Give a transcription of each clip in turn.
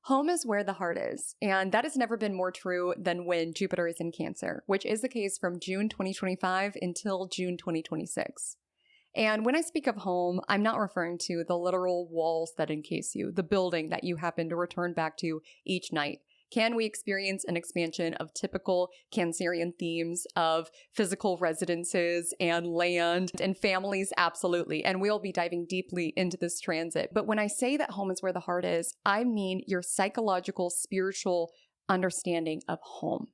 Home is where the heart is, and that has never been more true than when Jupiter is in Cancer, which is the case from June 2025 until June 2026. And when I speak of home, I'm not referring to the literal walls that encase you, the building that you happen to return back to each night. Can we experience an expansion of typical Cancerian themes of physical residences and land and families? Absolutely. And we'll be diving deeply into this transit. But when I say that home is where the heart is, I mean your psychological, spiritual understanding of home.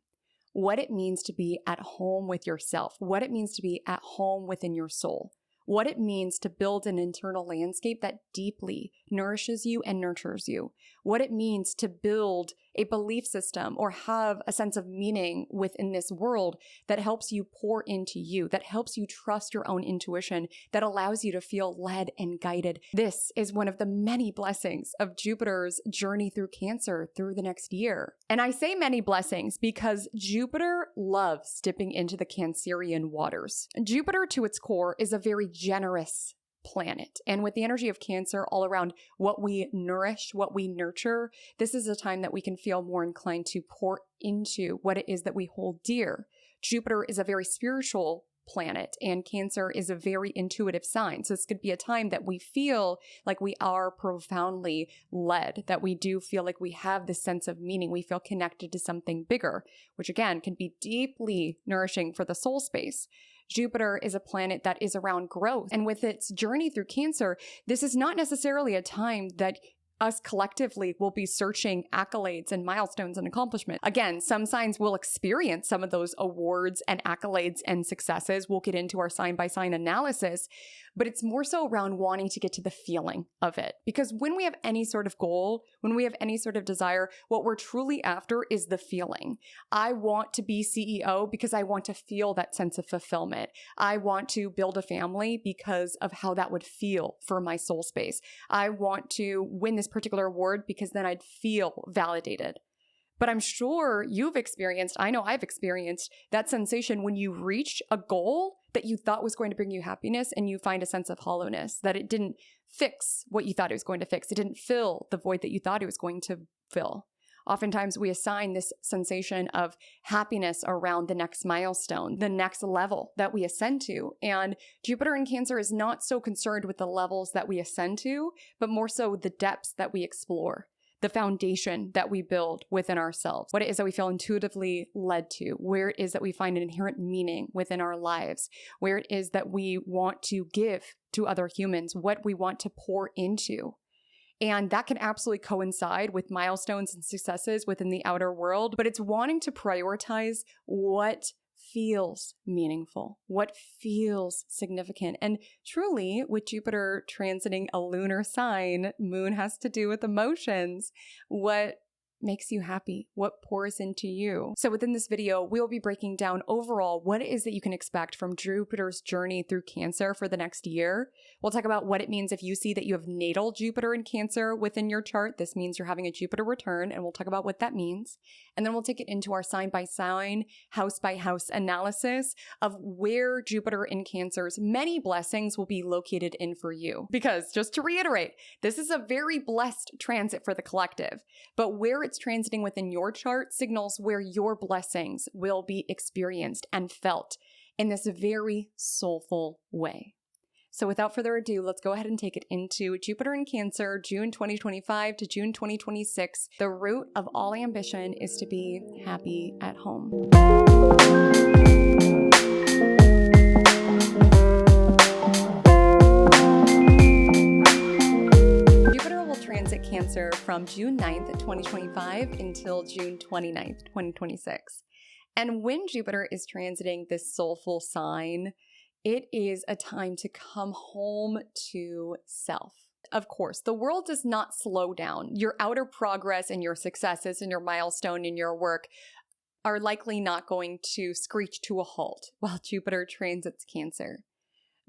What it means to be at home with yourself, what it means to be at home within your soul. What it means to build an internal landscape that deeply nourishes you and nurtures you. What it means to build a belief system or have a sense of meaning within this world that helps you pour into you, that helps you trust your own intuition, that allows you to feel led and guided. This is one of the many blessings of Jupiter's journey through Cancer through the next year. And I say many blessings because Jupiter loves dipping into the Cancerian waters. Jupiter, to its core, is a very generous planet. And with the energy of Cancer all around what we nourish, what we nurture, this is a time that we can feel more inclined to pour into what it is that we hold dear. Jupiter is a very spiritual planet and Cancer is a very intuitive sign. So this could be a time that we feel like we are profoundly led, that we do feel like we have this sense of meaning. We feel connected to something bigger, which again can be deeply nourishing for the soul space. Jupiter is a planet that is around growth. And with its journey through Cancer, this is not necessarily a time that us collectively will be searching accolades and milestones and accomplishment. Again, some signs will experience some of those awards and accolades and successes. We'll get into our sign by sign analysis, but it's more so around wanting to get to the feeling of it. Because when we have any sort of goal, when we have any sort of desire, what we're truly after is the feeling. I want to be CEO because I want to feel that sense of fulfillment. I want to build a family because of how that would feel for my soul space. I want to win this particular award because then I'd feel validated. But I'm sure you've experienced, I know I've experienced that sensation when you reach a goal that you thought was going to bring you happiness and you find a sense of hollowness, that it didn't fix what you thought it was going to fix. It didn't fill the void that you thought it was going to fill. Oftentimes we assign this sensation of happiness around the next milestone, the next level that we ascend to. And Jupiter in Cancer is not so concerned with the levels that we ascend to, but more so the depths that we explore, the foundation that we build within ourselves, what it is that we feel intuitively led to, where it is that we find an inherent meaning within our lives, where it is that we want to give to other humans, what we want to pour into. And that can absolutely coincide with milestones and successes within the outer world, but it's wanting to prioritize what feels meaningful, what feels significant. And truly, with Jupiter transiting a lunar sign, moon has to do with emotions. What makes you happy? What pours into you? So within this video, we'll be breaking down overall what it is that you can expect from Jupiter's journey through Cancer for the next year. We'll talk about what it means if you see that you have natal Jupiter in Cancer within your chart. This means you're having a Jupiter return, and we'll talk about what that means. And then we'll take it into our sign by sign, house by house analysis of where Jupiter in Cancer's many blessings will be located in for you. Because just to reiterate, this is a very blessed transit for the collective, but where it's transiting within your chart signals where your blessings will be experienced and felt in this very soulful way. So without further ado, let's go ahead and take it into Jupiter in Cancer, June 2025 to June 2026. The root of all ambition is to be happy at home. Transit Cancer from June 9th, 2025 until June 29th, 2026. And when Jupiter is transiting this soulful sign, it is a time to come home to self. Of course, the world does not slow down. Your outer progress and your successes and your milestone in your work are likely not going to screech to a halt while Jupiter transits Cancer.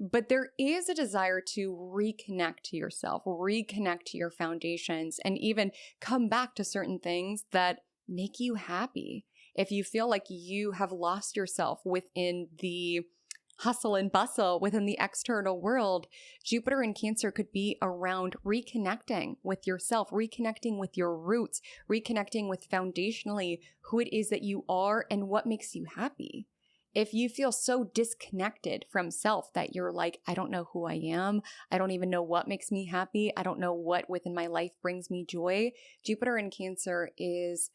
But there is a desire to reconnect to yourself, reconnect to your foundations, and even come back to certain things that make you happy. If you feel like you have lost yourself within the hustle and bustle within the external world, Jupiter in Cancer could be around reconnecting with yourself, reconnecting with your roots, reconnecting with foundationally who it is that you are and what makes you happy. If you feel so disconnected from self that you're like, I don't know who I am, I don't even know what makes me happy, I don't know what within my life brings me joy, Jupiter in Cancer is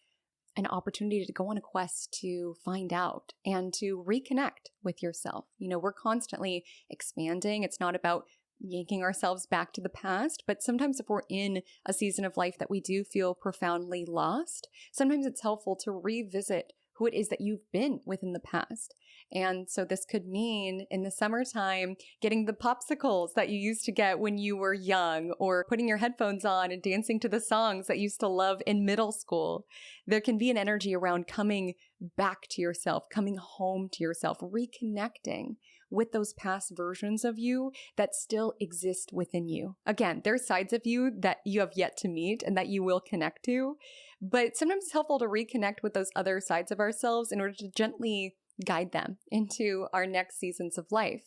an opportunity to go on a quest to find out and to reconnect with yourself. We're constantly expanding. It's not about yanking ourselves back to the past, but sometimes if we're in a season of life that we do feel profoundly lost, sometimes it's helpful to revisit who it is that you've been within the past. And so this could mean in the summertime, getting the popsicles that you used to get when you were young, or putting your headphones on and dancing to the songs that you used to love in middle school. There can be an energy around coming back to yourself, coming home to yourself, reconnecting with those past versions of you that still exist within you. Again, there are sides of you that you have yet to meet and that you will connect to, but sometimes it's helpful to reconnect with those other sides of ourselves in order to gently guide them into our next seasons of life.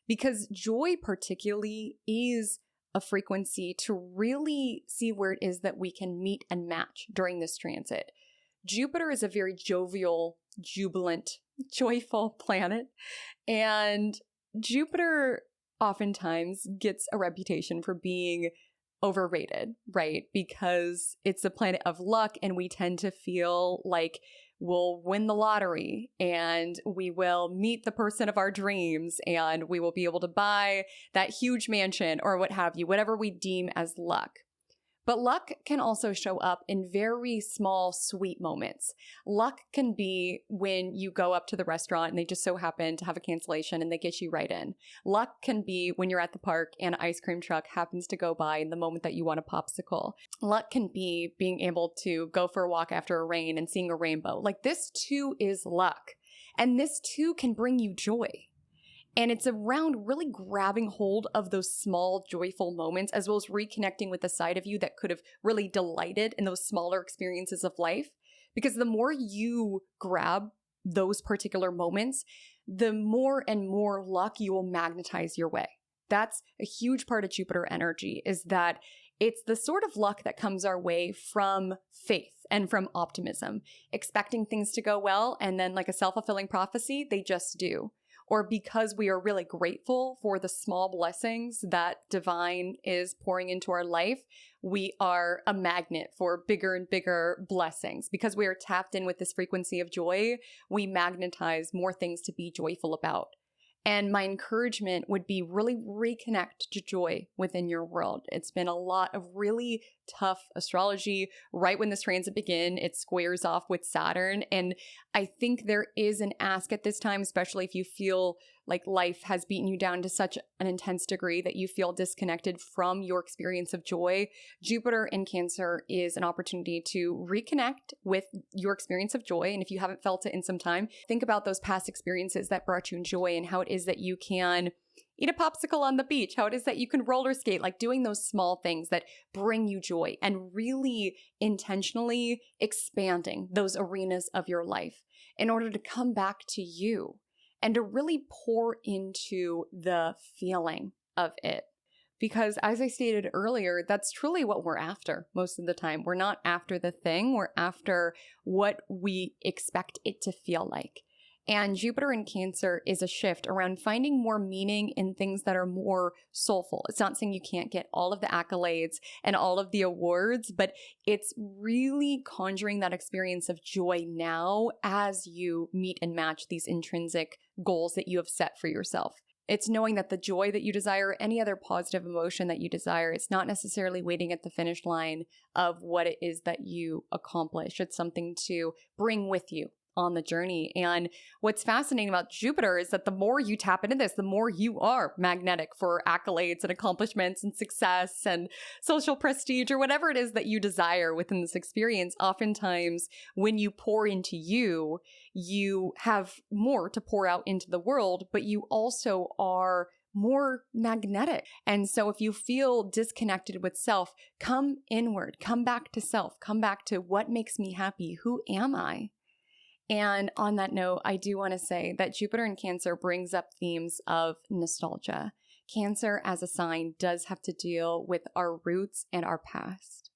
Because joy particularly is a frequency to really see where it is that we can meet and match during this transit. Jupiter is a very jovial, jubilant, joyful planet, and Jupiter oftentimes gets a reputation for being overrated, right? Because it's a planet of luck, and we tend to feel like we'll win the lottery and we will meet the person of our dreams and we will be able to buy that huge mansion or what have you, whatever we deem as luck. But luck can also show up in very small, sweet moments. Luck can be when you go up to the restaurant and they just so happen to have a cancellation and they get you right in. Luck can be when you're at the park and an ice cream truck happens to go by in the moment that you want a popsicle. Luck can be being able to go for a walk after a rain and seeing a rainbow. Like, this too is luck. And this too can bring you joy. And it's around really grabbing hold of those small, joyful moments, as well as reconnecting with the side of you that could have really delighted in those smaller experiences of life. Because the more you grab those particular moments, the more and more luck you will magnetize your way. That's a huge part of Jupiter energy, is that it's the sort of luck that comes our way from faith and from optimism, expecting things to go well, and then like a self-fulfilling prophecy, they just do. Or because we are really grateful for the small blessings that divine is pouring into our life, we are a magnet for bigger and bigger blessings. Because we are tapped in with this frequency of joy, we magnetize more things to be joyful about. And my encouragement would be really reconnect to joy within your world. It's been a lot of really tough astrology. Right when this transit begins, it squares off with Saturn. And I think there is an ask at this time, especially if you feel like life has beaten you down to such an intense degree that you feel disconnected from your experience of joy. Jupiter in Cancer is an opportunity to reconnect with your experience of joy. And if you haven't felt it in some time, think about those past experiences that brought you joy and how it is that you can eat a popsicle on the beach, how it is that you can roller skate, like doing those small things that bring you joy and really intentionally expanding those arenas of your life in order to come back to you and to really pour into the feeling of it. Because as I stated earlier, that's truly what we're after most of the time. We're not after the thing, we're after what we expect it to feel like. And Jupiter in Cancer is a shift around finding more meaning in things that are more soulful. It's not saying you can't get all of the accolades and all of the awards, but it's really conjuring that experience of joy now as you meet and match these intrinsic goals that you have set for yourself. It's knowing that the joy that you desire, any other positive emotion that you desire, it's not necessarily waiting at the finish line of what it is that you accomplish. It's something to bring with you on the journey. And what's fascinating about Jupiter is that the more you tap into this, the more you are magnetic for accolades and accomplishments and success and social prestige or whatever it is that you desire within this experience. Oftentimes, when you pour into you, you have more to pour out into the world, but you also are more magnetic. And so if you feel disconnected with self, come inward, come back to self, come back to what makes me happy, who am I? And on that note, I do want to say that Jupiter in Cancer brings up themes of nostalgia. Cancer as a sign does have to deal with our roots and our past.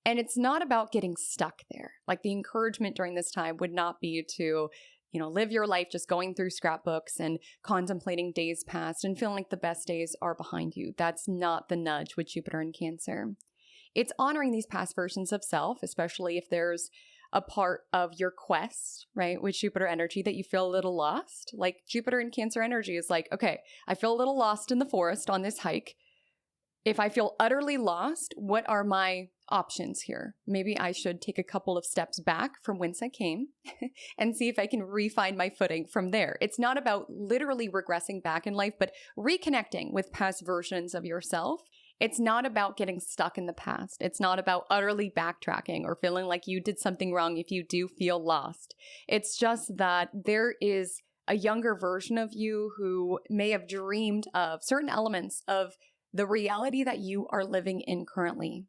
And it's not about getting stuck there. Like, the encouragement during this time would not be to, live your life just going through scrapbooks and contemplating days past and feeling like the best days are behind you. That's not the nudge with Jupiter in Cancer. It's honoring these past versions of self, especially if there's a part of your quest, right, with Jupiter energy that you feel a little lost. Like, Jupiter in Cancer energy is like, okay, I feel a little lost in the forest on this hike. If I feel utterly lost, what are my options here? Maybe I should take a couple of steps back from whence I came and see if I can refine my footing from there. It's not about literally regressing back in life, but reconnecting with past versions of yourself. It's not about getting stuck in the past. It's not about utterly backtracking or feeling like you did something wrong if you do feel lost. It's just that there is a younger version of you who may have dreamed of certain elements of the reality that you are living in currently.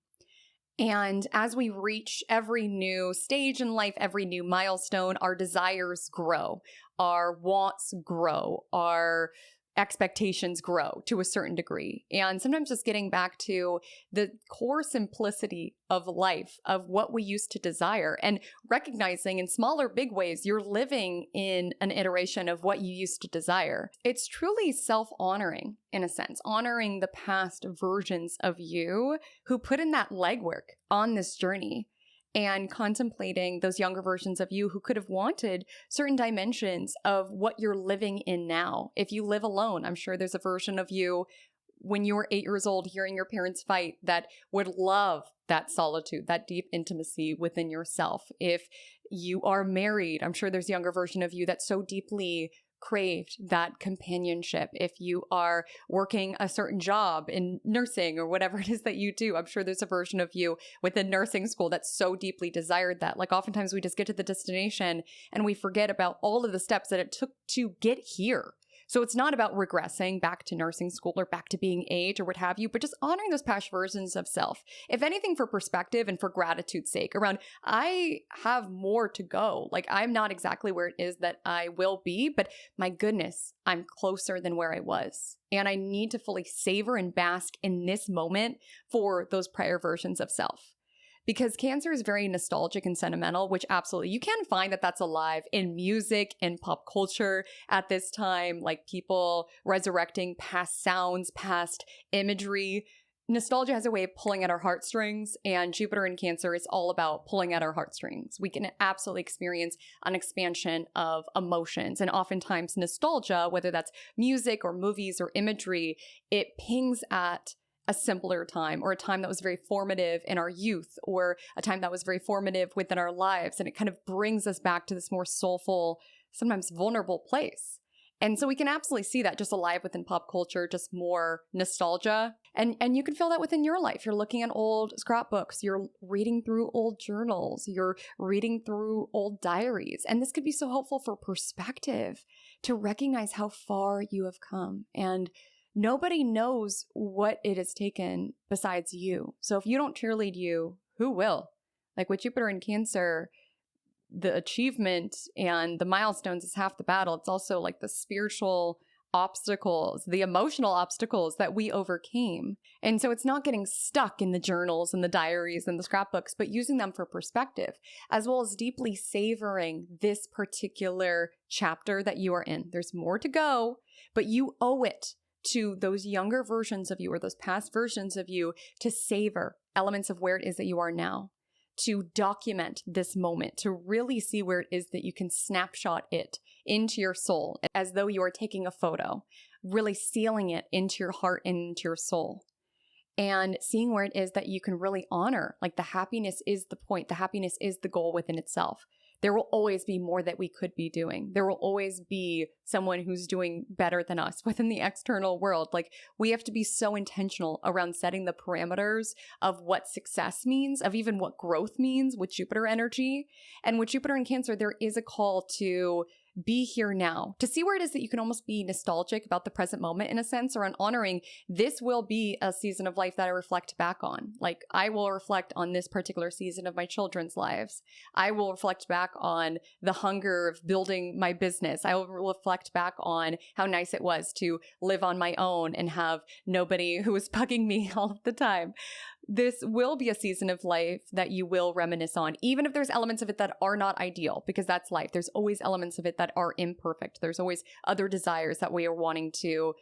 And as we reach every new stage in life, every new milestone, our desires grow, our wants grow, our expectations grow to a certain degree. And sometimes just getting back to the core simplicity of life, of what we used to desire, and recognizing in small or big ways you're living in an iteration of what you used to desire. It's truly self-honoring, in a sense, honoring the past versions of you who put in that legwork on this journey, and contemplating those younger versions of you who could have wanted certain dimensions of what you're living in now. If you live alone, I'm sure there's a version of you when you were 8 years old hearing your parents fight that would love that solitude, that deep intimacy within yourself. If you are married, I'm sure there's a younger version of you that so deeply craved that companionship. If you are working a certain job in nursing or whatever it is that you do, I'm sure there's a version of you within nursing school that so deeply desired that. Like, oftentimes we just get to the destination and we forget about all of the steps that it took to get here. So it's not about regressing back to nursing school or back to being 8 or what have you, but just honoring those past versions of self. If anything, for perspective and for gratitude's sake around, I have more to go. Like, I'm not exactly where it is that I will be, but my goodness, I'm closer than where I was. And I need to fully savor and bask in this moment for those prior versions of self. Because Cancer is very nostalgic and sentimental, which absolutely, you can find that that's alive in music and pop culture at this time, like people resurrecting past sounds, past imagery. Nostalgia has a way of pulling at our heartstrings, and Jupiter in Cancer is all about pulling at our heartstrings. We can absolutely experience an expansion of emotions, and oftentimes nostalgia, whether that's music or movies or imagery, it pings at a simpler time, or a time that was very formative in our youth, or a time that was very formative within our lives. And it kind of brings us back to this more soulful, sometimes vulnerable place. And so we can absolutely see that just alive within pop culture, just more nostalgia. And you can feel that within your life. You're looking at old scrapbooks, you're reading through old journals, you're reading through old diaries. And this could be so helpful for perspective, to recognize how far you have come. And nobody knows what it has taken besides you. So if you don't cheerlead you, who will? Like, with Jupiter in Cancer, the achievement and the milestones is half the battle. It's also like the spiritual obstacles, the emotional obstacles that we overcame. And so it's not getting stuck in the journals and the diaries and the scrapbooks, but using them for perspective, as well as deeply savoring this particular chapter that you are in. There's more to go, but you owe it to those younger versions of you, or those past versions of you, to savor elements of where it is that you are now, to document this moment, to really see where it is that you can snapshot it into your soul as though you are taking a photo, really sealing it into your heart and into your soul, and seeing where it is that you can really honor. Like, the happiness is the point. The happiness is the goal within itself. There will always be more that we could be doing. There will always be someone who's doing better than us within the external world. Like, we have to be so intentional around setting the parameters of what success means, of even what growth means with Jupiter energy. And with Jupiter in Cancer, there is a call to be here now, to see where it is that you can almost be nostalgic about the present moment in a sense, or on honoring this will be a season of life that I reflect back on. Like I will reflect on this particular season of my children's lives. I will reflect back on the hunger of building my business. I will reflect back on how nice it was to live on my own and have nobody who was bugging me all of the time. This will be a season of life that you will reminisce on, even if there's elements of it that are not ideal, because that's life. There's always elements of it that are imperfect. There's always other desires that we are wanting to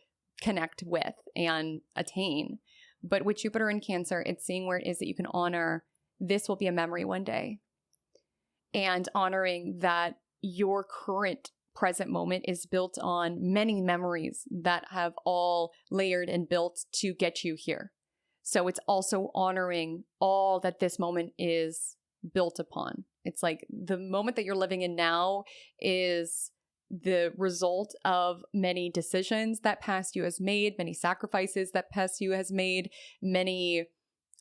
connect with and attain. But with Jupiter in Cancer, it's seeing where it is that you can honor this will be a memory one day, and honoring that your current present moment is built on many memories that have all layered and built to get you here. So it's also honoring all that this moment is built upon. It's like the moment that you're living in now is the result of many decisions that past you has made, many sacrifices that past you has made, many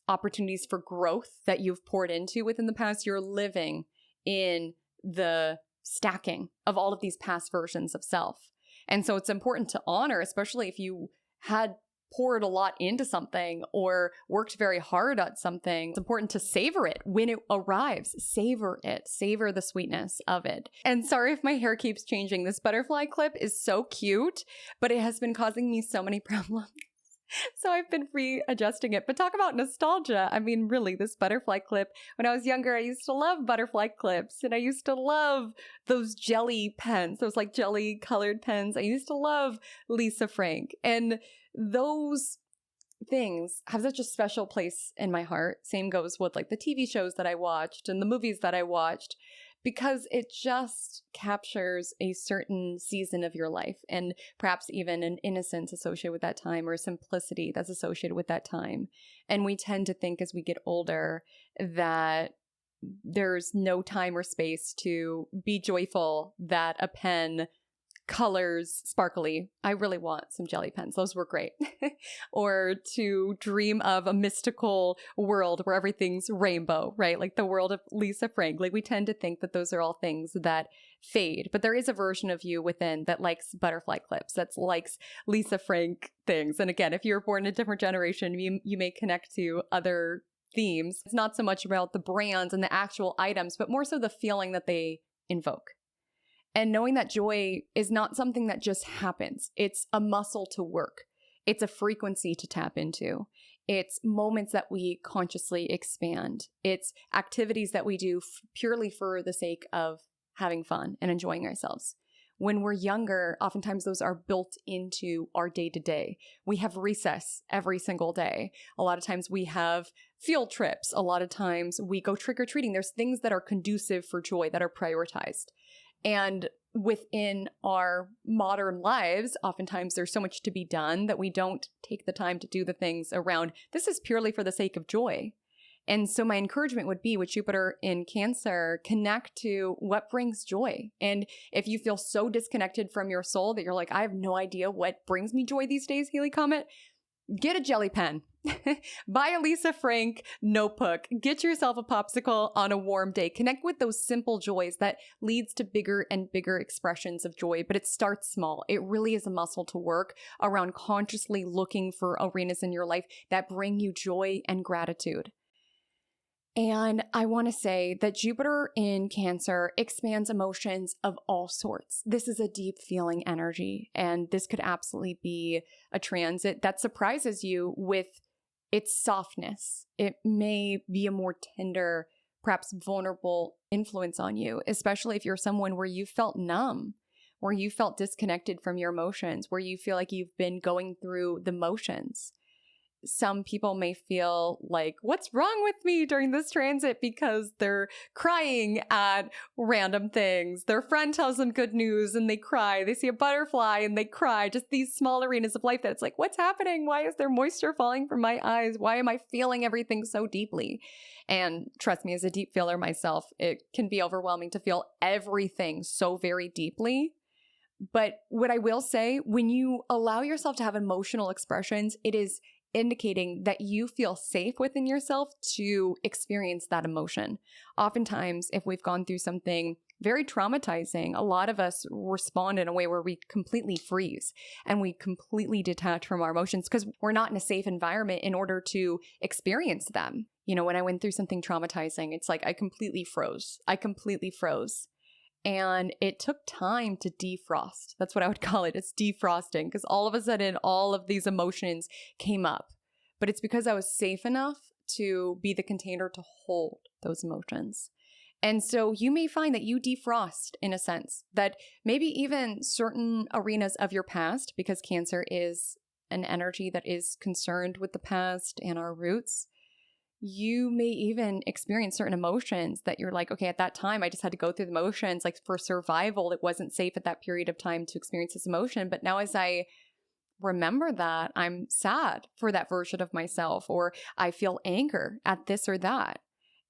opportunities for growth that you've poured into within the past. You're living in the stacking of all of these past versions of self. And so it's important to honor, especially if you had poured a lot into something or worked very hard at something. It's important to savor it when it arrives. Savor it. Savor the sweetness of it. And sorry if my hair keeps changing. This butterfly clip is so cute, but it has been causing me so many problems. So I've been readjusting it. But talk about nostalgia. I mean, really, this butterfly clip. When I was younger, I used to love butterfly clips. And I used to love those jelly pens, those like jelly colored pens. I used to love Lisa Frank. And those things have such a special place in my heart. Same goes with like the TV shows that I watched and the movies that I watched, because it just captures a certain season of your life, and perhaps even an innocence associated with that time, or a simplicity that's associated with that time. And we tend to think as we get older that there's no time or space to be joyful, that a pen colors sparkly. I really want some jelly pens. Those were great. Or to dream of a mystical world where everything's rainbow, right? Like the world of Lisa Frank. Like we tend to think that those are all things that fade, but there is a version of you within that likes butterfly clips, that likes Lisa Frank things. And again, if you were born in a different generation, you may connect to other themes. It's not so much about the brands and the actual items, but more so the feeling that they invoke. And knowing that joy is not something that just happens. It's a muscle to work. It's a frequency to tap into. It's moments that we consciously expand. It's activities that we do purely for the sake of having fun and enjoying ourselves. When we're younger, oftentimes those are built into our day-to-day. We have recess every single day. A lot of times we have field trips. A lot of times we go trick-or-treating. There's things that are conducive for joy that are prioritized. And within our modern lives, oftentimes there's so much to be done that we don't take the time to do the things around, this is purely for the sake of joy. And so my encouragement would be, with Jupiter in Cancer, connect to what brings joy. And if you feel so disconnected from your soul that you're like, I have no idea what brings me joy these days, Haley Comet, get a jelly pen. Buy a Lisa Frank notebook. Get yourself a popsicle on a warm day. Connect with those simple joys that leads to bigger and bigger expressions of joy. But it starts small. It really is a muscle to work around, consciously looking for arenas in your life that bring you joy and gratitude. And I want to say that Jupiter in Cancer expands emotions of all sorts. This is a deep feeling energy, and this could absolutely be a transit that surprises you with its softness. It may be a more tender, perhaps vulnerable influence on you, especially if you're someone where you felt numb, where you felt disconnected from your emotions, where you feel like you've been going through the motions. Some people may feel like, what's wrong with me during this transit, because they're crying at random things. Their friend tells them good news and they cry. They see a butterfly and they cry. Just these small arenas of life that it's like, what's happening? Why is there moisture falling from my eyes? Why am I feeling everything so deeply? And trust me, as a deep feeler myself, it can be overwhelming to feel everything so very deeply. But what I will say, when you allow yourself to have emotional expressions, it is indicating that you feel safe within yourself to experience that emotion. Oftentimes, if we've gone through something very traumatizing. A lot of us respond in a way where we completely freeze and we completely detach from our emotions because we're not in a safe environment in order to experience them. You know, when I went through something traumatizing, it's like I completely froze. And it took time to defrost. That's what I would call it. It's defrosting, because all of a sudden, all of these emotions came up. But it's because I was safe enough to be the container to hold those emotions. And so you may find that you defrost in a sense, that maybe even certain arenas of your past, because Cancer is an energy that is concerned with the past and our roots, you may even experience certain emotions that you're like, okay, at that time, I just had to go through the motions. Like for survival, it wasn't safe at that period of time to experience this emotion. But now as I remember that, I'm sad for that version of myself, or I feel anger at this or that.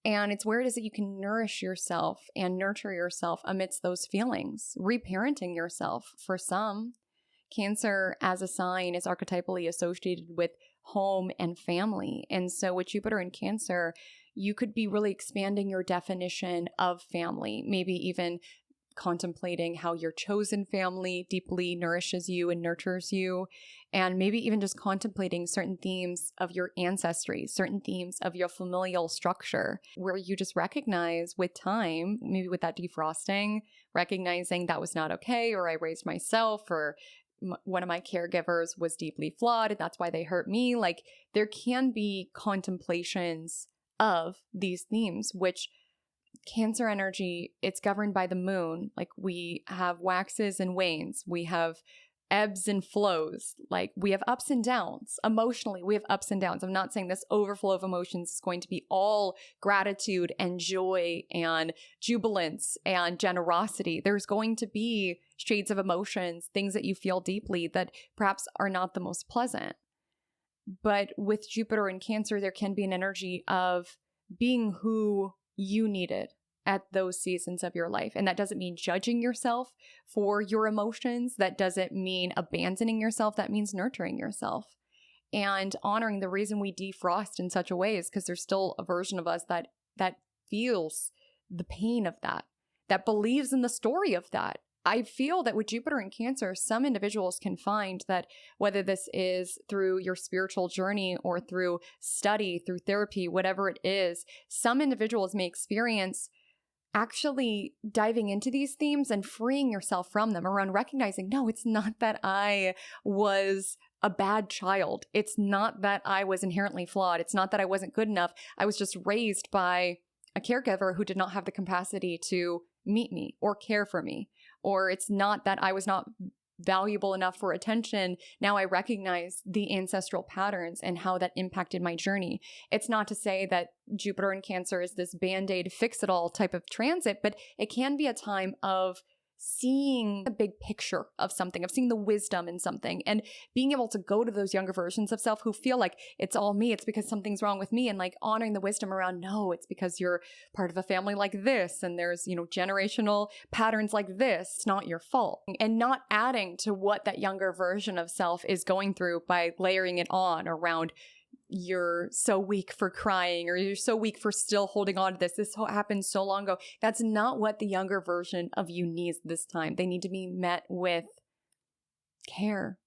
And it's where it is that you can nourish yourself and nurture yourself amidst those feelings, reparenting yourself. For some, Cancer as a sign is archetypally associated with home and family. And so with Jupiter in Cancer, you could be really expanding your definition of family, maybe even contemplating how your chosen family deeply nourishes you and nurtures you, and maybe even just contemplating certain themes of your ancestry, certain themes of your familial structure, where you just recognize with time, maybe with that defrosting, recognizing that was not okay, or I raised myself, or one of my caregivers was deeply flawed and that's why they hurt me. Like there can be contemplations of these themes, which Cancer energy, it's governed by the moon. Like we have waxes and wanes. We have ebbs and flows. Like we have ups and downs. Emotionally, we have ups and downs. I'm not saying this overflow of emotions is going to be all gratitude and joy and jubilance and generosity. There's going to be shades of emotions, things that you feel deeply that perhaps are not the most pleasant. But with Jupiter in Cancer, there can be an energy of being who you needed at those seasons of your life. And that doesn't mean judging yourself for your emotions. That doesn't mean abandoning yourself. That means nurturing yourself and honoring. The reason we defrost in such a way is because there's still a version of us that feels the pain of that believes in the story of that. I feel that with Jupiter in Cancer, some individuals can find that whether this is through your spiritual journey or through study, through therapy, whatever it is, some individuals may experience actually diving into these themes and freeing yourself from them, around recognizing, no, it's not that I was a bad child. It's not that I was inherently flawed. It's not that I wasn't good enough. I was just raised by a caregiver who did not have the capacity to meet me or care for me. Or it's not that I was not valuable enough for attention. Now I recognize the ancestral patterns and how that impacted my journey. It's not to say that Jupiter in Cancer is this band-aid fix-it-all type of transit, but it can be a time of seeing the big picture of something, of seeing the wisdom in something, and being able to go to those younger versions of self who feel like it's all me, it's because something's wrong with me, and like honoring the wisdom around, no, it's because you're part of a family like this, and there's, generational patterns like this. It's not your fault. And not adding to what that younger version of self is going through by layering it on around, you're so weak for crying, or you're so weak for still holding on to this. This happened so long ago. That's not what the younger version of you needs this time. They need to be met with care.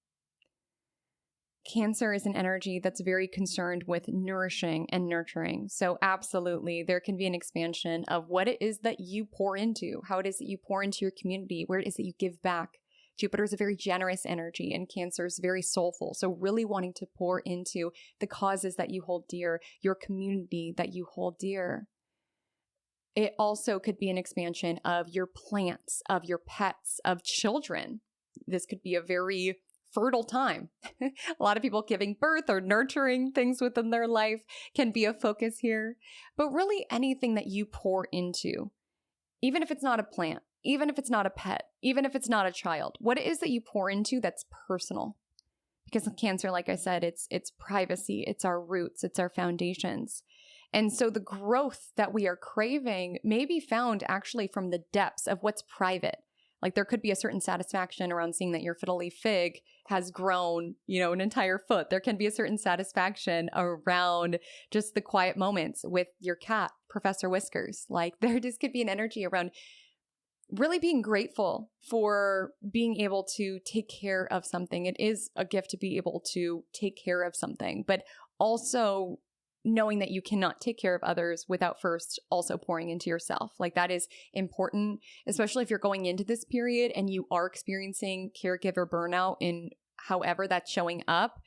Cancer is an energy that's very concerned with nourishing and nurturing. So absolutely, there can be an expansion of what it is that you pour into, how it is that you pour into your community, where it is that you give back. Jupiter is a very generous energy and Cancer is very soulful. So really wanting to pour into the causes that you hold dear, your community that you hold dear. It also could be an expansion of your plants, of your pets, of children. This could be a very fertile time. A lot of people giving birth or nurturing things within their life can be a focus here. But really anything that you pour into, even if it's not a plant, even if it's not a pet, even if it's not a child, what it is that you pour into that's personal. Because Cancer, like I said, it's privacy, it's our roots, it's our foundations. And so the growth that we are craving may be found actually from the depths of what's private. Like there could be a certain satisfaction around seeing that your fiddle leaf fig has grown, an entire foot. There can be a certain satisfaction around just the quiet moments with your cat, Professor Whiskers. Like there just could be an energy around really being grateful for being able to take care of something. It is a gift to be able to take care of something, but also knowing that you cannot take care of others without first also pouring into yourself. Like that is important, especially if you're going into this period and you are experiencing caregiver burnout in however that's showing up.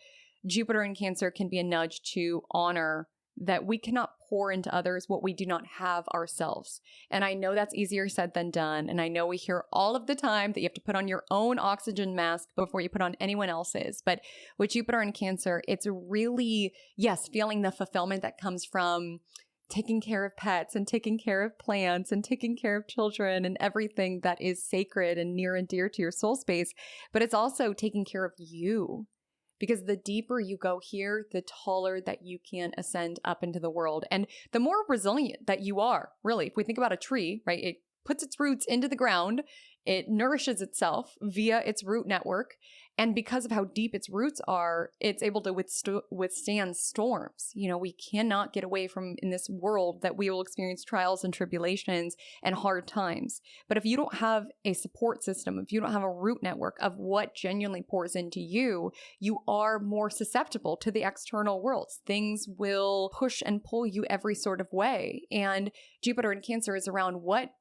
Jupiter in Cancer can be a nudge to honor that we cannot pour into others what we do not have ourselves. And I know that's easier said than done. And I know we hear all of the time that you have to put on your own oxygen mask before you put on anyone else's. But with Jupiter in Cancer, it's really, yes, feeling the fulfillment that comes from taking care of pets and taking care of plants and taking care of children and everything that is sacred and near and dear to your soul space. But it's also taking care of you. Because the deeper you go here, the taller that you can ascend up into the world. And the more resilient that you are, really. If we think about a tree, right? It puts its roots into the ground. It nourishes itself via its root network. And because of how deep its roots are, it's able to withstand storms. You know, we cannot get away from in this world that we will experience trials and tribulations and hard times. But if you don't have a support system, if you don't have a root network of what genuinely pours into you, you are more susceptible to the external worlds. Things will push and pull you every sort of way. And Jupiter in Cancer is around what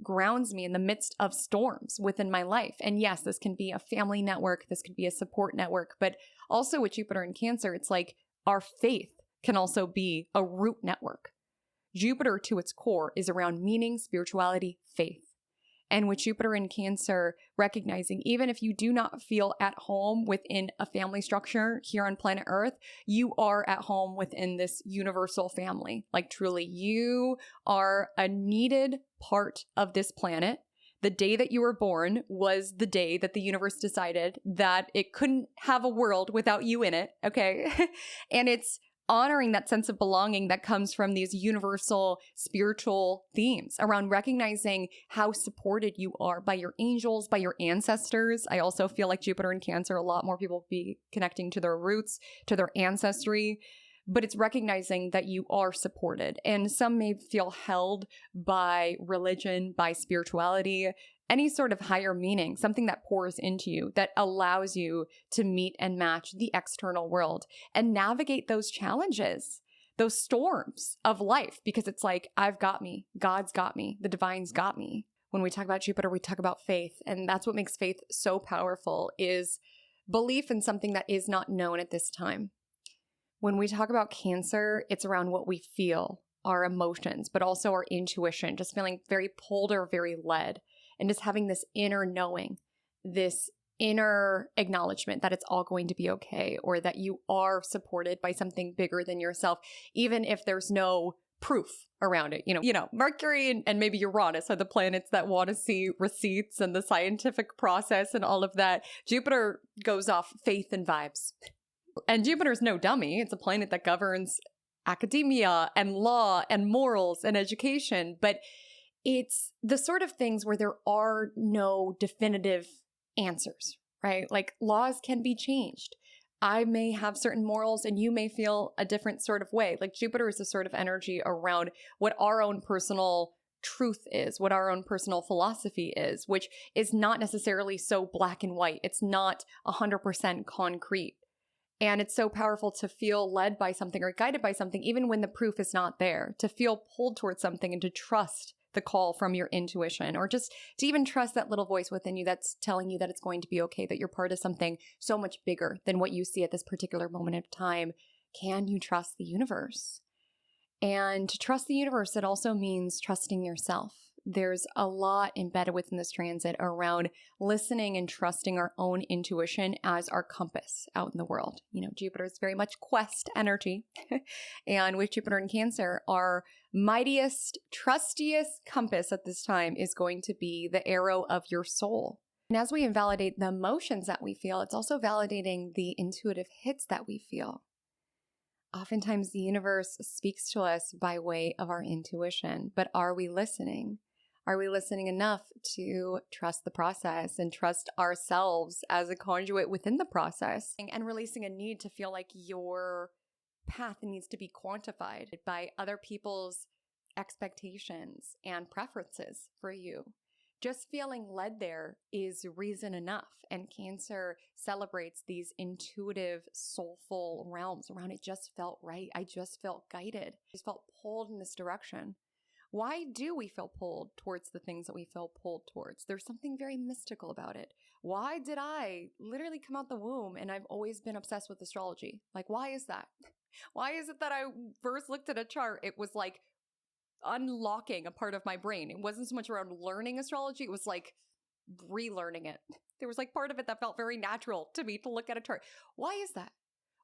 grounds me in the midst of storms within my life. And yes, this can be a family network, this could be a support network, but also with Jupiter in Cancer, it's like our faith can also be a root network. Jupiter to its core is around meaning, spirituality, faith. And with Jupiter in Cancer, recognizing even if you do not feel at home within a family structure here on planet Earth, you are at home within this universal family. Like truly, you are a needed part of this planet. The day that you were born was the day that the universe decided that it couldn't have a world without you in it, okay? And it's honoring that sense of belonging that comes from these universal spiritual themes around recognizing how supported you are by your angels, by your ancestors. I also feel like Jupiter in Cancer, a lot more people be connecting to their roots, to their ancestry, but it's recognizing that you are supported. And some may feel held by religion, by spirituality, any sort of higher meaning, something that pours into you, that allows you to meet and match the external world and navigate those challenges, those storms of life, because it's like, I've got me, God's got me, the divine's got me. When we talk about Jupiter, we talk about faith. And that's what makes faith so powerful, is belief in something that is not known at this time. When we talk about Cancer, it's around what we feel, our emotions, but also our intuition, just feeling very pulled or very led. And just having this inner knowing, this inner acknowledgement that it's all going to be okay, or that you are supported by something bigger than yourself, even if there's no proof around it. You know, Mercury and maybe Uranus are the planets that want to see receipts and the scientific process and all of that. Jupiter goes off faith and vibes. And Jupiter's no dummy. It's a planet that governs academia and law and morals and education, but it's the sort of things where there are no definitive answers, right? Like laws can be changed. I may have certain morals and you may feel a different sort of way. Like Jupiter is a sort of energy around what our own personal truth is, what our own personal philosophy is, which is not necessarily so black and white. It's not 100% concrete. And it's so powerful to feel led by something or guided by something, even when the proof is not there, to feel pulled towards something and to trust the call from your intuition, or just to even trust that little voice within you that's telling you that it's going to be okay, that you're part of something so much bigger than what you see at this particular moment of time. Can you trust the universe? And to trust the universe, it also means trusting yourself. There's a lot embedded within this transit around listening and trusting our own intuition as our compass out in the world. You know, Jupiter is very much quest energy. And with Jupiter in Cancer, our mightiest, trustiest compass at this time is going to be the arrow of your soul. And as we invalidate the emotions that we feel, it's also validating the intuitive hits that we feel. Oftentimes the universe speaks to us by way of our intuition, but are we listening? Are we listening enough to trust the process and trust ourselves as a conduit within the process, and releasing a need to feel like your path needs to be quantified by other people's expectations and preferences for you? just feeling led there is reason enough. And Cancer celebrates these intuitive, soulful realms around it. Just felt right. I just felt guided. I just felt pulled in this direction. Why do we feel pulled towards the things that we feel pulled towards? There's something very mystical about it. Why did I literally come out the womb and I've always been obsessed with astrology? Like, why is that? Why is it that I first looked at a chart, it was like unlocking a part of my brain? It wasn't so much around learning astrology, it was like relearning it. There was like part of it that felt very natural to me to look at a chart. Why is that?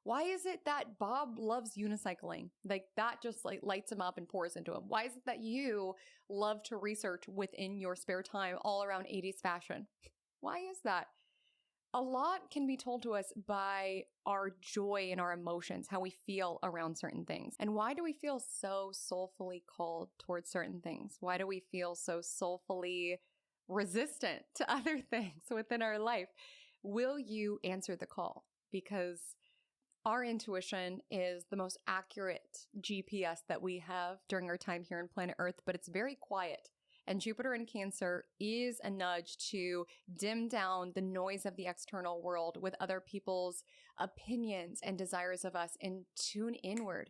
Why is it that Bob loves unicycling? Like that just like lights him up and pours into him. Why is it that you love to research within your spare time all around 80s fashion? Why is that? A lot can be told to us by our joy and our emotions, how we feel around certain things. And why do we feel so soulfully called towards certain things? Why do we feel so soulfully resistant to other things within our life? Will you answer the call? Because our intuition is the most accurate GPS that we have during our time here on planet Earth, but it's very quiet. And Jupiter in Cancer is a nudge to dim down the noise of the external world with other people's opinions and desires of us and tune inward.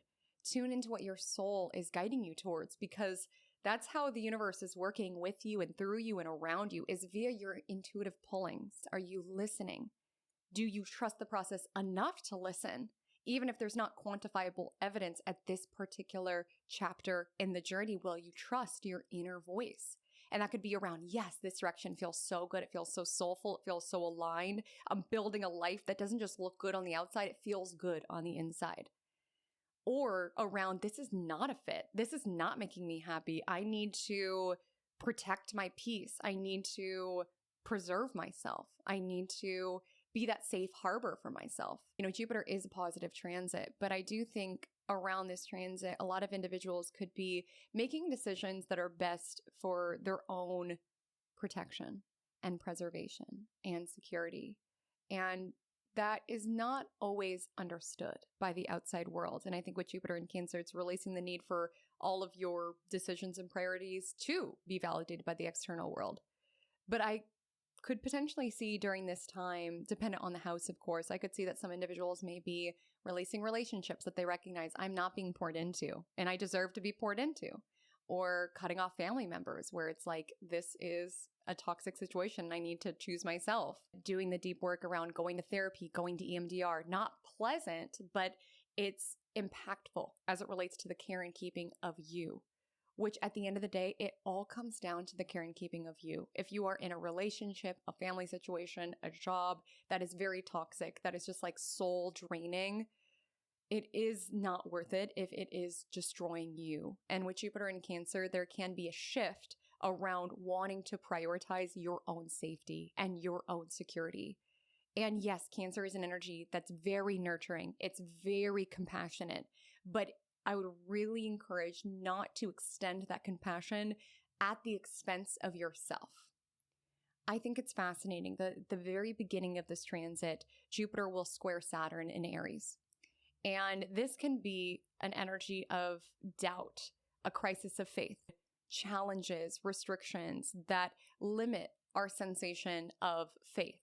Tune into what your soul is guiding you towards, because that's how the universe is working with you and through you and around you, is via your intuitive pullings. Are you listening? Do you trust the process enough to listen, even if there's not quantifiable evidence at this particular chapter in the journey? Will you trust your inner voice? And that could be around, yes, this direction feels so good. It feels so soulful. It feels so aligned. I'm building a life that doesn't just look good on the outside. It feels good on the inside. Or around, this is not a fit. This is not making me happy. I need to protect my peace. I need to preserve myself. I need to be that safe harbor for myself. You know, Jupiter is a positive transit, but I do think around this transit, a lot of individuals could be making decisions that are best for their own protection and preservation and security. And that is not always understood by the outside world. And I think with Jupiter in Cancer, it's releasing the need for all of your decisions and priorities to be validated by the external world. But I could potentially see during this time, dependent on the house, of course, I could see that some individuals may be releasing relationships that they recognize I'm not being poured into and I deserve to be poured into, or cutting off family members where it's like, this is a toxic situation and I need to choose myself. Doing the deep work around going to therapy, going to EMDR, not pleasant, but it's impactful as it relates to the care and keeping of you. Which at the end of the day, it all comes down to the care and keeping of you. If you are in a relationship, a family situation, a job that is very toxic, that is just like soul draining, it is not worth it if it is destroying you. And with Jupiter in Cancer, there can be a shift around wanting to prioritize your own safety and your own security. And yes, Cancer is an energy that's very nurturing. It's very compassionate, but I would really encourage not to extend that compassion at the expense of yourself. I think it's fascinating that the very beginning of this transit, Jupiter will square Saturn in Aries. And this can be an energy of doubt, a crisis of faith, challenges, restrictions that limit our sensation of faith.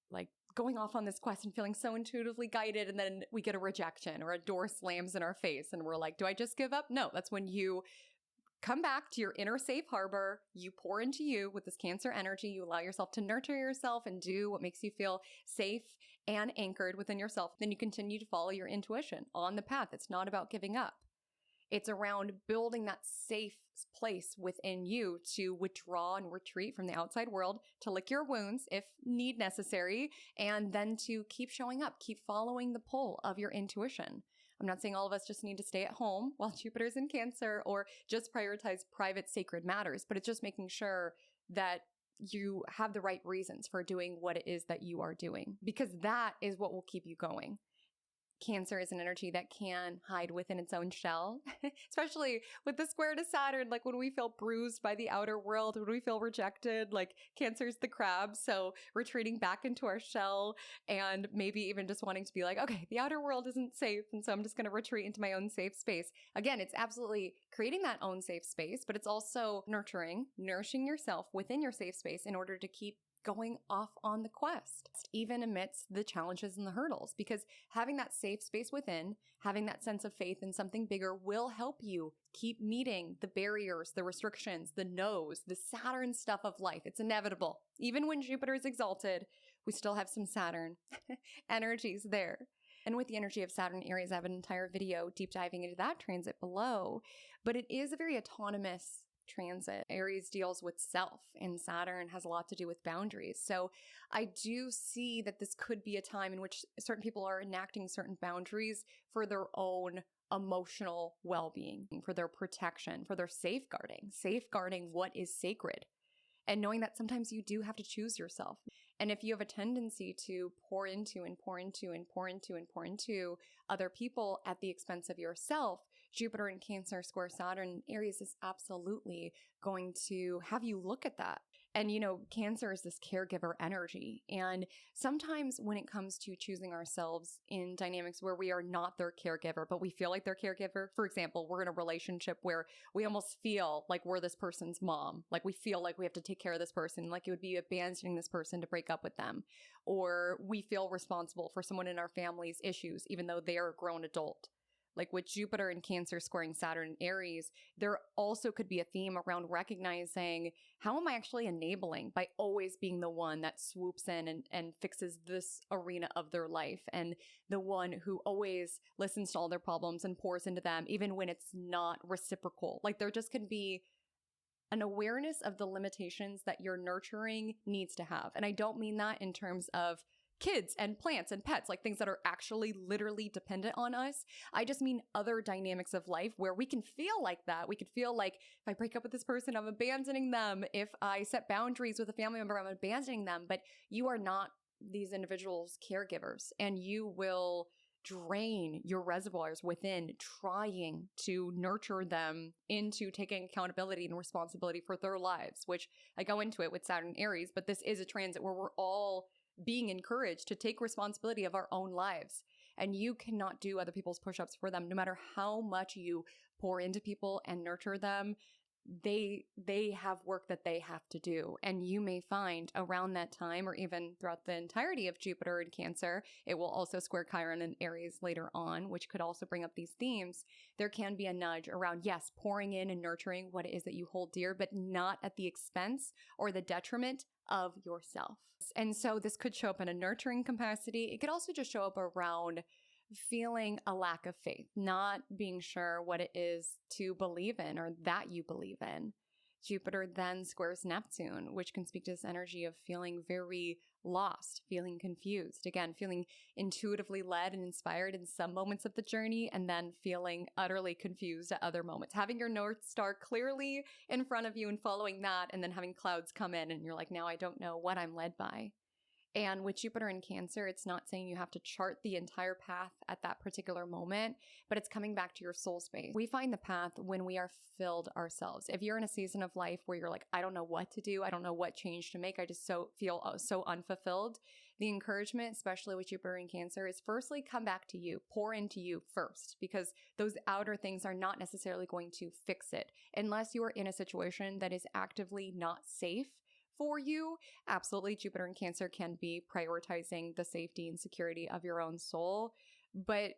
Like going off on this quest and feeling so intuitively guided, and then we get a rejection or a door slams in our face and we're like, do I just give up? No, that's when you come back to your inner safe harbor. You pour into you with this Cancer energy. You allow yourself to nurture yourself and do what makes you feel safe and anchored within yourself. Then you continue to follow your intuition on the path. It's not about giving up. It's around building that safe place within you to withdraw and retreat from the outside world, to lick your wounds if need necessary, and then to keep showing up, keep following the pull of your intuition. I'm not saying all of us just need to stay at home while Jupiter's in Cancer or just prioritize private sacred matters, but it's just making sure that you have the right reasons for doing what it is that you are doing, because that is what will keep you going. Cancer is an energy that can hide within its own shell, especially with the square to Saturn. Like when we feel bruised by the outer world, when we feel rejected, like Cancer's the crab. So retreating back into our shell and maybe even just wanting to be like, okay, the outer world isn't safe. And so I'm just going to retreat into my own safe space. Again, it's absolutely creating that own safe space, but it's also nourishing yourself within your safe space in order to keep going off on the quest, even amidst the challenges and the hurdles, because having that safe space within, having that sense of faith in something bigger will help you keep meeting the barriers, the restrictions, the no's, the Saturn stuff of life. It's inevitable. Even when Jupiter is exalted, we still have some Saturn energies there. And with the energy of Saturn Aries, I have an entire video deep diving into that transit below, but it is a very autonomous transit. Aries deals with self and Saturn has a lot to do with boundaries. So I do see that this could be a time in which certain people are enacting certain boundaries for their own emotional well-being, for their protection, for their safeguarding what is sacred. And knowing that sometimes you do have to choose yourself. And if you have a tendency to pour into other people at the expense of yourself, Jupiter in Cancer square Saturn in Aries is absolutely going to have you look at that. And, Cancer is this caregiver energy. And sometimes when it comes to choosing ourselves in dynamics where we are not their caregiver, but we feel like their caregiver, for example, we're in a relationship where we almost feel like we're this person's mom. Like we feel like we have to take care of this person, like it would be abandoning this person to break up with them. Or we feel responsible for someone in our family's issues, even though they are a grown adult. Like with Jupiter in Cancer squaring Saturn in Aries, there also could be a theme around recognizing how am I actually enabling by always being the one that swoops in and fixes this arena of their life, and the one who always listens to all their problems and pours into them, even when it's not reciprocal. Like there just can be an awareness of the limitations that your nurturing needs to have. And I don't mean that in terms of kids and plants and pets, like things that are actually literally dependent on us. I just mean other dynamics of life where we can feel like that. We could feel like if I break up with this person, I'm abandoning them. If I set boundaries with a family member, I'm abandoning them. But you are not these individuals' caregivers, and you will drain your reservoirs within trying to nurture them into taking accountability and responsibility for their lives, which I go into it with Saturn Aries, but this is a transit where we're all being encouraged to take responsibility of our own lives. And you cannot do other people's push-ups for them. No matter how much you pour into people and nurture them, they have work that they have to do. And you may find around that time, or even throughout the entirety of Jupiter in Cancer, it will also square Chiron and Aries later on, which could also bring up these themes. There can be a nudge around, yes, pouring in and nurturing what it is that you hold dear, but not at the expense or the detriment of yourself. And so this could show up in a nurturing capacity. It could also just show up around feeling a lack of faith, not being sure what it is to believe in or that you believe in. Jupiter then squares Neptune, which can speak to this energy of feeling very lost, feeling confused, again, feeling intuitively led and inspired in some moments of the journey, and then feeling utterly confused at other moments. Having your North Star clearly in front of you and following that, and then having clouds come in and you're like, now I don't know what I'm led by. And with Jupiter in Cancer, it's not saying you have to chart the entire path at that particular moment, but it's coming back to your soul space. We find the path when we are filled ourselves. If you're in a season of life where you're like, I don't know what to do, I don't know what change to make, I just feel so unfulfilled, the encouragement, especially with Jupiter in Cancer, is firstly come back to you, pour into you first, because those outer things are not necessarily going to fix it. Unless you are in a situation that is actively not safe for you, absolutely, Jupiter in Cancer can be prioritizing the safety and security of your own soul, but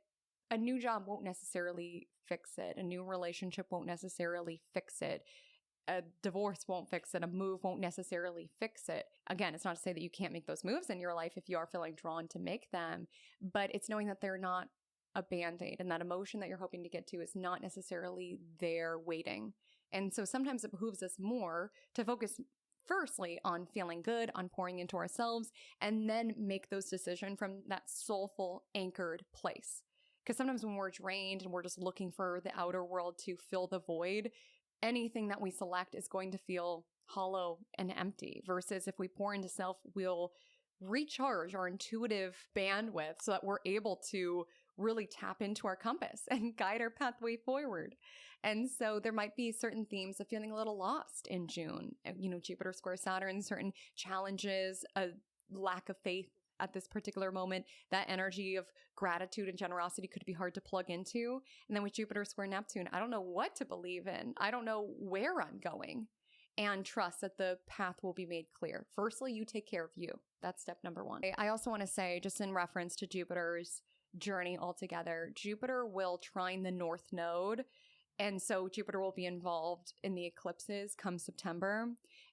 a new job won't necessarily fix it. A new relationship won't necessarily fix it. A divorce won't fix it. A move won't necessarily fix it. Again, it's not to say that you can't make those moves in your life if you are feeling drawn to make them, but it's knowing that they're not a band-aid, and that emotion that you're hoping to get to is not necessarily there waiting. And so sometimes it behooves us more to focus firstly on feeling good, on pouring into ourselves, and then make those decisions from that soulful, anchored place. Because sometimes when we're drained and we're just looking for the outer world to fill the void, anything that we select is going to feel hollow and empty. Versus if we pour into self, we'll recharge our intuitive bandwidth so that we're able to really tap into our compass and guide our pathway forward. And so there might be certain themes of feeling a little lost in June. Jupiter square Saturn, certain challenges, a lack of faith at this particular moment. That energy of gratitude and generosity could be hard to plug into. And then with Jupiter square Neptune, I don't know what to believe in. I don't know where I'm going. And trust that the path will be made clear. Firstly, you take care of you. That's step number one. I also want to say, just in reference to Jupiter's journey altogether, Jupiter will trine the North Node. And so Jupiter will be involved in the eclipses come September.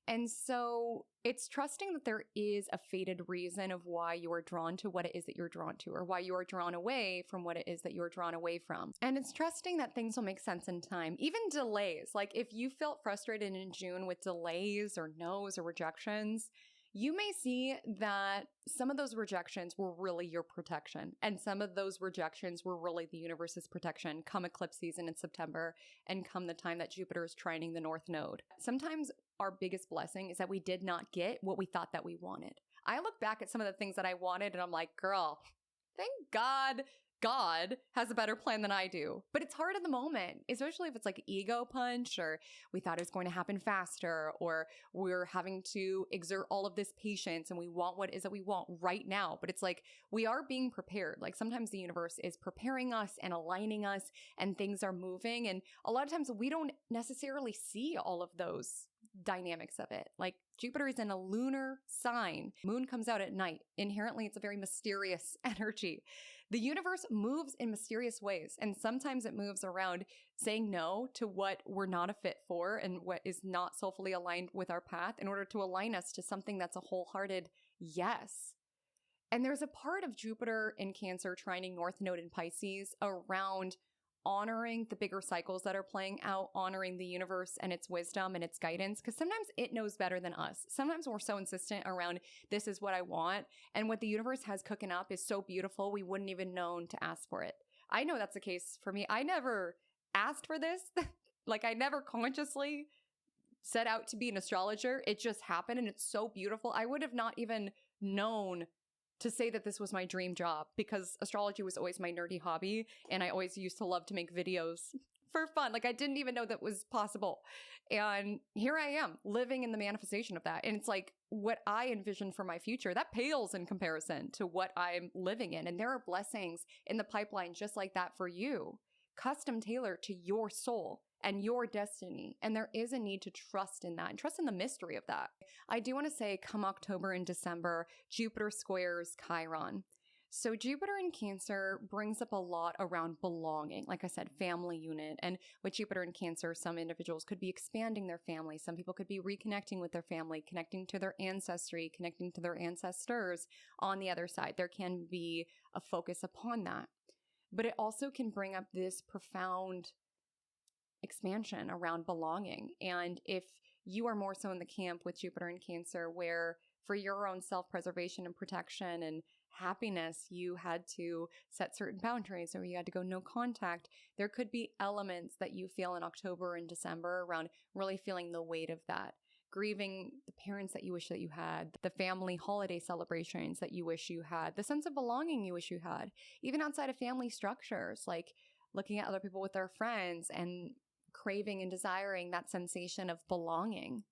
And so it's trusting that there is a fated reason of why you are drawn to what it is that you're drawn to, or why you are drawn away from what it is that you're drawn away from. And it's trusting that things will make sense in time, even delays. Like if you felt frustrated in June with delays or no's or rejections, you may see that some of those rejections were really your protection. And some of those rejections were really the universe's protection come eclipse season in September and come the time that Jupiter is trining the North Node. Sometimes our biggest blessing is that we did not get what we thought that we wanted. I look back at some of the things that I wanted and I'm like, girl, thank God has a better plan than I do. But it's hard in the moment, especially if it's like ego punch, or we thought it was going to happen faster, or we're having to exert all of this patience and we want what it is that we want right now. But it's like we are being prepared. Like sometimes the universe is preparing us and aligning us and things are moving. And a lot of times we don't necessarily see all of those dynamics of it. Like Jupiter is in a lunar sign. Moon comes out at night. Inherently, it's a very mysterious energy. The universe moves in mysterious ways, and sometimes it moves around saying no to what we're not a fit for and what is not soulfully aligned with our path in order to align us to something that's a wholehearted yes. And there's a part of Jupiter in Cancer trining North Node in Pisces around honoring the bigger cycles that are playing out, honoring the universe and its wisdom and its guidance, because sometimes it knows better than us. Sometimes we're so insistent around, this is what I want, and what the universe has cooking up is so beautiful, we wouldn't even known to ask for it. I know that's the case for me. I never asked for this. Like I never consciously set out to be an astrologer. It just happened and it's so beautiful. I would have not even known to say that this was my dream job, because astrology was always my nerdy hobby and I always used to love to make videos for fun. Like I didn't even know that was possible. And here I am living in the manifestation of that. And it's like what I envisioned for my future, that pales in comparison to what I'm living in. And there are blessings in the pipeline just like that for you, custom tailored to your soul and your destiny. And there is a need to trust in that and trust in the mystery of that. I do want to say come October and December, Jupiter squares Chiron. So Jupiter in Cancer brings up a lot around belonging. Like I said, family unit. And with Jupiter in Cancer, some individuals could be expanding their family. Some people could be reconnecting with their family, connecting to their ancestry, connecting to their ancestors on the other side. There can be a focus upon that. But it also can bring up this profound expansion around belonging. And if you are more so in the camp with Jupiter in Cancer, where for your own self-preservation and protection and happiness, you had to set certain boundaries or you had to go no contact, there could be elements that you feel in October and December around really feeling the weight of that. Grieving the parents that you wish that you had, the family holiday celebrations that you wish you had, the sense of belonging you wish you had, even outside of family structures, like looking at other people with their friends and craving and desiring that sensation of belonging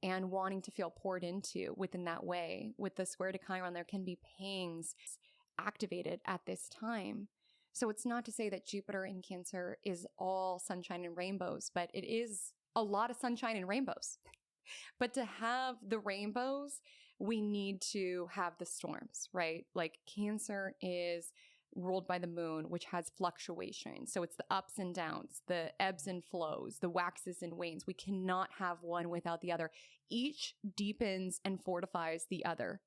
and wanting to feel poured into within that way. With the square to Chiron, there can be pangs activated at this time. So it's not to say that Jupiter in Cancer is all sunshine and rainbows, but it is a lot of sunshine and rainbows. But to have the rainbows, we need to have the storms, right? Like Cancer is ruled by the moon, which has fluctuation. So it's the ups and downs, the ebbs and flows, the waxes and wanes. We cannot have one without the other. Each deepens and fortifies the other.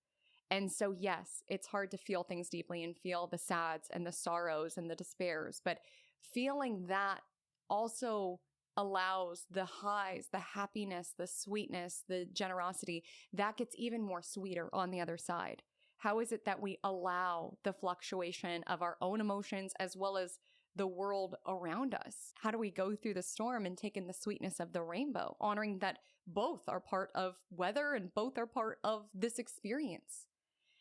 And so, yes, it's hard to feel things deeply and feel the sads and the sorrows and the despairs, but feeling that also allows the highs, the happiness, the sweetness, the generosity, that gets even more sweeter on the other side. How is it that we allow the fluctuation of our own emotions as well as the world around us? How do we go through the storm and take in the sweetness of the rainbow, honoring that both are part of weather and both are part of this experience?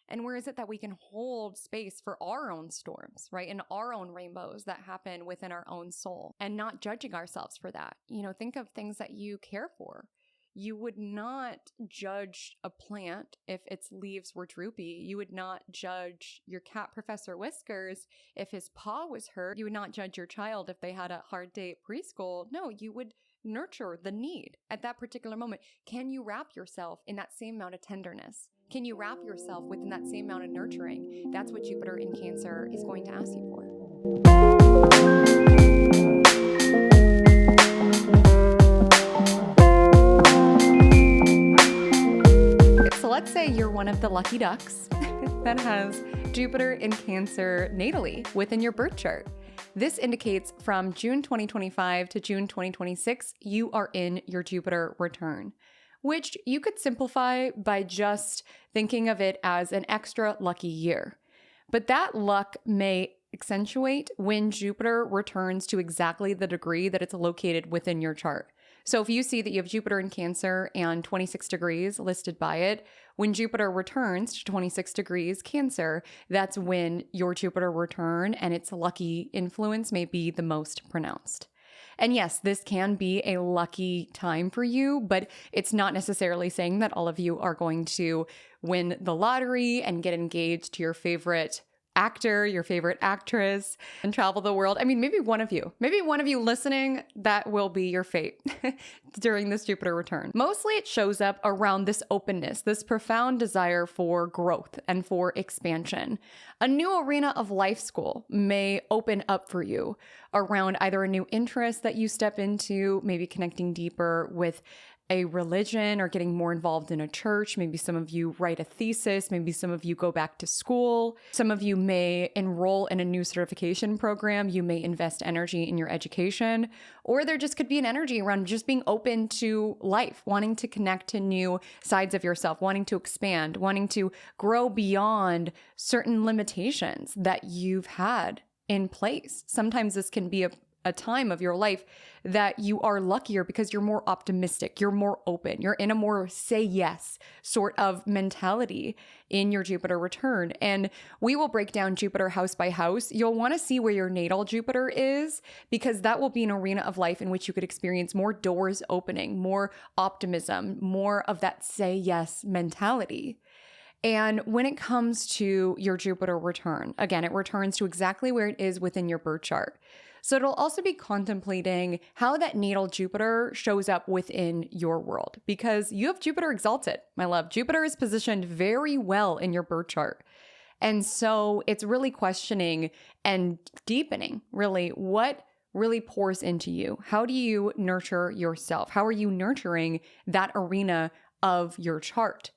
And where is it that we can hold space for our own storms, right? And our own rainbows that happen within our own soul and not judging ourselves for that. Think of things that you care for. You would not judge a plant if its leaves were droopy. You would not judge your cat, Professor Whiskers, if his paw was hurt. You would not judge your child if they had a hard day at preschool. No, you would nurture the need at that particular moment. Can you wrap yourself in that same amount of tenderness? Can you wrap yourself within that same amount of nurturing? That's what Jupiter in Cancer is going to ask you for. So let's say you're one of the lucky ducks that has Jupiter in Cancer natally within your birth chart. This indicates from June 2025 to June 2026, you are in your Jupiter return, which you could simplify by just thinking of it as an extra lucky year. But that luck may accentuate when Jupiter returns to exactly the degree that it's located within your chart. So if you see that you have Jupiter in Cancer and 26 degrees listed by it, when Jupiter returns to 26 degrees Cancer, that's when your Jupiter return and its lucky influence may be the most pronounced. And yes, this can be a lucky time for you, but it's not necessarily saying that all of you are going to win the lottery and get engaged to your favorite actor, your favorite actress, and travel the world. I mean, maybe one of you listening, that will be your fate during this Jupiter return. Mostly it shows up around this openness, this profound desire for growth and for expansion. A new arena of life school may open up for you around either a new interest that you step into, maybe connecting deeper with a religion or getting more involved in a church. Maybe some of you write a thesis. Maybe some of you go back to school. Some of you may enroll in a new certification program. You may invest energy in your education, or there just could be an energy around just being open to life, wanting to connect to new sides of yourself, wanting to expand, wanting to grow beyond certain limitations that you've had in place. Sometimes this can be a time of your life that you are luckier because you're more optimistic, you're more open, you're in a more say yes sort of mentality in your Jupiter return. And we will break down Jupiter house by house. You'll want to see where your natal Jupiter is, because that will be an arena of life in which you could experience more doors opening, more optimism, more of that say yes mentality. And when it comes to your Jupiter return, again, it returns to exactly where it is within your birth chart. So it'll also be contemplating how that natal Jupiter shows up within your world, because you have Jupiter exalted, my love. Jupiter is positioned very well in your birth chart. And so it's really questioning and deepening really what really pours into you. How do you nurture yourself? How are you nurturing that arena of your chart?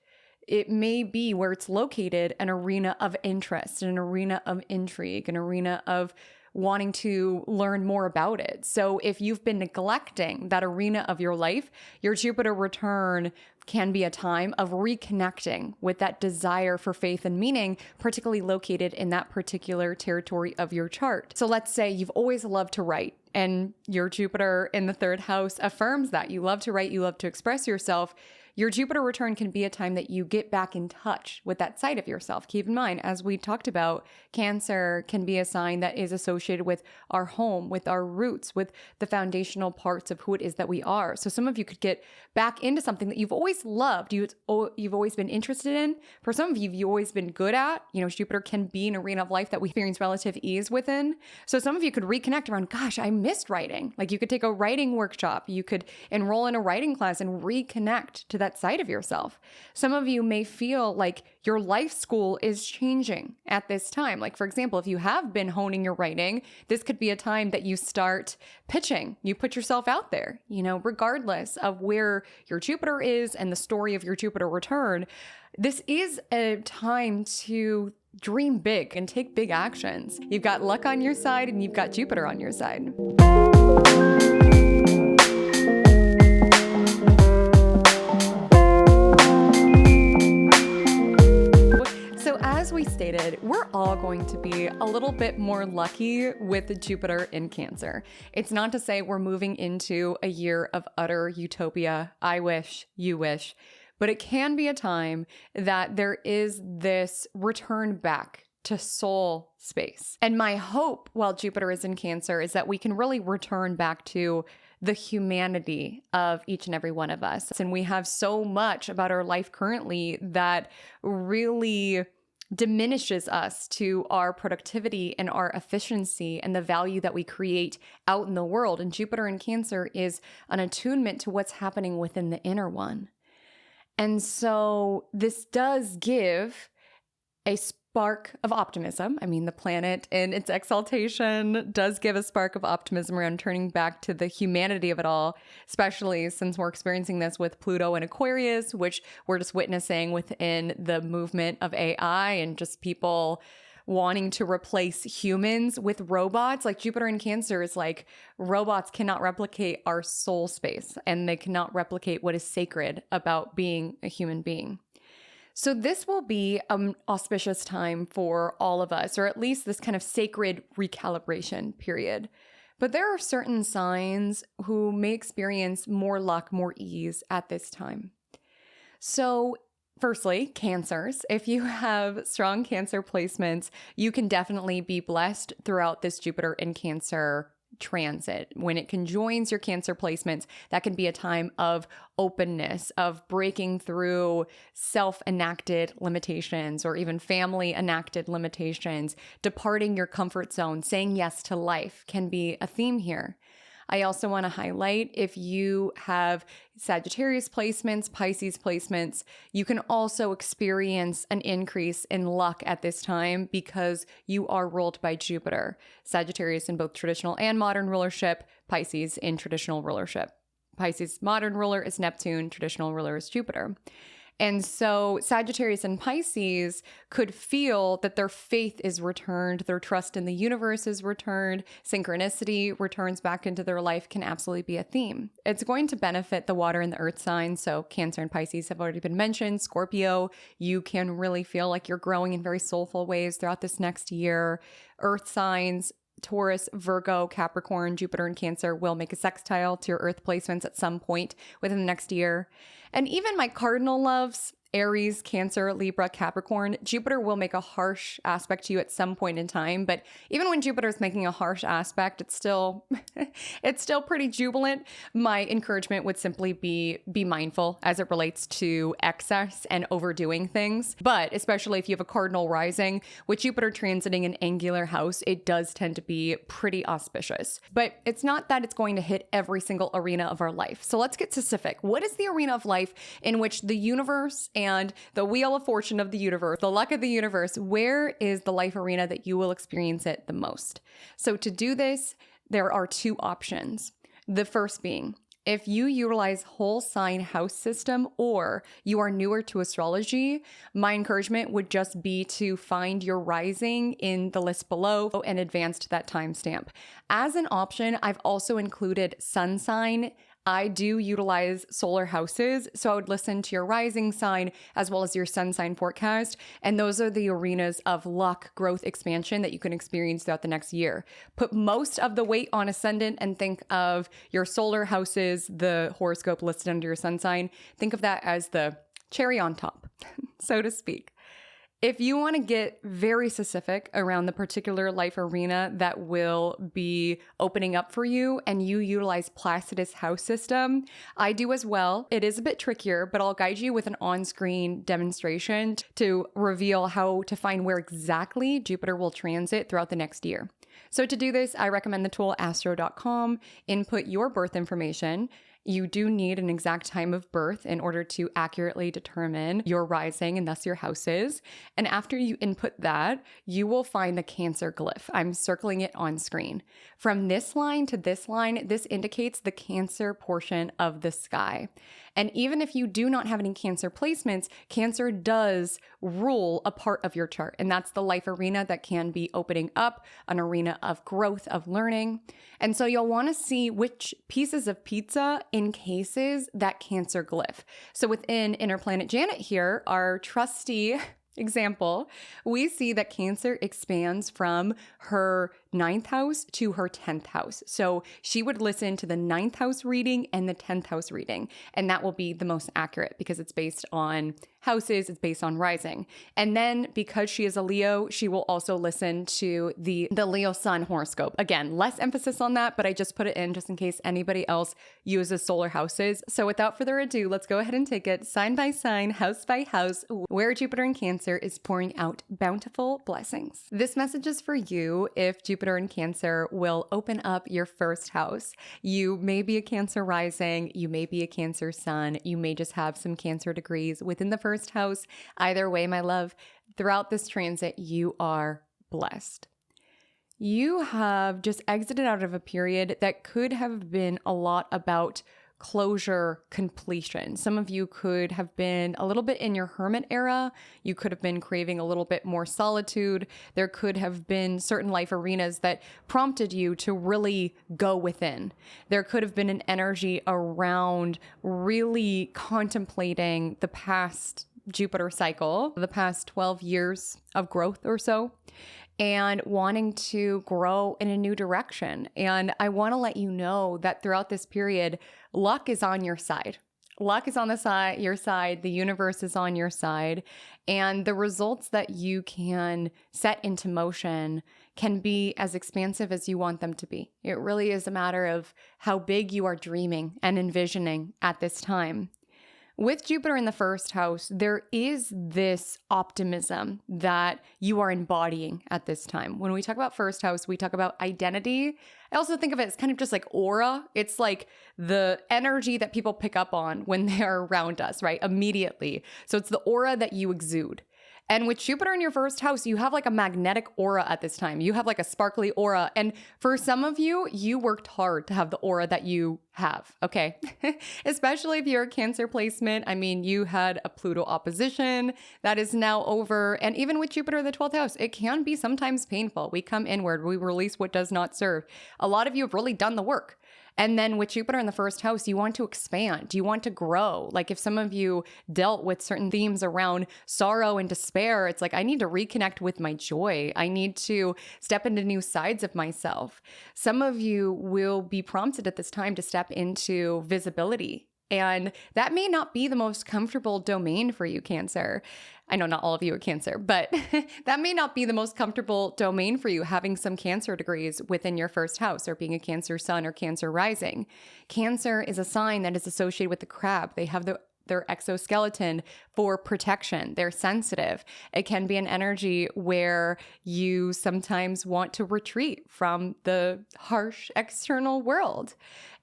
It may be where it's located an arena of interest, an arena of intrigue, an arena of wanting to learn more about it. So if you've been neglecting that arena of your life, your Jupiter return can be a time of reconnecting with that desire for faith and meaning, particularly located in that particular territory of your chart. So let's say you've always loved to write, and your Jupiter in the third house affirms that. You love to write, you love to express yourself. Your Jupiter return can be a time that you get back in touch with that side of yourself. Keep in mind, as we talked about, Cancer can be a sign that is associated with our home, with our roots, with the foundational parts of who it is that we are. So some of you could get back into something that you've always loved, you've always been interested in. For some of you, you've always been good at. Jupiter can be an arena of life that we experience relative ease within. So some of you could reconnect around, gosh, I missed writing. Like you could take a writing workshop, you could enroll in a writing class and reconnect to that side of yourself. Some of you may feel like your life school is changing at this time. Like, for example, if you have been honing your writing, this could be a time that you start pitching. You put yourself out there, regardless of where your Jupiter is and the story of your Jupiter return. This is a time to dream big and take big actions. You've got luck on your side and you've got Jupiter on your side. As we stated, we're all going to be a little bit more lucky with Jupiter in Cancer. It's not to say we're moving into a year of utter utopia. I wish, you wish. but it can be a time that there is this return back to soul space. And my hope while Jupiter is in Cancer is that we can really return back to the humanity of each and every one of us. And we have so much about our life currently that really diminishes us to our productivity and our efficiency and the value that we create out in the world. And Jupiter in Cancer is an attunement to what's happening within the inner one. And so this does give a spark of optimism. I mean, the planet in its exaltation does give a spark of optimism around turning back to the humanity of it all, especially since we're experiencing this with Pluto and Aquarius, which we're just witnessing within the movement of AI and just people wanting to replace humans with robots. Like Jupiter in Cancer is like, robots cannot replicate our soul space, and they cannot replicate what is sacred about being a human being. So this will be an auspicious time for all of us, or at least this kind of sacred recalibration period. But there are certain signs who may experience more luck, more ease at this time. So firstly, Cancers. If you have strong Cancer placements, you can definitely be blessed throughout this Jupiter in Cancer transit. When it conjoins your Cancer placements, that can be a time of openness, of breaking through self-enacted limitations or even family-enacted limitations. Departing your comfort zone, saying yes to life can be a theme here. I also want to highlight, if you have Sagittarius placements, Pisces placements, you can also experience an increase in luck at this time because you are ruled by Jupiter. Sagittarius in both traditional and modern rulership, Pisces in traditional rulership. Pisces modern ruler is Neptune, traditional ruler is Jupiter. And so Sagittarius and Pisces could feel that their faith is returned, their trust in the universe is returned, synchronicity returns back into their life can absolutely be a theme. It's going to benefit the water and the earth signs. So Cancer and Pisces have already been mentioned. Scorpio, you can really feel like you're growing in very soulful ways throughout this next year. Earth signs, Taurus, Virgo, Capricorn, Jupiter, and Cancer will make a sextile to your earth placements at some point within the next year. And even my cardinal loves, Aries, Cancer, Libra, Capricorn, Jupiter will make a harsh aspect to you at some point in time. But even when Jupiter is making a harsh aspect, it's still pretty jubilant. My encouragement would simply be mindful as it relates to excess and overdoing things. But especially if you have a cardinal rising, with Jupiter transiting an angular house, it does tend to be pretty auspicious. But it's not that it's going to hit every single arena of our life. So let's get specific. What is the arena of life in which the universe and the wheel of fortune of the universe, the luck of the universe, where is the life arena that you will experience it the most? So to do this, there are two options. The first being, if you utilize whole sign house system or you are newer to astrology, my encouragement would just be to find your rising in the list below and advance to that timestamp. As an option, I've also included sun sign. I do utilize solar houses, so I would listen to your rising sign as well as your sun sign forecast, and those are the arenas of luck, growth, expansion that you can experience throughout the next year. Put most of the weight on ascendant and think of your solar houses, the horoscope listed under your sun sign. Think of that as the cherry on top, so to speak. If you want to get very specific around the particular life arena that will be opening up for you and you utilize Placidus house system, I do as well. It is a bit trickier, but I'll guide you with an on-screen demonstration to reveal how to find where exactly Jupiter will transit throughout the next year. So to do this, I recommend the tool astro.com. Input your birth information. You do need an exact time of birth in order to accurately determine your rising and thus your houses. And after you input that, you will find the Cancer glyph. I'm circling it on screen. From this line to this line, this indicates the Cancer portion of the sky. And even if you do not have any Cancer placements, Cancer does rule a part of your chart. And that's the life arena that can be opening up, an arena of growth, of learning. And so you'll want to see which pieces of pizza encases that Cancer glyph. So within Inner Planet Janet here, our trusty example, we see that Cancer expands from her ninth house to her 10th house. So she would listen to the ninth house reading and the 10th house reading. And that will be the most accurate because it's based on houses, it's based on rising. And then because she is a Leo, she will also listen to the Leo sun horoscope. Again, less emphasis on that, but I just put it in just in case anybody else uses solar houses. So without further ado, let's go ahead and take it sign by sign, house by house, where Jupiter in Cancer is pouring out bountiful blessings. This message is for you if Jupiter in Cancer will open up your first house. You may be a Cancer rising, you may be a Cancer sun, you may just have some Cancer degrees within the first house. Either way, my love, throughout this transit, you are blessed. You have just exited out of a period that could have been a lot about closure, completion. Some of you could have been a little bit in your hermit era. You could have been craving a little bit more solitude. There could have been certain life arenas that prompted you to really go within. There could have been an energy around really contemplating the past Jupiter cycle, the past 12 years of growth or so, and wanting to grow in a new direction. And I want to let you know that throughout this period, luck is on your side. Luck is on your side. The universe is on your side. And the results that you can set into motion can be as expansive as you want them to be. It really is a matter of how big you are dreaming and envisioning at this time. With Jupiter in the first house, there is this optimism that you are embodying at this time. When we talk about first house, we talk about identity. I also think of it as kind of just like aura. It's like the energy that people pick up on when they are around us, right? Immediately. So it's the aura that you exude. And with Jupiter in your first house, you have like a magnetic aura at this time. You have like a sparkly aura. And for some of you, you worked hard to have the aura that you have, okay? Especially if you're a Cancer placement. I mean, you had a Pluto opposition that is now over. And even with Jupiter in the 12th house, it can be sometimes painful. We come inward, we release what does not serve. A lot of you have really done the work. And then with Jupiter in the first house, you want to expand, you want to grow. Like if some of you dealt with certain themes around sorrow and despair, it's like, I need to reconnect with my joy. I need to step into new sides of myself. Some of you will be prompted at this time to step into visibility. And that may not be the most comfortable domain for you, Cancer. I know not all of you are Cancer, but that may not be the most comfortable domain for you, having some Cancer degrees within your first house or being a Cancer sun or Cancer rising. Cancer is a sign that is associated with the crab. They have their exoskeleton for protection. They're sensitive. It can be an energy where you sometimes want to retreat from the harsh external world.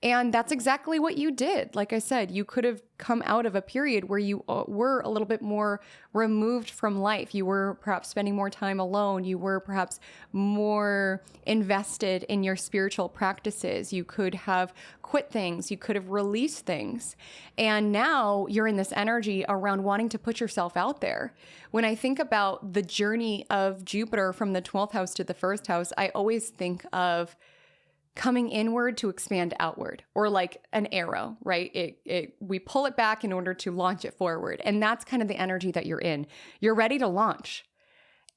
And that's exactly what you did. Like I said, you could have come out of a period where you were a little bit more removed from life. You were perhaps spending more time alone. You were perhaps more invested in your spiritual practices. You could have quit things. You could have released things. And now you're in this energy around wanting to put yourself out there. When I think about the journey of Jupiter from the 12th house to the first house, I always think of coming inward to expand outward, or like an arrow, right? We pull it back in order to launch it forward. And that's kind of the energy that you're in. You're ready to launch.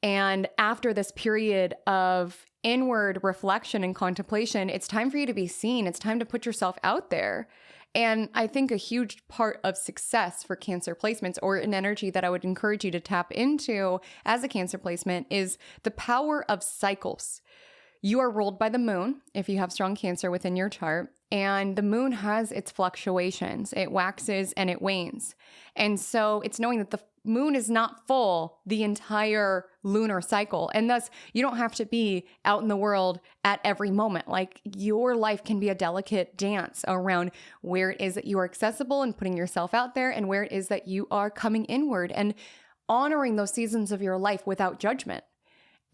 And after this period of inward reflection and contemplation, it's time for you to be seen. It's time to put yourself out there. And I think a huge part of success for Cancer placements, or an energy that I would encourage you to tap into as a Cancer placement, is the power of cycles. You are ruled by the moon if you have strong Cancer within your chart, and the moon has its fluctuations. It waxes and it wanes. And so it's knowing that the moon is not full the entire lunar cycle. And thus, you don't have to be out in the world at every moment. Like, your life can be a delicate dance around where it is that you are accessible and putting yourself out there, and where it is that you are coming inward and honoring those seasons of your life without judgment.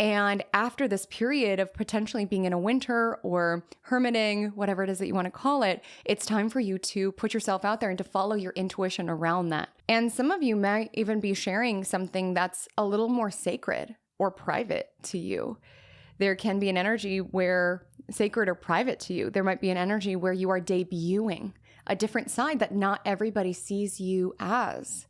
And after this period of potentially being in a winter or hermiting, whatever it is that you want to call it, it's time for you to put yourself out there and to follow your intuition around that. And some of you might even be sharing something that's a little more sacred or private to you. There can be an energy where sacred or private to you. There might be an energy where you are debuting a different side that not everybody sees you as.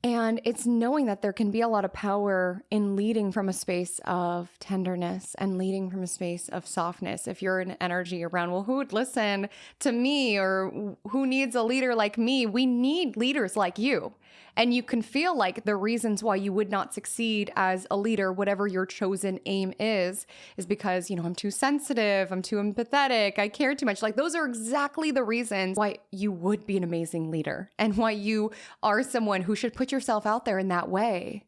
And it's knowing that there can be a lot of power in leading from a space of tenderness and leading from a space of softness. If you're an energy around, well, who would listen to me, or who needs a leader like me? We need leaders like you. And you can feel like the reasons why you would not succeed as a leader, whatever your chosen aim is because, I'm too sensitive, I'm too empathetic, I care too much. Like, those are exactly the reasons why you would be an amazing leader and why you are someone who should put yourself out there in that way.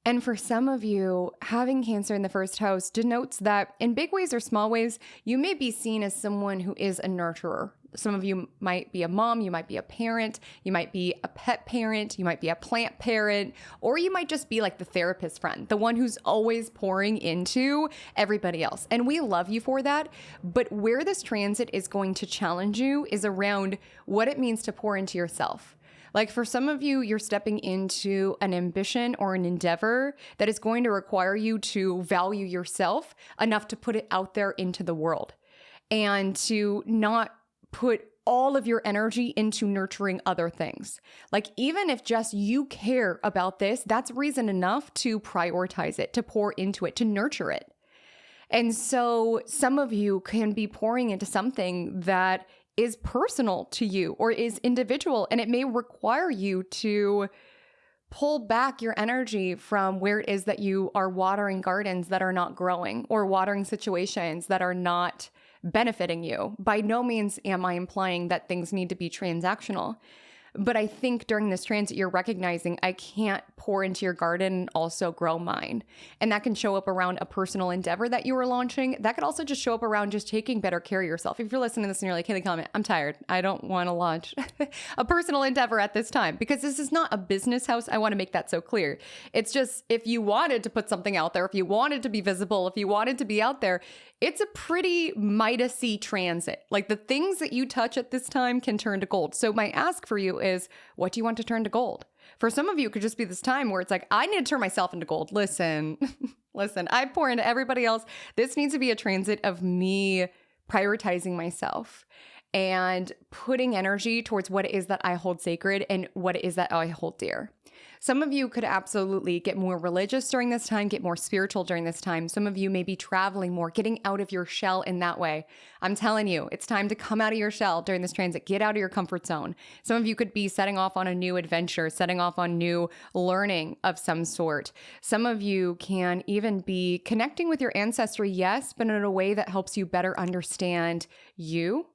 And for some of you, having Cancer in the first house denotes that in big ways or small ways, you may be seen as someone who is a nurturer. Some of you might be a mom, you might be a parent, you might be a pet parent, you might be a plant parent, or you might just be like the therapist friend, the one who's always pouring into everybody else. And we love you for that. But where this transit is going to challenge you is around what it means to pour into yourself. Like, for some of you, you're stepping into an ambition or an endeavor that is going to require you to value yourself enough to put it out there into the world and to not put all of your energy into nurturing other things. Like, even if just you care about this, that's reason enough to prioritize it, to pour into it, to nurture it. And so some of you can be pouring into something that is personal to you or is individual, and it may require you to pull back your energy from where it is that you are watering gardens that are not growing or watering situations that are not benefiting you. By no means am I implying that things need to be transactional. But I think during this transit, you're recognizing I can't pour into your garden and also grow mine. And that can show up around a personal endeavor that you are launching. That could also just show up around just taking better care of yourself. If you're listening to this and you're like, hey, Comet, I'm tired. I don't want to launch a personal endeavor at this time, because this is not a business house. I want to make that so clear. It's just, if you wanted to put something out there, if you wanted to be visible, if you wanted to be out there, it's a pretty Midas-y transit. Like, the things that you touch at this time can turn to gold. So my ask for you is, what do you want to turn to gold? For some of you, it could just be this time where it's like, I need to turn myself into gold. Listen, I pour into everybody else. This needs to be a transit of me prioritizing myself and putting energy towards what it is that I hold sacred and what it is that I hold dear. Some of you could absolutely get more religious during this time, get more spiritual during this time. Some of you may be traveling more, getting out of your shell in that way. I'm telling you, it's time to come out of your shell during this transit. Get out of your comfort zone. Some of you could be setting off on a new adventure, setting off on new learning of some sort. Some of you can even be connecting with your ancestry, yes, but in a way that helps you better understand you.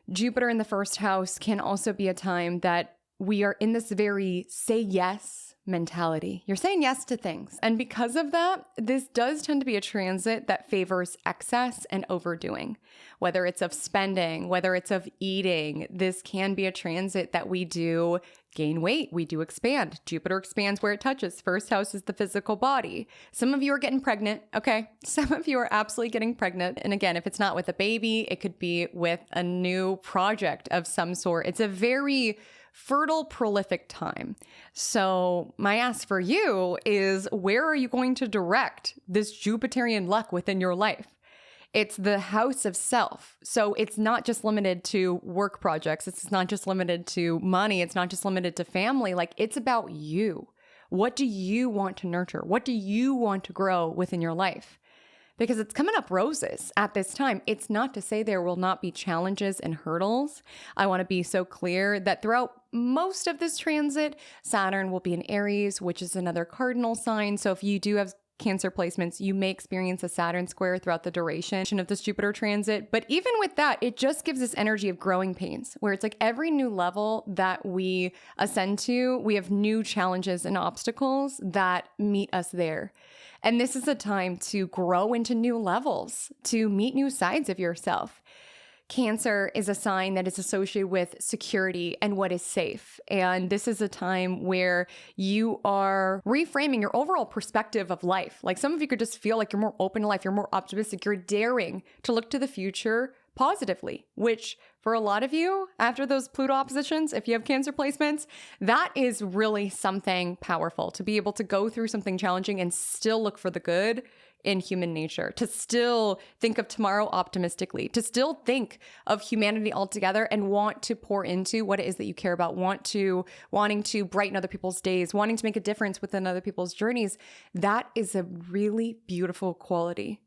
Jupiter in the first house can also be a time that we are in this very say yes mentality. You're saying yes to things. And because of that, this does tend to be a transit that favors excess and overdoing. Whether it's of spending, whether it's of eating, this can be a transit that we do gain weight, we do expand. Jupiter expands where it touches. First house is the physical body. Some of you are getting pregnant, okay? Some of you are absolutely getting pregnant. And again, if it's not with a baby, it could be with a new project of some sort. It's a very fertile, prolific time. So my ask for you is, where are you going to direct this Jupiterian luck within your life? It's the house of self. So it's not just limited to work projects. It's not just limited to money. It's not just limited to family. Like, it's about you. What do you want to nurture? What do you want to grow within your life? Because it's coming up roses at this time. It's not to say there will not be challenges and hurdles. I want to be so clear that throughout most of this transit, Saturn will be in Aries, which is another cardinal sign. So if you do have Cancer placements, you may experience a Saturn square throughout the duration of this Jupiter transit. But even with that, it just gives this energy of growing pains, where it's like every new level that we ascend to, we have new challenges and obstacles that meet us there. And this is a time to grow into new levels, to meet new sides of yourself. Cancer is a sign that is associated with security and what is safe. And this is a time where you are reframing your overall perspective of life. Like, some of you could just feel like you're more open to life, you're more optimistic, you're daring to look to the future positively, which for a lot of you, after those Pluto oppositions, if you have Cancer placements, that is really something powerful. To be able to go through something challenging and still look for the good in human nature, to still think of tomorrow optimistically, to still think of humanity altogether and want to pour into what it is that you care about, wanting to brighten other people's days, wanting to make a difference within other people's journeys. That is a really beautiful quality.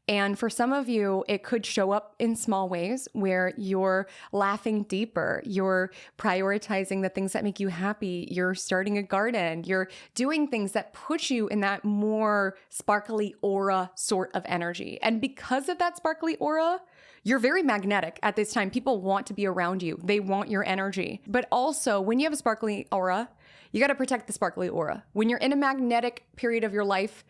And for some of you, it could show up in small ways where you're laughing deeper, you're prioritizing the things that make you happy, you're starting a garden, you're doing things that put you in that more sparkly aura sort of energy. And because of that sparkly aura, you're very magnetic at this time. People want to be around you. They want your energy. But also, when you have a sparkly aura, you got to protect the sparkly aura. When you're in a magnetic period of your life,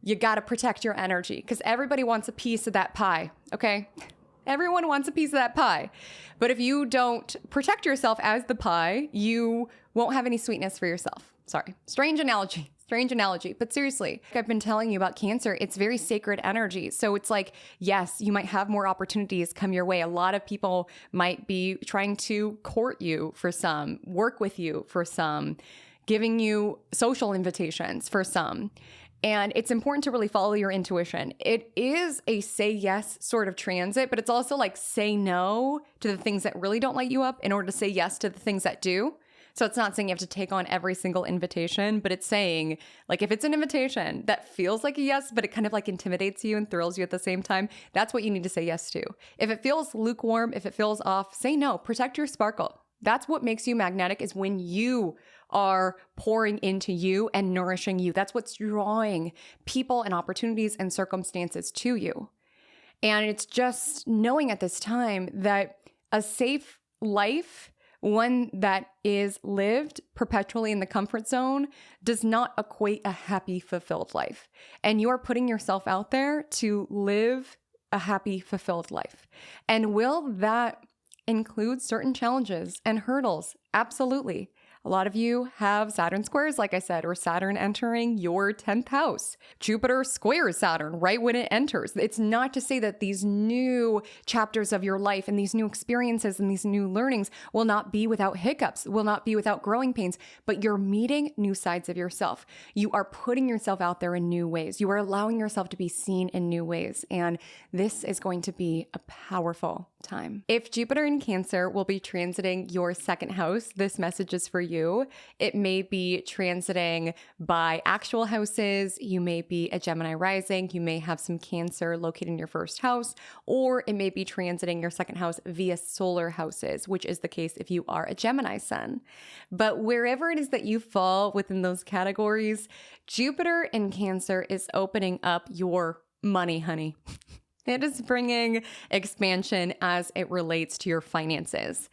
you got to protect your energy because everybody wants a piece of that pie, okay? Everyone wants a piece of that pie. But if you don't protect yourself as the pie, you won't have any sweetness for yourself. Sorry. Strange analogy. But seriously, like I've been telling you about Cancer, it's very sacred energy. So it's like, yes, you might have more opportunities come your way. A lot of people might be trying to court you for some, work with you for some, giving you social invitations for some. And it's important to really follow your intuition. It is a say yes sort of transit, but it's also like say no to the things that really don't light you up in order to say yes to the things that do. So it's not saying you have to take on every single invitation, but it's saying like if it's an invitation that feels like a yes, but it kind of like intimidates you and thrills you at the same time, that's what you need to say yes to. If it feels lukewarm, if it feels off, say no, protect your sparkle. That's what makes you magnetic, is when you are pouring into you and nourishing you. That's what's drawing people and opportunities and circumstances to you. And it's just knowing at this time that a safe life, one that is lived perpetually in the comfort zone, does not equate a happy, fulfilled life. And you are putting yourself out there to live a happy, fulfilled life. And will that include certain challenges and hurdles? Absolutely. A lot of you have Saturn squares, like I said, or Saturn entering your 10th house. Jupiter squares Saturn right when it enters. It's not to say that these new chapters of your life and these new experiences and these new learnings will not be without hiccups, will not be without growing pains, but you're meeting new sides of yourself. You are putting yourself out there in new ways. You are allowing yourself to be seen in new ways. And this is going to be a powerful time. If Jupiter in Cancer will be transiting your second house, this message is for you. It may be transiting by actual houses. You may be a Gemini rising. You may have some Cancer located in your first house, or it may be transiting your second house via solar houses, which is the case if you are a Gemini sun. But wherever it is that you fall within those categories, Jupiter in Cancer is opening up your money, honey. It is bringing expansion as it relates to your finances.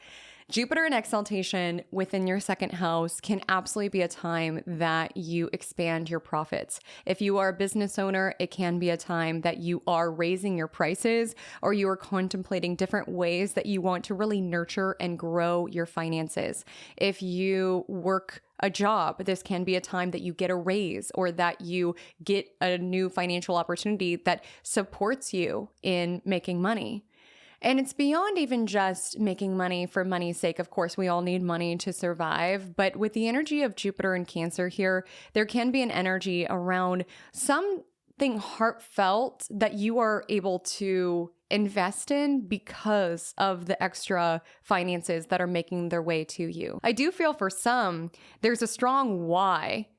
Jupiter in exaltation within your second house can absolutely be a time that you expand your profits. If you are a business owner, it can be a time that you are raising your prices, or you are contemplating different ways that you want to really nurture and grow your finances. If you work a job, this can be a time that you get a raise or that you get a new financial opportunity that supports you in making money. And it's beyond even just making money for money's sake. Of course, we all need money to survive. But with the energy of Jupiter in Cancer here, there can be an energy around something heartfelt that you are able to invest in because of the extra finances that are making their way to you. I do feel for some, there's a strong why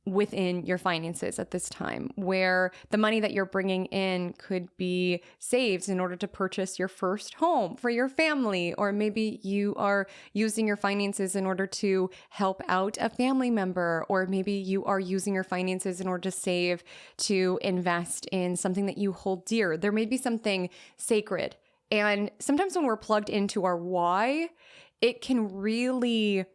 within your finances at this time, where the money that you're bringing in could be saved in order to purchase your first home for your family, or maybe you are using your finances in order to help out a family member, or maybe you are using your finances in order to save to invest in something that you hold dear. There may be something sacred. And sometimes when we're plugged into our why, it can really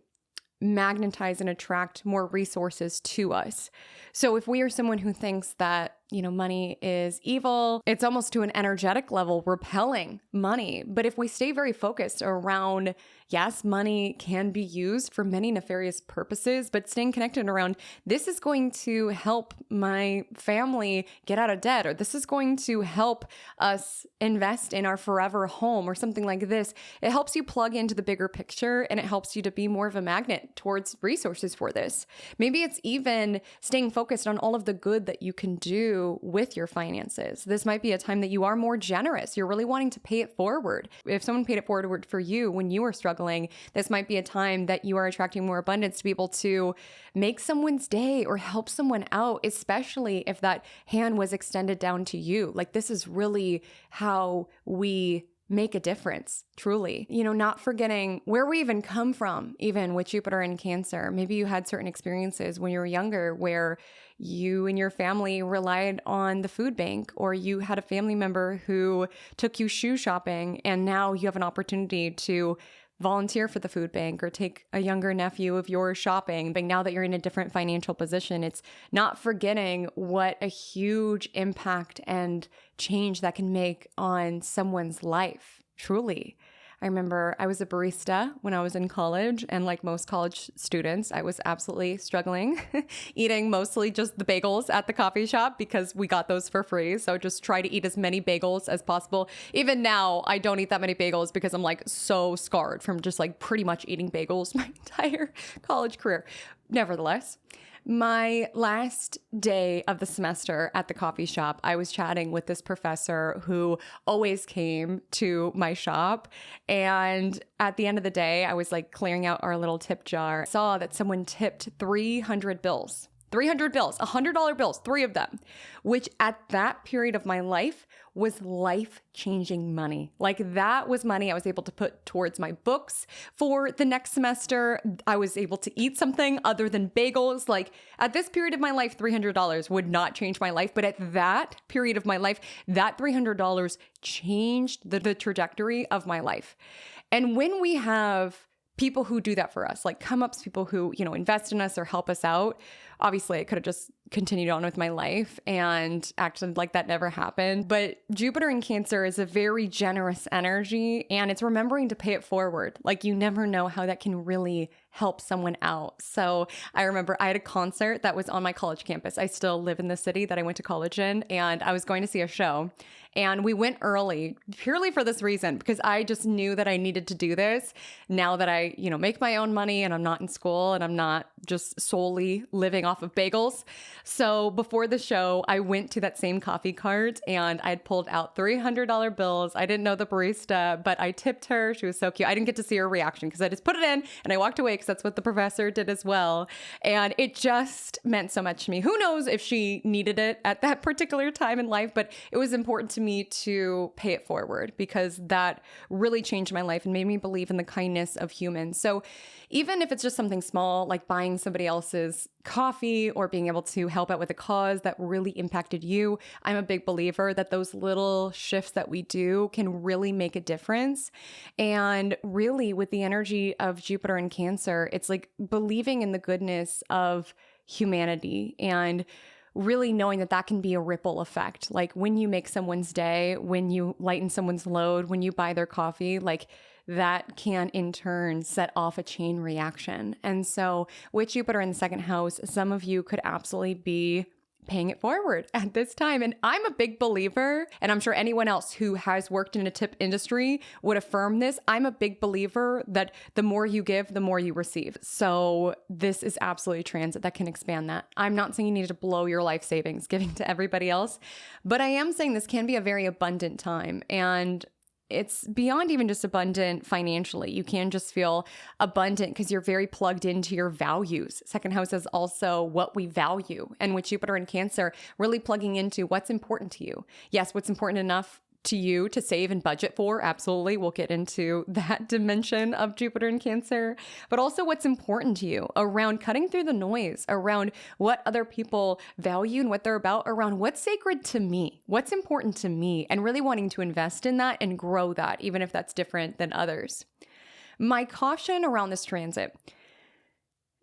magnetize and attract more resources to us. So if we are someone who thinks that, money is evil, it's almost to an energetic level repelling money. But if we stay very focused around, yes, money can be used for many nefarious purposes, but staying connected around, this is going to help my family get out of debt, or this is going to help us invest in our forever home or something like this. It helps you plug into the bigger picture, and it helps you to be more of a magnet towards resources for this. Maybe it's even staying focused on all of the good that you can do do with your finances. This might be a time that you are more generous. You're really wanting to pay it forward. If someone paid it forward for you when you were struggling, this might be a time that you are attracting more abundance to be able to make someone's day or help someone out, especially if that hand was extended down to you. Like, this is really how we make a difference, truly. Not forgetting where we even come from, even with Jupiter in Cancer. Maybe you had certain experiences when you were younger where you and your family relied on the food bank, or you had a family member who took you shoe shopping, and now you have an opportunity to volunteer for the food bank or take a younger nephew of yours shopping. But now that you're in a different financial position, it's not forgetting what a huge impact and change that can make on someone's life, truly. I remember I was a barista when I was in college, and like most college students, I was absolutely struggling eating mostly just the bagels at the coffee shop because we got those for free. So just try to eat as many bagels as possible. Even now, I don't eat that many bagels because I'm like so scarred from just like pretty much eating bagels my entire college career. Nevertheless, my last day of the semester at the coffee shop, I was chatting with this professor who always came to my shop. And at the end of the day, I was like clearing out our little tip jar. I saw that someone tipped 300 bills. 300 bills, $100 bills, 3 of them, which at that period of my life was life-changing money. Like, that was money I was able to put towards my books for the next semester. I was able to eat something other than bagels. Like, at this period of my life, $300 would not change my life. But at that period of my life, that $300 changed the trajectory of my life. And when we have people who do that for us, like come-ups, people who, invest in us or help us out, obviously I could have just continued on with my life and acted like that never happened. But Jupiter in Cancer is a very generous energy, and it's remembering to pay it forward. Like, you never know how that can really help someone out. So I remember I had a concert that was on my college campus. I still live in the city that I went to college in, and I was going to see a show. And we went early purely for this reason, because I just knew that I needed to do this now that I, make my own money and I'm not in school and I'm not just solely living off of bagels. So before the show, I went to that same coffee cart and I had pulled out $300 bills. I didn't know the barista, but I tipped her. She was so cute. I didn't get to see her reaction because I just put it in and I walked away because that's what the professor did as well. And it just meant so much to me. Who knows if she needed it at that particular time in life, but it was important to me to pay it forward because that really changed my life and made me believe in the kindness of humans. So even if it's just something small, like buying somebody else's coffee or being able to help out with a cause that really impacted you, I'm a big believer that those little shifts that we do can really make a difference. And really, with the energy of Jupiter in Cancer, it's like believing in the goodness of humanity and really knowing that that can be a ripple effect. Like when you make someone's day, when you lighten someone's load, when you buy their coffee, like that can in turn set off a chain reaction. And so with Jupiter in the second house, some of you could absolutely be paying it forward at this time. And I'm a big believer, and I'm sure anyone else who has worked in a tip industry would affirm this. I'm a big believer that the more you give, the more you receive. So this is absolutely transit that can expand that. I'm not saying you need to blow your life savings giving to everybody else, but I am saying this can be a very abundant time. And it's beyond even just abundant financially. You can just feel abundant because you're very plugged into your values. Second house is also what we value. And with Jupiter in Cancer, really plugging into what's important to you. Yes, what's important enough to you to save and budget for. Absolutely. We'll get into that dimension of Jupiter in Cancer, but also what's important to you around cutting through the noise, around what other people value and what they're about, around what's sacred to me, what's important to me, and really wanting to invest in that and grow that, even if that's different than others. My caution around this transit,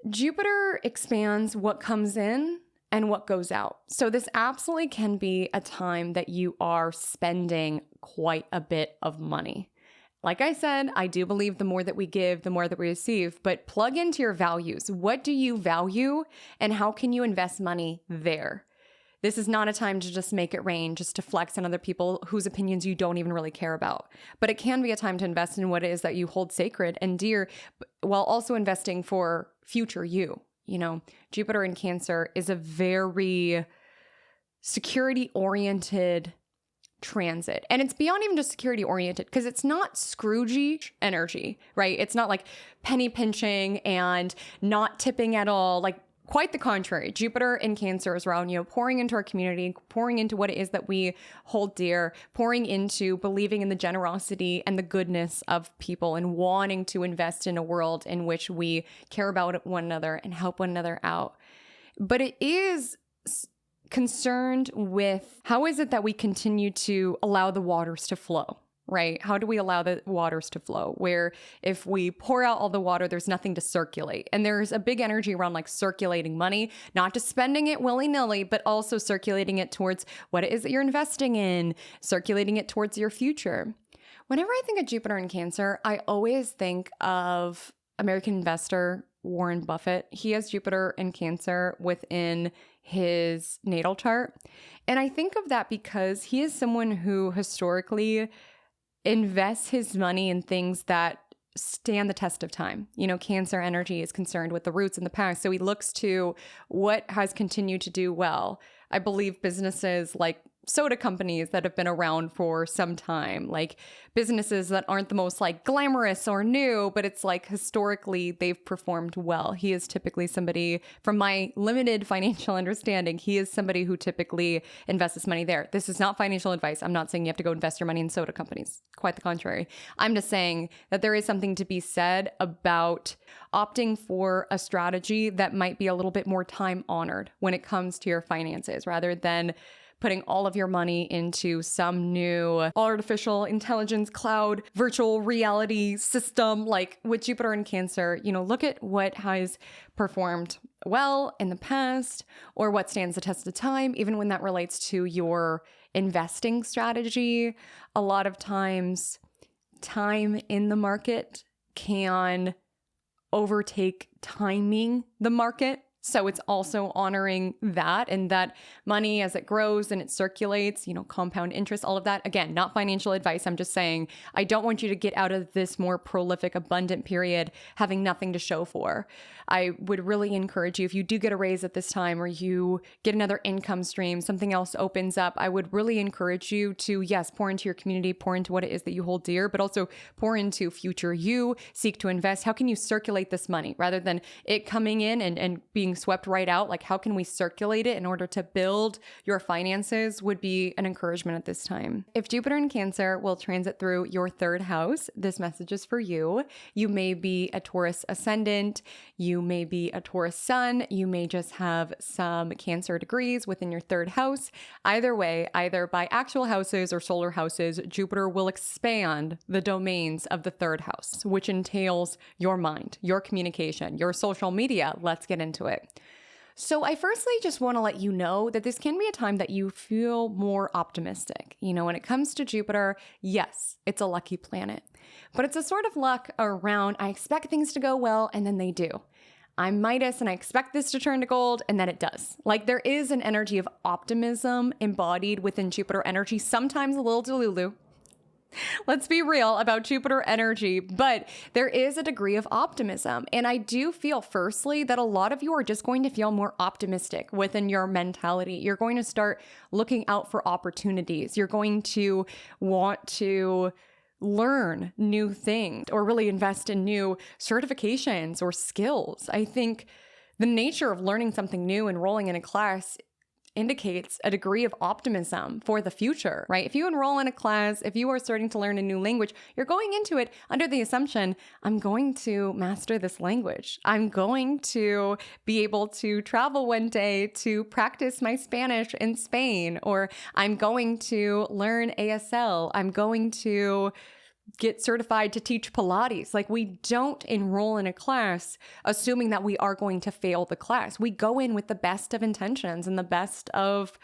Jupiter expands what comes in and what goes out. So this absolutely can be a time that you are spending quite a bit of money. Like I said, I do believe the more that we give, the more that we receive, but plug into your values. What do you value and how can you invest money there? This is not a time to just make it rain, just to flex on other people whose opinions you don't even really care about. But it can be a time to invest in what it is that you hold sacred and dear, while also investing for future you. You know, Jupiter in Cancer is a very security-oriented transit. And it's beyond even just security oriented, because it's not Scroogey energy, right? It's not like penny pinching and not tipping at all. Like, quite the contrary. Jupiter in Cancer is around, pouring into our community, pouring into what it is that we hold dear, pouring into believing in the generosity and the goodness of people, and wanting to invest in a world in which we care about one another and help one another out. But it is concerned with how is it that we continue to allow the waters to flow, right? How do we allow the waters to flow? Where if we pour out all the water, there's nothing to circulate. And there's a big energy around like circulating money, not just spending it willy-nilly, but also circulating it towards what it is that you're investing in, circulating it towards your future. Whenever I think of Jupiter in Cancer, I always think of American investor Warren Buffett. He has Jupiter in Cancer within his natal chart. And I think of that because he is someone who historically invests his money in things that stand the test of time. Cancer energy is concerned with the roots in the past. So he looks to what has continued to do well. I believe businesses like soda companies that have been around for some time, like businesses that aren't the most like glamorous or new, but it's like historically they've performed well. He is typically somebody, from my limited financial understanding, he is somebody who typically invests his money there. This is not financial advice. I'm not saying you have to go invest your money in soda companies. Quite the contrary. I'm just saying that there is something to be said about opting for a strategy that might be a little bit more time honored when it comes to your finances, rather than putting all of your money into some new artificial intelligence, cloud, virtual reality system. Like with Jupiter in Cancer, look at what has performed well in the past, or what stands the test of time, even when that relates to your investing strategy. A lot of times, time in the market can overtake timing the market. So it's also honoring that, and that money as it grows and it circulates, compound interest, all of that. Again, not financial advice. I'm just saying, I don't want you to get out of this more prolific, abundant period having nothing to show for. I would really encourage you, if you do get a raise at this time, or you get another income stream, something else opens up, I would really encourage you to, yes, pour into your community, pour into what it is that you hold dear, but also pour into future you, seek to invest. How can you circulate this money rather than it coming in and being swept right out? Like, how can we circulate it in order to build your finances would be an encouragement at this time. If Jupiter in Cancer will transit through your third house, this message is for you. You may be a Taurus ascendant, you may be a Taurus sun, you may just have some Cancer degrees within your third house. Either way, either by actual houses or solar houses, Jupiter will expand the domains of the third house, which entails your mind, your communication, your social media. Let's get into it. So I firstly just want to let you know that this can be a time that you feel more optimistic. When it comes to Jupiter, yes, it's a lucky planet, but it's a sort of luck around, I expect things to go well, and then they do. I'm Midas and I expect this to turn to gold, and then it does. Like, there is an energy of optimism embodied within Jupiter energy, sometimes a little delulu. Let's be real about Jupiter energy, but there is a degree of optimism. And I do feel, firstly, that a lot of you are just going to feel more optimistic within your mentality. You're going to start looking out for opportunities. You're going to want to learn new things, or really invest in new certifications or skills. I think the nature of learning something new, enrolling in a class, indicates a degree of optimism for the future, right? If you enroll in a class, if you are starting to learn a new language, you're going into it under the assumption, I'm going to master this language. I'm going to be able to travel one day to practice my Spanish in Spain, or I'm going to learn ASL. I'm going to get certified to teach Pilates. Like, we don't enroll in a class assuming that we are going to fail the class. We go in with the best of intentions and the best of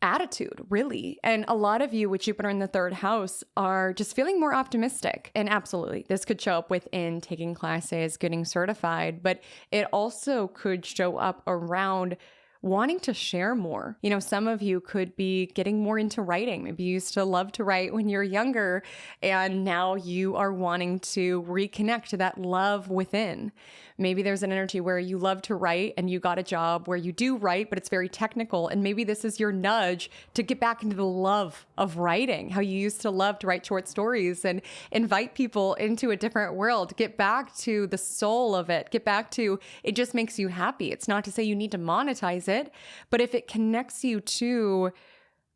attitude, really. And a lot of you with Jupiter in the third house are just feeling more optimistic. And absolutely, this could show up within taking classes, getting certified, but it also could show up around wanting to share more. You know, some of you could be getting more into writing. Maybe you used to love to write when you're younger, and now you are wanting to reconnect to that love within. Maybe there's an energy where you love to write and you got a job where you do write, but it's very technical. And maybe this is your nudge to get back into the love of writing, how you used to love to write short stories and invite people into a different world. Get back to the soul of it. Get back to it just makes you happy. It's not to say you need to monetize it, but if it connects you to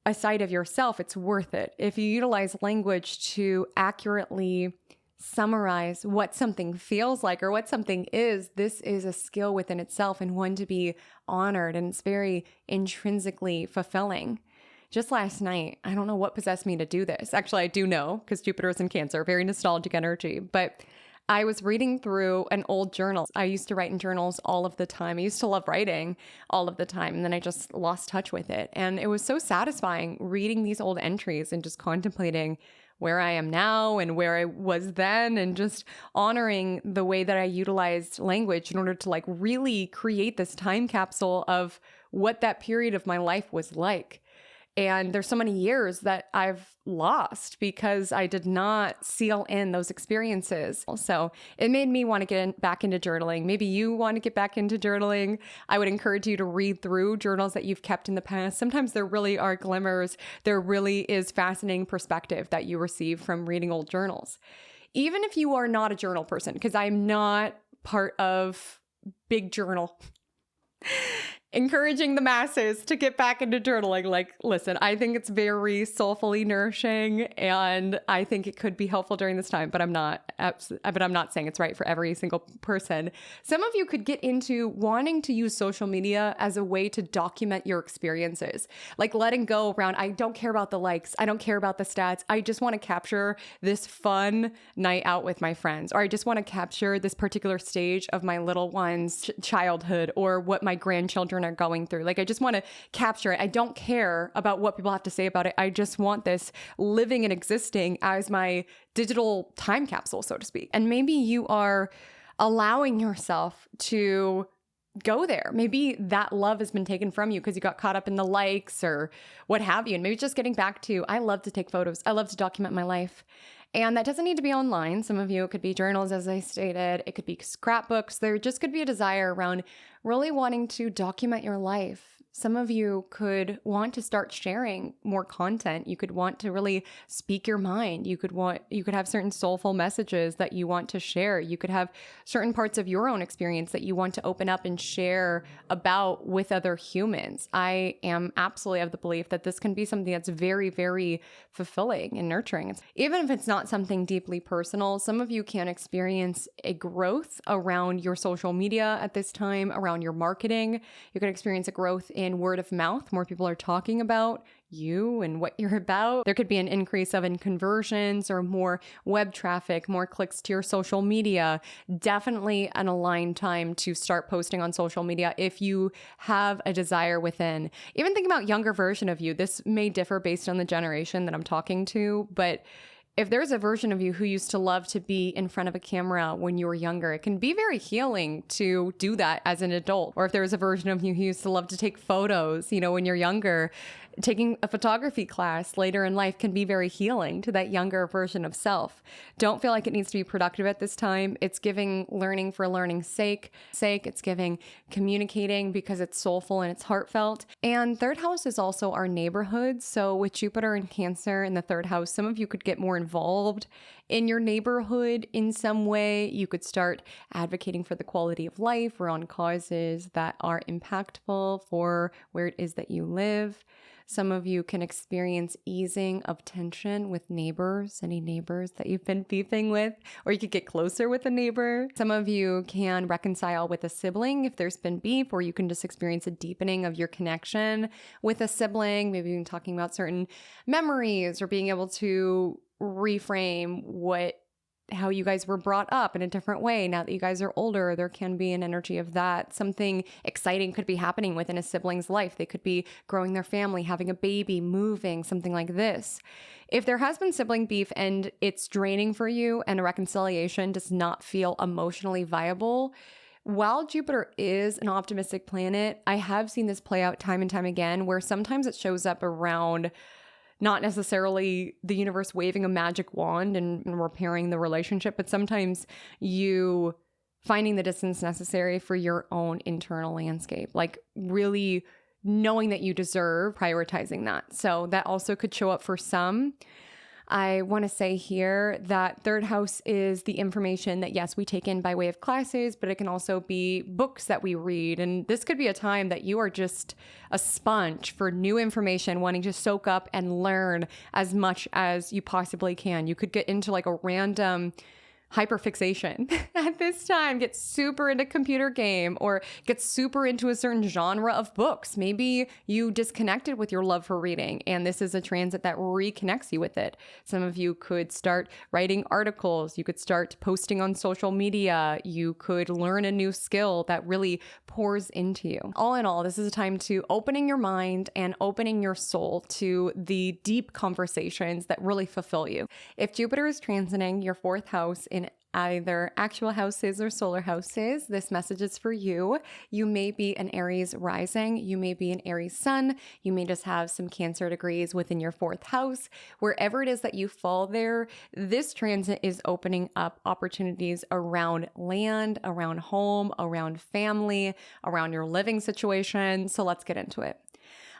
a side of yourself, it's worth it. If you utilize language to accurately summarize what something feels like or what something is, this is a skill within itself and one to be honored, and it's very intrinsically fulfilling. Just last night, I don't know what possessed me to do this. Actually, I do know, because Jupiter is in Cancer, very nostalgic energy, but I was reading through an old journal. I used to write in journals all of the time. I used to love writing all of the time, and then I just lost touch with it. And it was so satisfying reading these old entries and just contemplating where I am now and where I was then, and just honoring the way that I utilized language in order to like really create this time capsule of what that period of my life was like. And there's so many years that I've lost because I did not seal in those experiences. So it made me want to get back into journaling. Maybe you want to get back into journaling. I would encourage you to read through journals that you've kept in the past. Sometimes there really are glimmers. There really is fascinating perspective that you receive from reading old journals. Even if you are not a journal person, because I'm not part of big journal. Encouraging the masses to get back into journaling. Like, listen, I think it's very soulfully nourishing, and I think it could be helpful during this time, but I'm not saying it's right for every single person. Some of you could get into wanting to use social media as a way to document your experiences, like letting go around, I don't care about the likes, I don't care about the stats, I just want to capture this fun night out with my friends, or I just want to capture this particular stage of my little one's childhood, or what my grandchildren are going through. Like, I just want to capture it. I don't care about what people have to say about it. I just want this living and existing as my digital time capsule, so to speak. And maybe you are allowing yourself to go there. Maybe that love has been taken from you because you got caught up in the likes or what have you. And maybe just getting back to, I love to take photos. I love to document my life. And that doesn't need to be online. Some of you, it could be journals, as I stated. It could be scrapbooks. There just could be a desire around really wanting to document your life. Some of you could want to start sharing more content. You could want to really speak your mind. You could have certain soulful messages that you want to share. You could have certain parts of your own experience that you want to open up and share about with other humans. I am absolutely of the belief that this can be something that's very, very fulfilling and nurturing. Even if it's not something deeply personal, some of you can experience a growth around your social media at this time, around your marketing. You can experience a growth in word of mouth. More people are talking about you and what you're about. There could be an increase of conversions or more web traffic, more clicks to your social media. Definitely an aligned time to start posting on social media if you have a desire within. Even think about younger version of you. This may differ based on the generation that I'm talking to, but if there's a version of you who used to love to be in front of a camera when you were younger, it can be very healing to do that as an adult. Or if there's a version of you who used to love to take photos, when you're younger, taking a photography class later in life can be very healing to that younger version of self. Don't feel like it needs to be productive at this time. It's giving learning for learning's sake. It's giving communicating because it's soulful and it's heartfelt. And third house is also our neighborhood. So with Jupiter and Cancer in the third house, some of you could get more involved in your neighborhood in some way. You could start advocating for the quality of life or on causes that are impactful for where it is that you live. Some of you can experience easing of tension with neighbors, any neighbors that you've been beefing with, or you could get closer with a neighbor. Some of you can reconcile with a sibling if there's been beef, or you can just experience a deepening of your connection with a sibling, maybe even talking about certain memories or being able to reframe how you guys were brought up in a different way. Now that you guys are older, there can be an energy of that. Something exciting could be happening within a sibling's life. They could be growing their family, having a baby, moving, something like this. If there has been sibling beef and it's draining for you and a reconciliation does not feel emotionally viable, While Jupiter is an optimistic planet, I have seen this play out time and time again, where sometimes it shows up around not necessarily the universe waving a magic wand and repairing the relationship, but sometimes you finding the distance necessary for your own internal landscape, like really knowing that you deserve, prioritizing that. So that also could show up for some. I want to say here that third house is the information that, yes, we take in by way of classes, but it can also be books that we read. And this could be a time that you are just a sponge for new information, wanting to soak up and learn as much as you possibly can. You could get into like a random hyperfixation at this time, get super into computer game or get super into a certain genre of books. Maybe you disconnected with your love for reading and this is a transit that reconnects you with it. Some of you could start writing articles. You could start posting on social media. You could learn a new skill that really pours into you. All in all, this is a time to opening your mind and opening your soul to the deep conversations that really fulfill you. If Jupiter is transiting your fourth house in either actual houses or solar houses, this message is for you. You may be an Aries rising, you may be an Aries sun, you may just have some Cancer degrees within your fourth house. Wherever it is that you fall there, this transit is opening up opportunities around land, around home, around family, around your living situation. So let's get into it.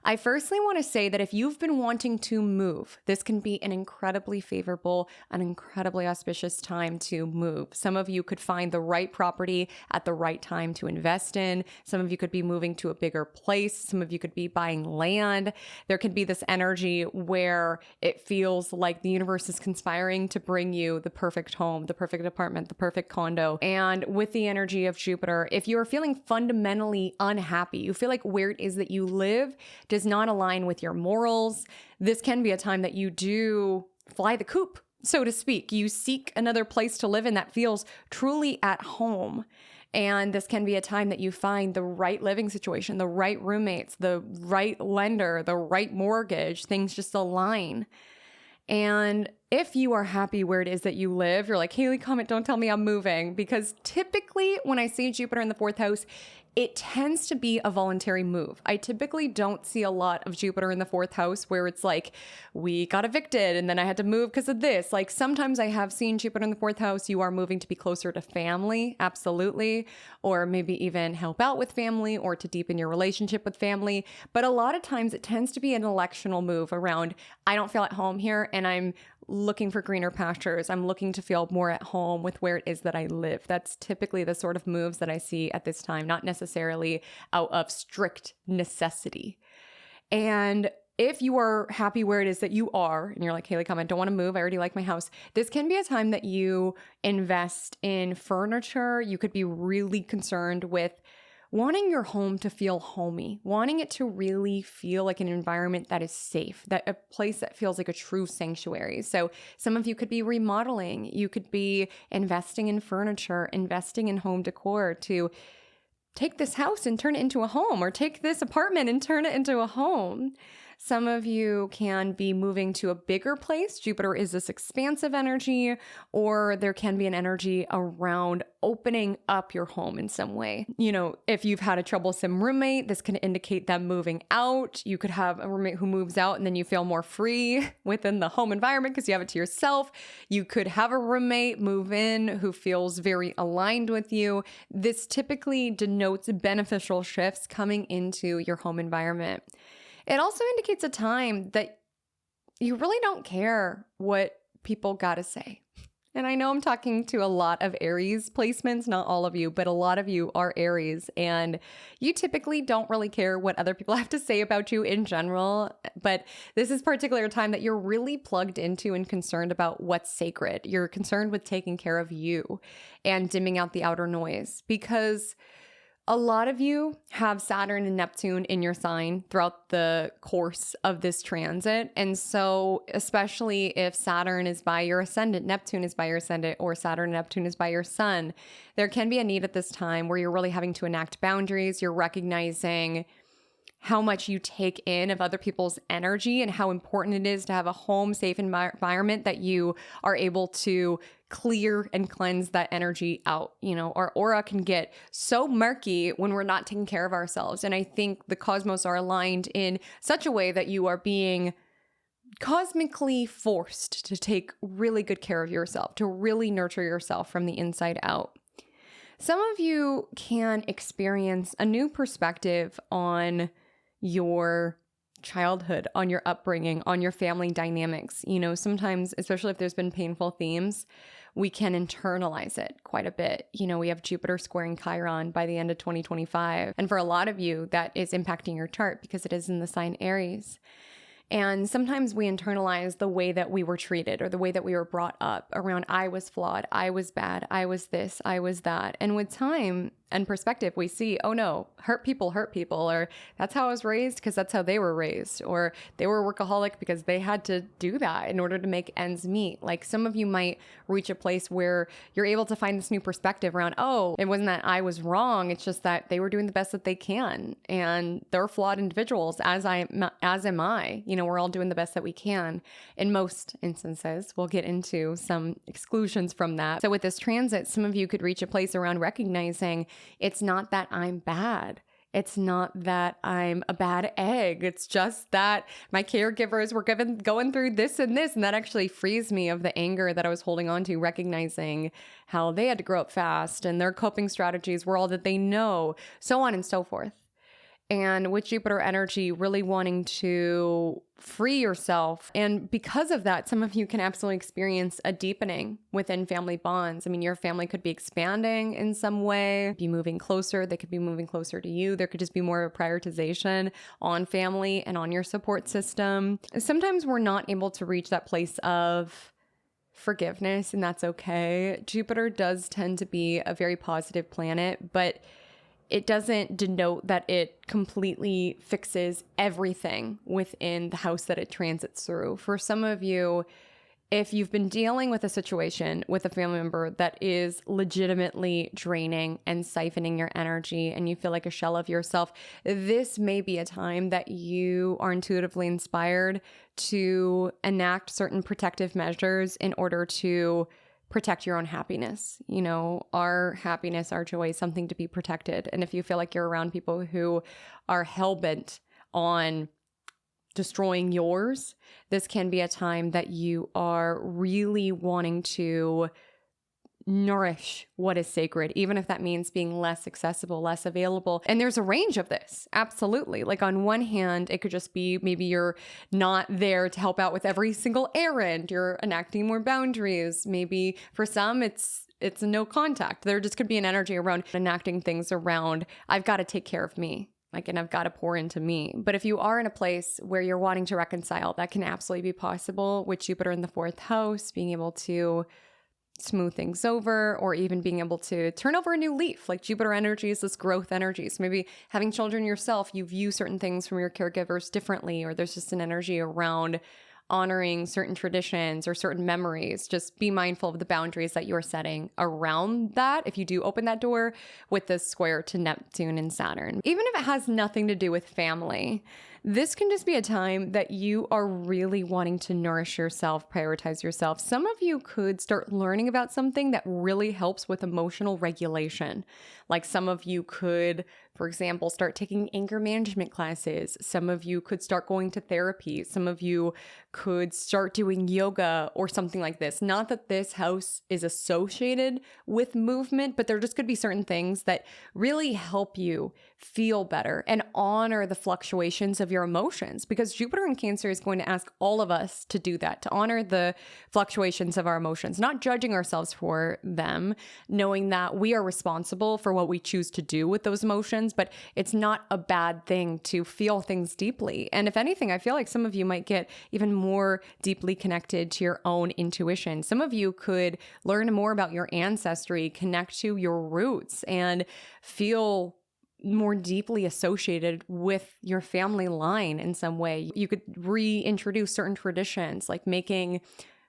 I firstly want to say that if you've been wanting to move, this can be an incredibly favorable, an incredibly auspicious time to move. Some of you could find the right property at the right time to invest in. Some of you could be moving to a bigger place. Some of you could be buying land. There could be this energy where it feels like the universe is conspiring to bring you the perfect home, the perfect apartment, the perfect condo. And with the energy of Jupiter, if you are feeling fundamentally unhappy, you feel like where it is that you live does not align with your morals, this can be a time that you do fly the coop, so to speak. You seek another place to live in that feels truly at home. And this can be a time that you find the right living situation, the right roommates, the right lender, the right mortgage, things just align. And if you are happy where it is that you live, you're like, Haley, Comet, don't tell me I'm moving. Because typically when I see Jupiter in the fourth house, it tends to be a voluntary move. I typically don't see a lot of Jupiter in the fourth house where it's like, we got evicted and then I had to move because of this. Like sometimes I have seen Jupiter in the fourth house, you are moving to be closer to family, absolutely. Or maybe even help out with family or to deepen your relationship with family. But a lot of times it tends to be an electional move around, I don't feel at home here and I'm looking for greener pastures. I'm looking to feel more at home with where it is that I live. That's typically the sort of moves that I see at this time, not necessarily out of strict necessity. And if you are happy where it is that you are, and you're like, Haley, Comet, don't want to move. I already like my house. This can be a time that you invest in furniture. You could be really concerned with wanting your home to feel homey, wanting it to really feel like an environment that is safe, that a place that feels like a true sanctuary. So some of you could be remodeling, you could be investing in furniture, investing in home decor to take this house and turn it into a home, or take this apartment and turn it into a home. Some of you can be moving to a bigger place. Jupiter is this expansive energy, or there can be an energy around opening up your home in some way. You know, if you've had a troublesome roommate, this can indicate them moving out. You could have a roommate who moves out and then you feel more free within the home environment because you have it to yourself. You could have a roommate move in who feels very aligned with you. This typically denotes beneficial shifts coming into your home environment. It also indicates a time that you really don't care what people gotta say. And I know I'm talking to a lot of Aries placements, not all of you, but a lot of you are Aries, and you typically don't really care what other people have to say about you in general. But this is particular time that you're really plugged into and concerned about what's sacred. You're concerned with taking care of you and dimming out the outer noise, because a lot of you have Saturn and Neptune in your sign throughout the course of this transit. And so especially if Saturn is by your ascendant, Neptune is by your ascendant, or Saturn and Neptune is by your sun, there can be a need at this time where you're really having to enact boundaries. You're recognizing how much you take in of other people's energy and how important it is to have a home, safe environment that you are able to clear and cleanse that energy out. Our aura can get so murky when we're not taking care of ourselves. And I think the cosmos are aligned in such a way that you are being cosmically forced to take really good care of yourself, to really nurture yourself from the inside out. Some of you can experience a new perspective on your childhood, on your upbringing, on your family dynamics. Sometimes, especially if there's been painful themes, we can internalize it quite a bit. We have Jupiter squaring Chiron by the end of 2025. And for a lot of you, that is impacting your chart because it is in the sign Aries. And sometimes we internalize the way that we were treated or the way that we were brought up around, I was flawed, I was bad, I was this, I was that. And with time and perspective, we see, oh no, hurt people, or that's how I was raised because that's how they were raised, or they were a workaholic because they had to do that in order to make ends meet. Like some of you might reach a place where you're able to find this new perspective around, oh, it wasn't that I was wrong. It's just that they were doing the best that they can. And they're flawed individuals, as am I. We're all doing the best that we can in most instances. We'll get into some exclusions from that. So with this transit, some of you could reach a place around recognizing it's not that I'm bad. It's not that I'm a bad egg. It's just that my caregivers were going through this, and that actually frees me of the anger that I was holding on to, recognizing how they had to grow up fast and their coping strategies were all that they know, so on and so forth. And with Jupiter energy, really wanting to free yourself. And because of that, some of you can absolutely experience a deepening within family bonds. I mean, your family could be expanding in some way, be moving closer. They could be moving closer to you. There could just be more of a prioritization on family and on your support system. Sometimes we're not able to reach that place of forgiveness, and that's okay. Jupiter does tend to be a very positive planet, but it doesn't denote that it completely fixes everything within the house that it transits through. For some of you, if you've been dealing with a situation with a family member that is legitimately draining and siphoning your energy and you feel like a shell of yourself, this may be a time that you are intuitively inspired to enact certain protective measures in order to protect your own happiness. Our happiness, our joy is something to be protected. And if you feel like you're around people who are hell-bent on destroying yours, this can be a time that you are really wanting to nourish what is sacred, even if that means being less accessible, less available. And there's a range of this. Absolutely. Like on one hand, it could just be maybe you're not there to help out with every single errand. You're enacting more boundaries. Maybe for some, it's a no contact. There just could be an energy around enacting things around, I've got to take care of me. And I've got to pour into me. But if you are in a place where you're wanting to reconcile, that can absolutely be possible with Jupiter in the 4th house, being able to smooth things over, or even being able to turn over a new leaf. Like Jupiter energy is this growth energy. So maybe having children yourself, you view certain things from your caregivers differently, or there's just an energy around honoring certain traditions or certain memories. Just be mindful of the boundaries that you're setting around that if you do open that door with this square to Neptune and Saturn. Even if it has nothing to do with family, this can just be a time that you are really wanting to nourish yourself, prioritize yourself. Some of you could start learning about something that really helps with emotional regulation. Like some of you could, for example, start taking anger management classes. Some of you could start going to therapy. Some of you could start doing yoga or something like this. Not that this house is associated with movement, but there just could be certain things that really help you feel better and honor the fluctuations of your emotions, because Jupiter in Cancer is going to ask all of us to do that, to honor the fluctuations of our emotions, not judging ourselves for them, knowing that we are responsible for what we choose to do with those emotions, but it's not a bad thing to feel things deeply. And if anything, I feel like some of you might get even more deeply connected to your own intuition. Some of you could learn more about your ancestry, connect to your roots, and feel more deeply associated with your family line in some way. You could reintroduce certain traditions, like making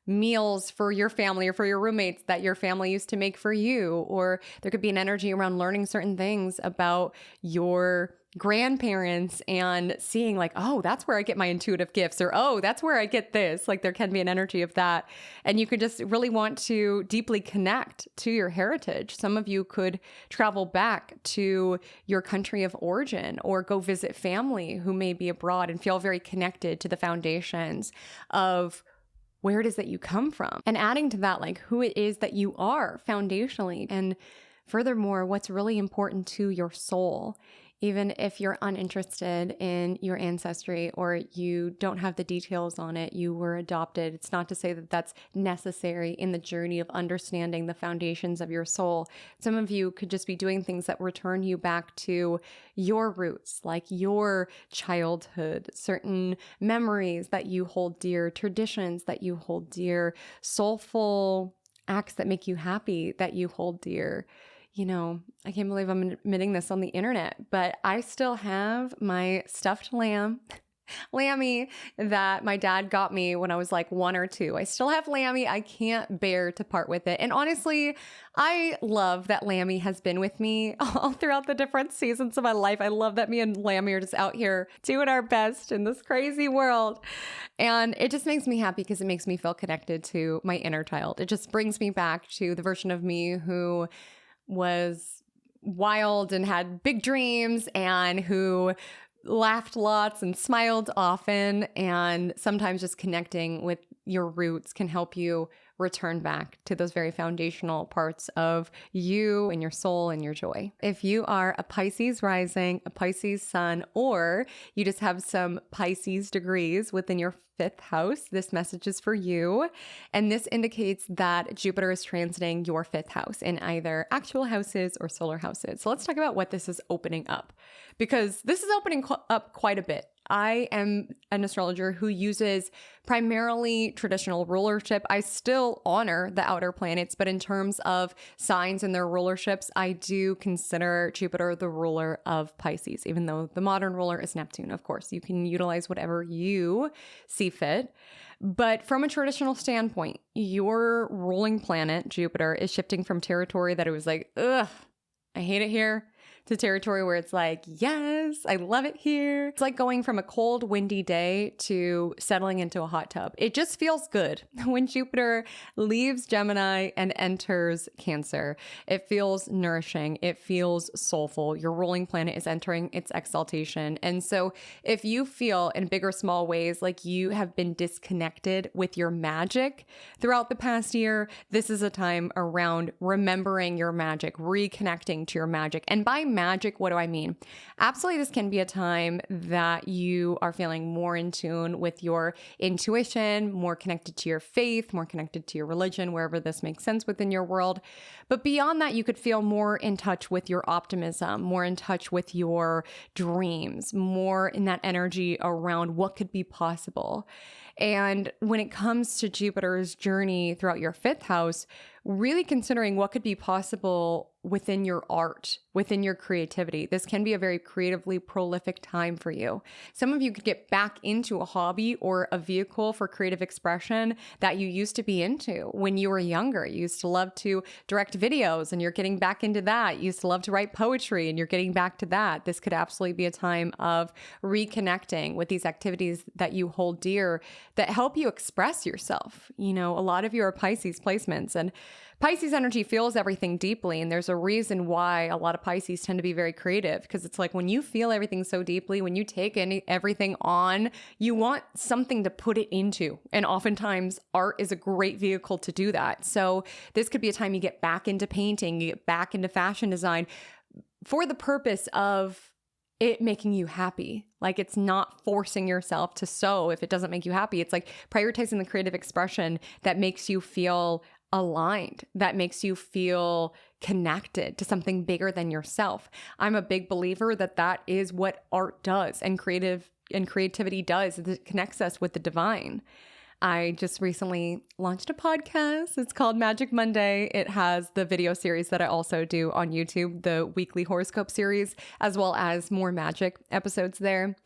meals for your family or for your roommates that your family used to make for you. Or there could be an energy around learning certain things about your grandparents and seeing like, oh, that's where I get my intuitive gifts, or oh, that's where I get this. Like there can be an energy of that. And you could just really want to deeply connect to your heritage. Some of you could travel back to your country of origin or go visit family who may be abroad and feel very connected to the foundations of where it is that you come from. And adding to that, like who it is that you are foundationally. And furthermore, what's really important to your soul. Even if you're uninterested in your ancestry or you don't have the details on it, you were adopted. It's not to say that that's necessary in the journey of understanding the foundations of your soul. Some of you could just be doing things that return you back to your roots, like your childhood, certain memories that you hold dear, traditions that you hold dear, soulful acts that make you happy that you hold dear. You know, I can't believe I'm admitting this on the internet, but I still have my stuffed Lammy, that my dad got me when I was like 1 or 2. I still have Lammy. I can't bear to part with it. And honestly, I love that Lammy has been with me all throughout the different seasons of my life. I love that me and Lammy are just out here doing our best in this crazy world. And it just makes me happy because it makes me feel connected to my inner child. It just brings me back to the version of me who was wild and had big dreams and who laughed lots and smiled often. And sometimes just connecting with your roots can help you return back to those very foundational parts of you and your soul and your joy. If you are a Pisces rising, a Pisces sun, or you just have some Pisces degrees within your 5th house, this message is for you. And this indicates that Jupiter is transiting your 5th house in either actual houses or solar houses. So let's talk about what this is opening up, because this is opening up quite a bit. I am an astrologer who uses primarily traditional rulership. I still honor the outer planets, but in terms of signs and their rulerships, I do consider Jupiter the ruler of Pisces, even though the modern ruler is Neptune. Of course, you can utilize whatever you see fit. But from a traditional standpoint, your ruling planet, Jupiter, is shifting from territory that it was like, ugh, I hate it here, to territory where it's like, yes, I love it here. It's like going from a cold, windy day to settling into a hot tub. It just feels good when Jupiter leaves Gemini and enters Cancer. It feels nourishing. It feels soulful. Your ruling planet is entering its exaltation. And so if you feel in big or small ways like you have been disconnected with your magic throughout the past year, this is a time around remembering your magic, reconnecting to your magic. And by magic, what do I mean? Absolutely, this can be a time that you are feeling more in tune with your intuition, more connected to your faith, more connected to your religion, wherever this makes sense within your world. But beyond that, you could feel more in touch with your optimism, more in touch with your dreams, more in that energy around what could be possible. And when it comes to Jupiter's journey throughout your 5th house, really considering what could be possible within your art, within your creativity. This can be a very creatively prolific time for you. Some of you could get back into a hobby or a vehicle for creative expression that you used to be into when you were younger. You used to love to direct videos and you're getting back into that. You used to love to write poetry and you're getting back to that. This could absolutely be a time of reconnecting with these activities that you hold dear that help you express yourself. You know, a lot of you are Pisces placements, and Pisces energy feels everything deeply, and there's a reason why a lot of Pisces tend to be very creative, because it's like when you feel everything so deeply, when you take everything on, you want something to put it into, and oftentimes art is a great vehicle to do that. So this could be a time you get back into painting, you get back into fashion design for the purpose of it making you happy. Like, it's not forcing yourself to sew if it doesn't make you happy. It's like prioritizing the creative expression that makes you feel aligned, that makes you feel connected to something bigger than yourself. I'm a big believer that that is what art does and creativity does. It connects us with the divine. I just recently launched a podcast. It's called Magic Monday. It has the video series that I also do on YouTube, the weekly horoscope series, as well as more magic episodes there.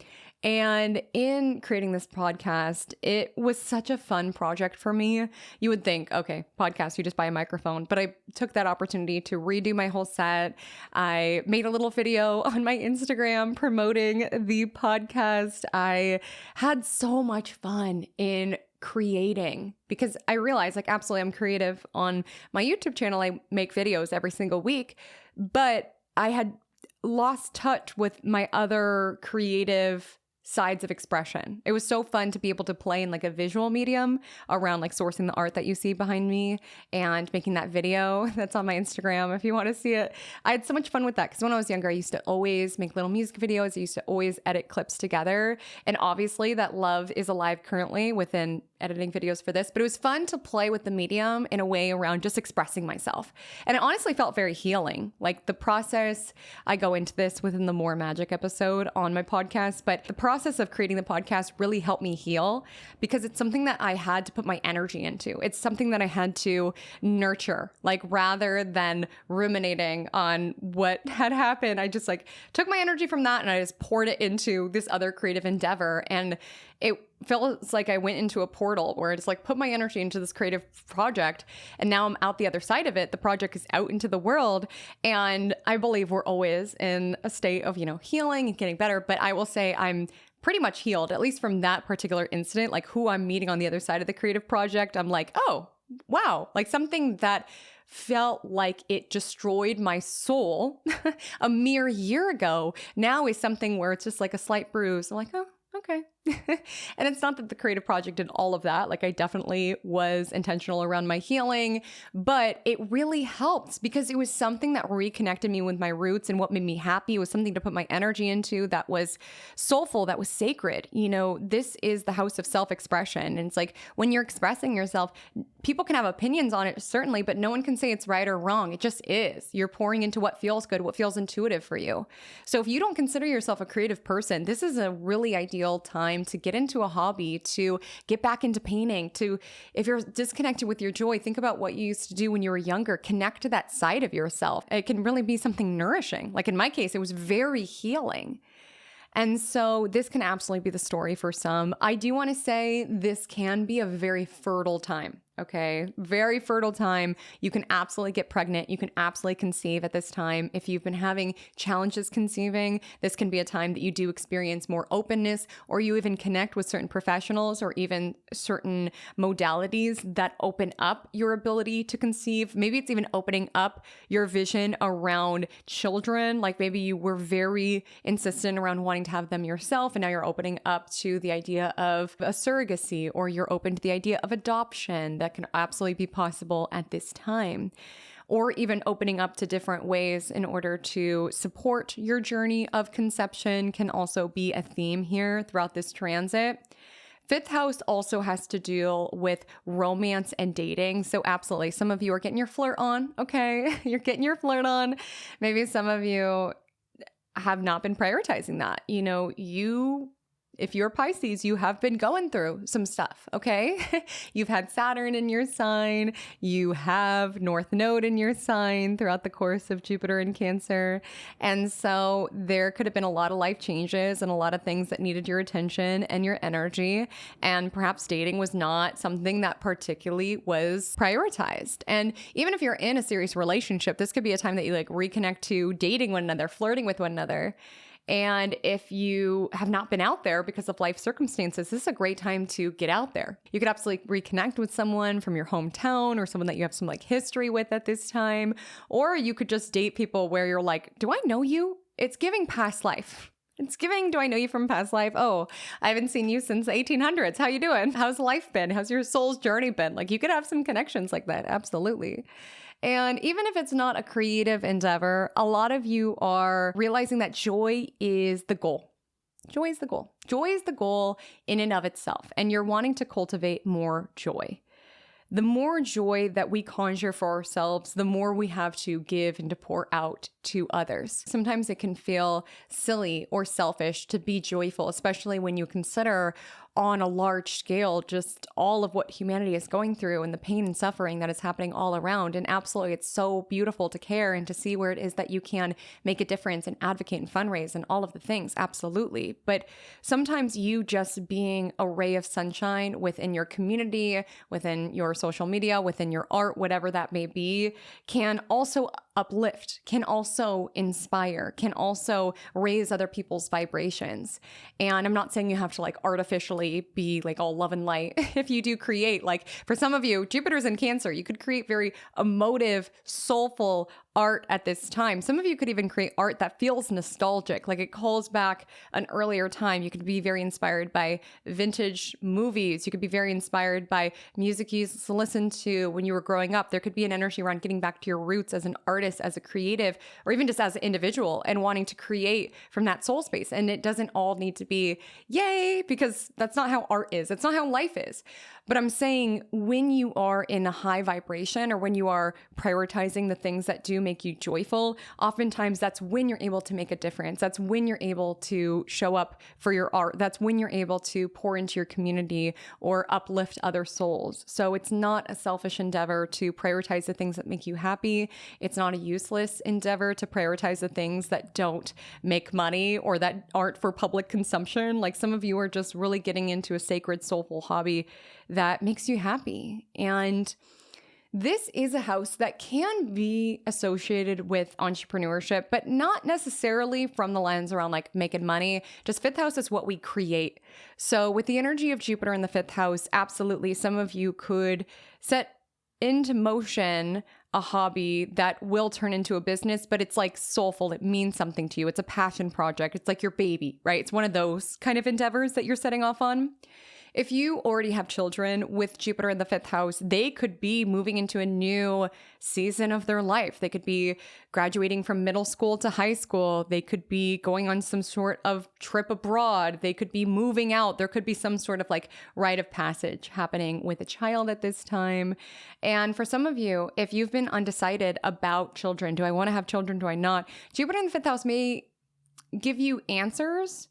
And in creating this podcast, it was such a fun project for me. You would think, okay, podcast, you just buy a microphone. But I took that opportunity to redo my whole set. I made a little video on my Instagram promoting the podcast. I had so much fun in creating because I realized, like, absolutely, I'm creative on my YouTube channel. I make videos every single week, but I had lost touch with my other creative sides of expression. It was so fun to be able to play in like a visual medium around like sourcing the art that you see behind me and making that video that's on my Instagram if you want to see it. I had so much fun with that because when I was younger, I used to always make little music videos. I used to always edit clips together. And obviously that love is alive currently within editing videos for this, but it was fun to play with the medium in a way around just expressing myself. And it honestly felt very healing. Like the process, I go into this within the More Magic episode on my podcast, but the process of creating the podcast really helped me heal because it's something that I had to put my energy into. It's something that I had to nurture, like rather than ruminating on what had happened. I just like took my energy from that and I just poured it into this other creative endeavor. And it feels like I went into a portal where it's like put my energy into this creative project and now I'm out the other side of it. The project is out into the world and I believe we're always in a state of, healing and getting better. But I will say I'm pretty much healed, at least from that particular incident, like who I'm meeting on the other side of the creative project. I'm like, oh, wow, like something that felt like it destroyed my soul a mere year ago now is something where it's just like a slight bruise. I'm like, oh, okay. And it's not that the creative project did all of that. Like I definitely was intentional around my healing, but it really helped because it was something that reconnected me with my roots and what made me happy. It was something to put my energy into that was soulful, that was sacred. This is the house of self-expression. And it's like when you're expressing yourself, people can have opinions on it, certainly, but no one can say it's right or wrong. It just is. You're pouring into what feels good, what feels intuitive for you. So if you don't consider yourself a creative person, this is a really ideal time to get into a hobby, to get back into painting, if you're disconnected with your joy, think about what you used to do when you were younger, connect to that side of yourself. It can really be something nourishing. Like in my case, it was very healing. And so this can absolutely be the story for some. I do want to say this can be a very fertile time. Okay, very fertile time. You can absolutely get pregnant. You can absolutely conceive at this time. If you've been having challenges conceiving, this can be a time that you do experience more openness, or you even connect with certain professionals or even certain modalities that open up your ability to conceive. Maybe it's even opening up your vision around children. Like maybe you were very insistent around wanting to have them yourself, and now you're opening up to the idea of a surrogacy, or you're open to the idea of adoption. That can absolutely be possible at this time, or even opening up to different ways in order to support your journey of conception can also be a theme here throughout this transit. Fifth house also has to deal with romance and dating. So absolutely, some of you are getting your flirt on. Okay, you're getting your flirt on. Maybe some of you have not been prioritizing that. If you're Pisces, you have been going through some stuff, okay? You've had Saturn in your sign. You have North Node in your sign throughout the course of Jupiter in Cancer. And so there could have been a lot of life changes and a lot of things that needed your attention and your energy. And perhaps dating was not something that particularly was prioritized. And even if you're in a serious relationship, this could be a time that you like reconnect to dating one another, flirting with one another. And if you have not been out there because of life circumstances, this is a great time to get out there. You could absolutely reconnect with someone from your hometown or someone that you have some like history with at this time. Or you could just date people where you're like, do I know you? It's giving past life. It's giving, do I know you from past life? Oh, I haven't seen you since the 1800s. How you doing? How's life been? How's your soul's journey been? Like you could have some connections like that. Absolutely. And even if it's not a creative endeavor, a lot of you are realizing that joy is the goal. Joy is the goal. Joy is the goal in and of itself. And you're wanting to cultivate more joy. The more joy that we conjure for ourselves, the more we have to give and to pour out to others. Sometimes it can feel silly or selfish to be joyful, especially when you consider on a large scale, just all of what humanity is going through and the pain and suffering that is happening all around. And absolutely, it's so beautiful to care and to see where it is that you can make a difference and advocate and fundraise and all of the things. Absolutely. But sometimes you just being a ray of sunshine within your community, within your social media, within your art, whatever that may be, can also uplift, can also inspire, can also raise other people's vibrations. And I'm not saying you have to like artificially be like all love and light. If you do create, like for some of you, Jupiter's in Cancer, you could create very emotive, soulful art at this time. Some of you could even create art that feels nostalgic, like it calls back an earlier time. You could be very inspired by vintage movies. You could be very inspired by music you used to listen to when you were growing up. There could be an energy around getting back to your roots as an artist, as a creative, or even just as an individual and wanting to create from that soul space. And it doesn't all need to be yay, because that's not how art is. It's not how life is. But I'm saying when you are in a high vibration or when you are prioritizing the things that do make you joyful, oftentimes that's when you're able to make a difference. That's when you're able to show up for your art. That's when you're able to pour into your community or uplift other souls. So it's not a selfish endeavor to prioritize the things that make you happy. It's not a useless endeavor to prioritize the things that don't make money or that aren't for public consumption. Like some of you are just really getting into a sacred, soulful hobby that makes you happy. And this is a house that can be associated with entrepreneurship, but not necessarily from the lens around like making money. Just fifth house is what we create. So with the energy of Jupiter in the fifth house, absolutely, some of you could set into motion a hobby that will turn into a business, but it's like soulful. It means something to you. It's a passion project. It's like your baby, right? It's one of those kind of endeavors that you're setting off on. If you already have children with Jupiter in the fifth house, they could be moving into a new season of their life. They could be graduating from middle school to high school. They could be going on some sort of trip abroad. They could be moving out. There could be some sort of like rite of passage happening with a child at this time. And for some of you, if you've been undecided about children, do I want to have children? Do I not? Jupiter in the fifth house may give you answers,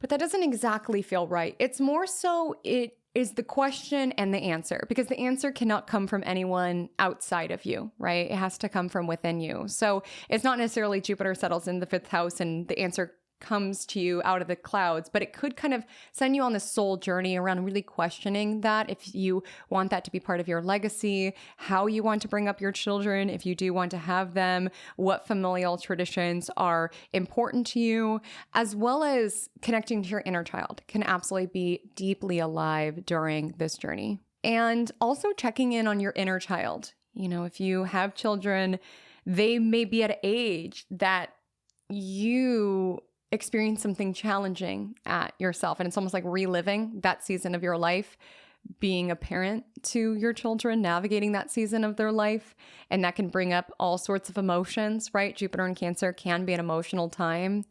but that doesn't exactly feel right. It's more so it is the question and the answer, because the answer cannot come from anyone outside of you, right? It has to come from within you. So it's not necessarily Jupiter settles in the fifth house and the answer comes to you out of the clouds, but it could kind of send you on this soul journey around really questioning that, if you want that to be part of your legacy, how you want to bring up your children, if you do want to have them, what familial traditions are important to you, as well as connecting to your inner child can absolutely be deeply alive during this journey. And also checking in on your inner child. You know, if you have children, they may be at an age that you experience something challenging at yourself. And it's almost like reliving that season of your life, being a parent to your children, navigating that season of their life. And that can bring up all sorts of emotions, right? Jupiter in Cancer can be an emotional time.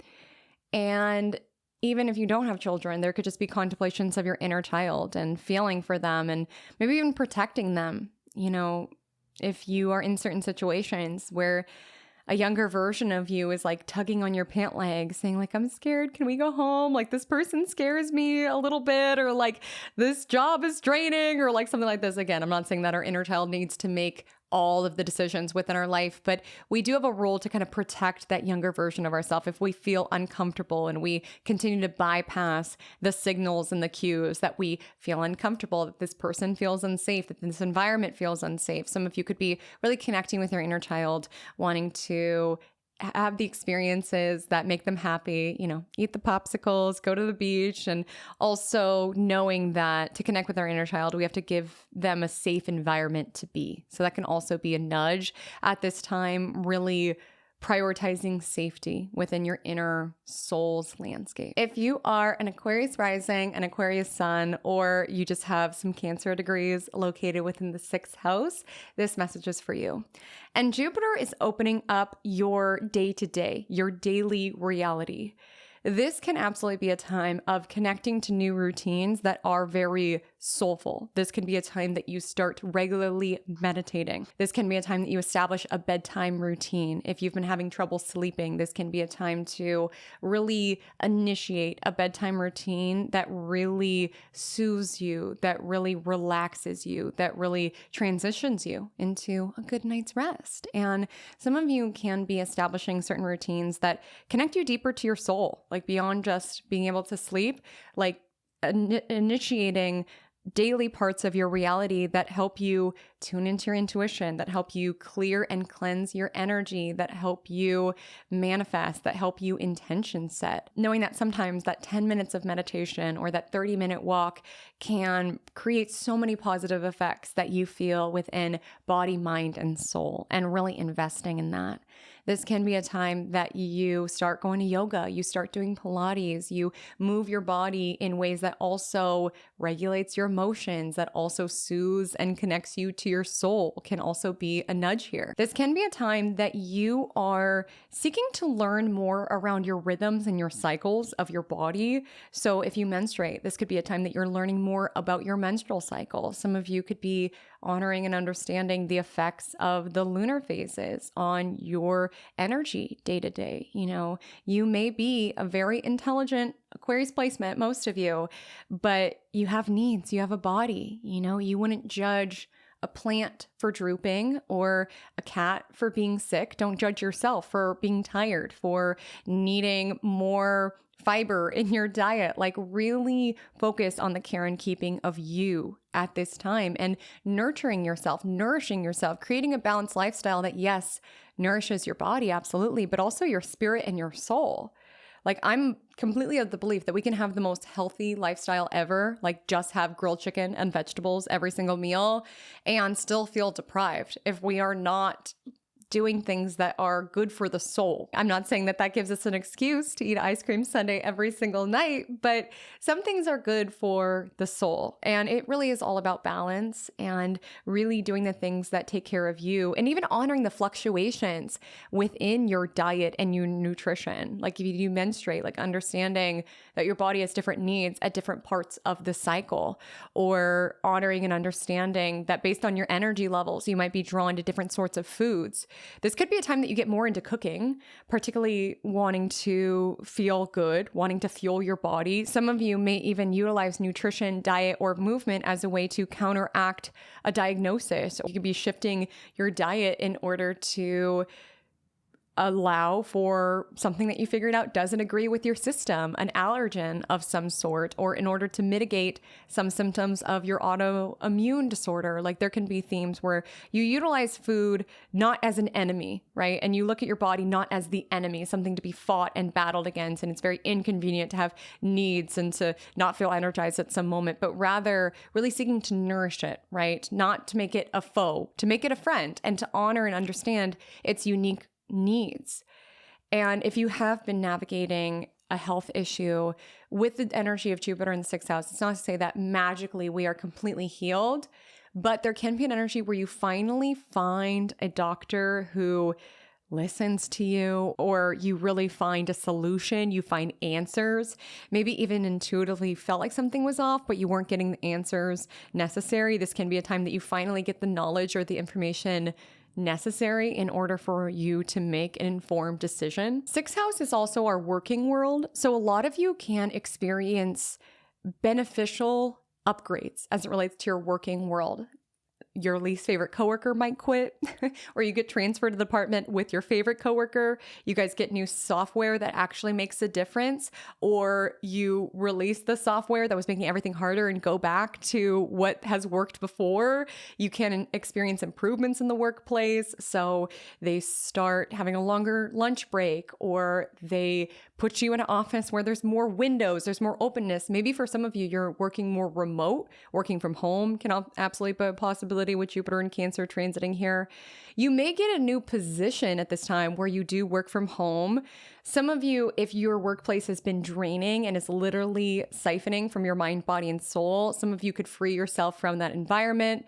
And even if you don't have children, there could just be contemplations of your inner child and feeling for them and maybe even protecting them. You know, if you are in certain situations where a younger version of you is like tugging on your pant leg saying like, I'm scared. Can we go home? Like this person scares me a little bit, or like this job is draining, or like something like this. Again, I'm not saying that our inner child needs to make all of the decisions within our life, but we do have a role to kind of protect that younger version of ourselves if we feel uncomfortable and we continue to bypass the signals and the cues that we feel uncomfortable, that this person feels unsafe, that this environment feels unsafe. Some of you could be really connecting with your inner child, wanting to have the experiences that make them happy, you know, eat the popsicles, go to the beach, and also knowing that to connect with our inner child, we have to give them a safe environment to be. So that can also be a nudge at this time, really prioritizing safety within your inner soul's landscape. If you are an Aquarius rising, an Aquarius sun, or you just have some Cancer degrees located within the sixth house, this message is for you. And Jupiter is opening up your day-to-day, your daily reality. This can absolutely be a time of connecting to new routines that are very soulful. This can be a time that you start regularly meditating. This can be a time that you establish a bedtime routine. If you've been having trouble sleeping, this can be a time to really initiate a bedtime routine that really soothes you, that really relaxes you, that really transitions you into a good night's rest. And some of you can be establishing certain routines that connect you deeper to your soul, like beyond just being able to sleep, like initiating daily parts of your reality that help you tune into your intuition, that help you clear and cleanse your energy, that help you manifest, that help you intention set. Knowing that sometimes that 10 minutes of meditation or that 30-minute walk can create so many positive effects that you feel within body, mind, and soul, and really investing in that. This can be a time that you start going to yoga, you start doing Pilates, you move your body in ways that also regulates your emotions, that also soothes and connects you to your soul, can also be a nudge here. This can be a time that you are seeking to learn more around your rhythms and your cycles of your body. So if you menstruate, this could be a time that you're learning more about your menstrual cycle. Some of you could be honoring and understanding the effects of the lunar phases on your energy day to day. You know, you may be a very intelligent Aquarius placement, most of you, but you have needs, you have a body. You know, you wouldn't judge a plant for drooping or a cat for being sick. Don't judge yourself for being tired, for needing more fiber in your diet. Like, really focus on the care and keeping of you at this time and nurturing yourself, nourishing yourself, creating a balanced lifestyle that, yes, nourishes your body, absolutely, but also your spirit and your soul. Like, I'm completely of the belief that we can have the most healthy lifestyle ever, like just have grilled chicken and vegetables every single meal and still feel deprived if we are not doing things that are good for the soul. I'm not saying that that gives us an excuse to eat ice cream sundae every single night, but some things are good for the soul. And it really is all about balance and really doing the things that take care of you and even honoring the fluctuations within your diet and your nutrition. Like if you do menstruate, like understanding that your body has different needs at different parts of the cycle, or honoring and understanding that based on your energy levels, you might be drawn to different sorts of foods. This could be a time that you get more into cooking, particularly wanting to feel good, wanting to fuel your body. Some of you may even utilize nutrition, diet, or movement as a way to counteract a diagnosis. You could be shifting your diet in order to allow for something that you figured out doesn't agree with your system, an allergen of some sort, or in order to mitigate some symptoms of your autoimmune disorder. Like there can be themes where you utilize food not as an enemy, right? And you look at your body not as the enemy, something to be fought and battled against. And it's very inconvenient to have needs and to not feel energized at some moment, but rather really seeking to nourish it, right? Not to make it a foe, to make it a friend, and to honor and understand its unique needs. And if you have been navigating a health issue with the energy of Jupiter in the 6th house, it's not to say that magically we are completely healed, but there can be an energy where you finally find a doctor who listens to you, or you really find a solution, you find answers, maybe even intuitively felt like something was off, but you weren't getting the answers necessary. This can be a time that you finally get the knowledge or the information necessary in order for you to make an informed decision. 6th house is also our working world. So a lot of you can experience beneficial upgrades as it relates to your working world. Your least favorite coworker might quit, or you get transferred to the department with your favorite coworker. You guys get new software that actually makes a difference, or you release the software that was making everything harder and go back to what has worked before. You can experience improvements in the workplace. So they start having a longer lunch break, or they put you in an office where there's more windows, there's more openness. Maybe for some of you, you're working more remote. Working from home can absolutely be a possibility with Jupiter and Cancer transiting here. You may get a new position at this time where you do work from home. Some of you, if your workplace has been draining and is literally siphoning from your mind, body, and soul, some of you could free yourself from that environment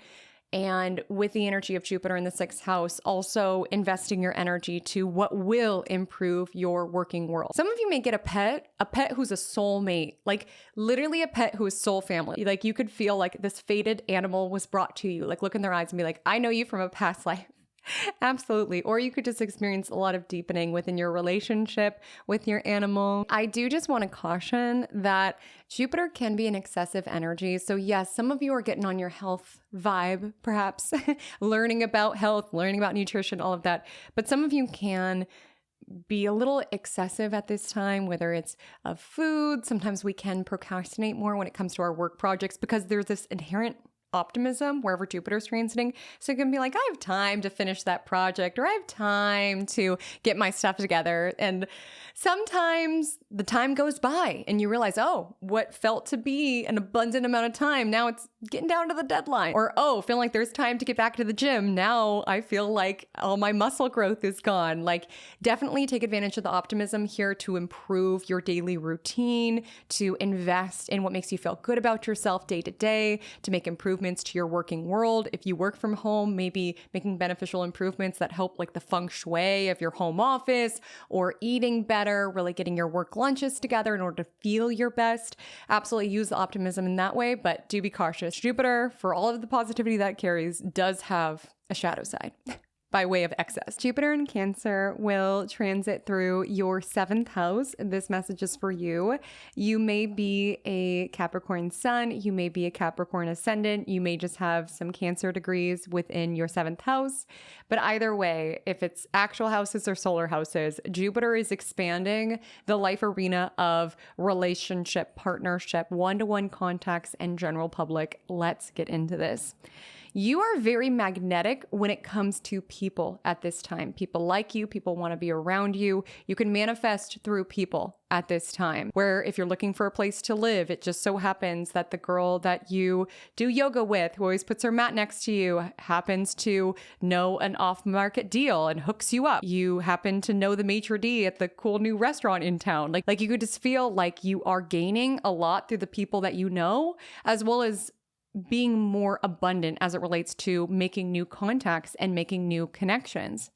And with the energy of Jupiter in the 6th house, also investing your energy to what will improve your working world. Some of you may get a pet who's a soulmate, like literally a pet who is soul family. Like you could feel like this fated animal was brought to you, like look in their eyes and be like, I know you from a past life. Absolutely. Or you could just experience a lot of deepening within your relationship with your animal. I do just want to caution that Jupiter can be an excessive energy. So yes, some of you are getting on your health vibe, perhaps learning about health, learning about nutrition, all of that. But some of you can be a little excessive at this time, whether it's of food. Sometimes we can procrastinate more when it comes to our work projects because there's this inherent optimism wherever Jupiter's transiting. So it can be like, I have time to finish that project, or I have time to get my stuff together. And sometimes the time goes by and you realize, oh, what felt to be an abundant amount of time, now it's getting down to the deadline. Or, oh, feeling like there's time to get back to the gym. Now I feel like all my muscle growth is gone. Like definitely take advantage of the optimism here to improve your daily routine, to invest in what makes you feel good about yourself day to day, to make improvements to your working world. If you work from home, maybe making beneficial improvements that help like the feng shui of your home office, or eating better, really getting your work lunches together in order to feel your best. Absolutely use the optimism in that way, but do be cautious. Jupiter, for all of the positivity that carries, does have a shadow side. By way of excess. Jupiter in Cancer will transit through your 7th house. This message is for you. You may be a Capricorn sun. You may be a Capricorn ascendant. You may just have some Cancer degrees within your 7th house. But either way, if it's actual houses or solar houses, Jupiter is expanding the life arena of relationship, partnership, one-to-one contacts, and general public. Let's get into this. You are very magnetic when it comes to people at this time. People like you. People want to be around you. You can manifest through people at this time, where if you're looking for a place to live, it just so happens that the girl that you do yoga with, who always puts her mat next to you, happens to know an off-market deal and hooks you up. You happen to know the maitre d' at the cool new restaurant in town. Like you could just feel like you are gaining a lot through the people that you know, as well as being more abundant as it relates to making new contacts and making new connections.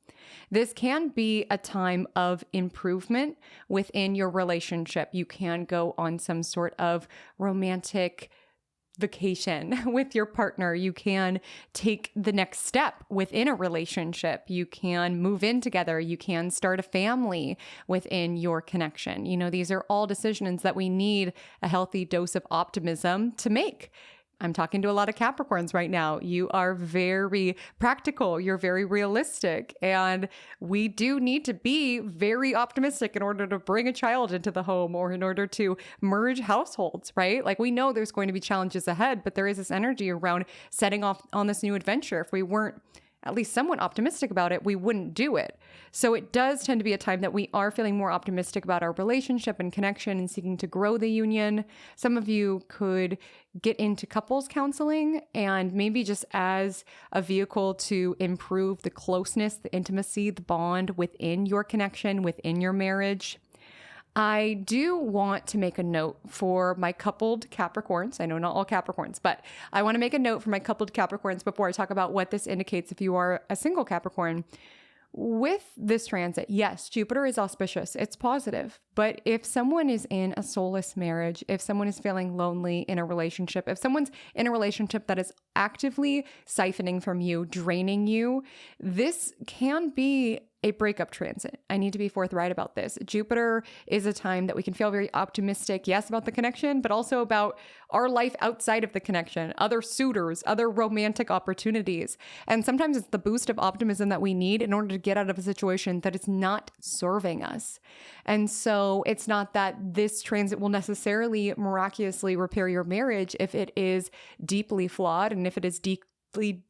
This can be a time of improvement within your relationship. You can go on some sort of romantic vacation with your partner. You can take the next step within a relationship. You can move in together. You can start a family within your connection. You know, these are all decisions that we need a healthy dose of optimism to make. I'm talking to a lot of Capricorns right now. You are very practical. You're very realistic. And we do need to be very optimistic in order to bring a child into the home or in order to merge households, right? Like we know there's going to be challenges ahead, but there is this energy around setting off on this new adventure. If we weren't at least somewhat optimistic about it, we wouldn't do it. So it does tend to be a time that we are feeling more optimistic about our relationship and connection and seeking to grow the union. Some of you could get into couples counseling, and maybe just as a vehicle to improve the closeness, the intimacy, the bond within your connection, within your marriage. I do want to make a note for my coupled Capricorns. I know not all Capricorns, but I want to make a note for my coupled Capricorns before I talk about what this indicates if you are a single Capricorn. With this transit, yes, Jupiter is auspicious. It's positive. But if someone is in a soulless marriage, if someone is feeling lonely in a relationship, if someone's in a relationship that is actively siphoning from you, draining you, this can be a breakup transit. I need to be forthright about this. Jupiter is a time that we can feel very optimistic, yes, about the connection, but also about our life outside of the connection, other suitors, other romantic opportunities. And sometimes it's the boost of optimism that we need in order to get out of a situation that is not serving us. And so it's not that this transit will necessarily miraculously repair your marriage if it is deeply flawed and if it is deeply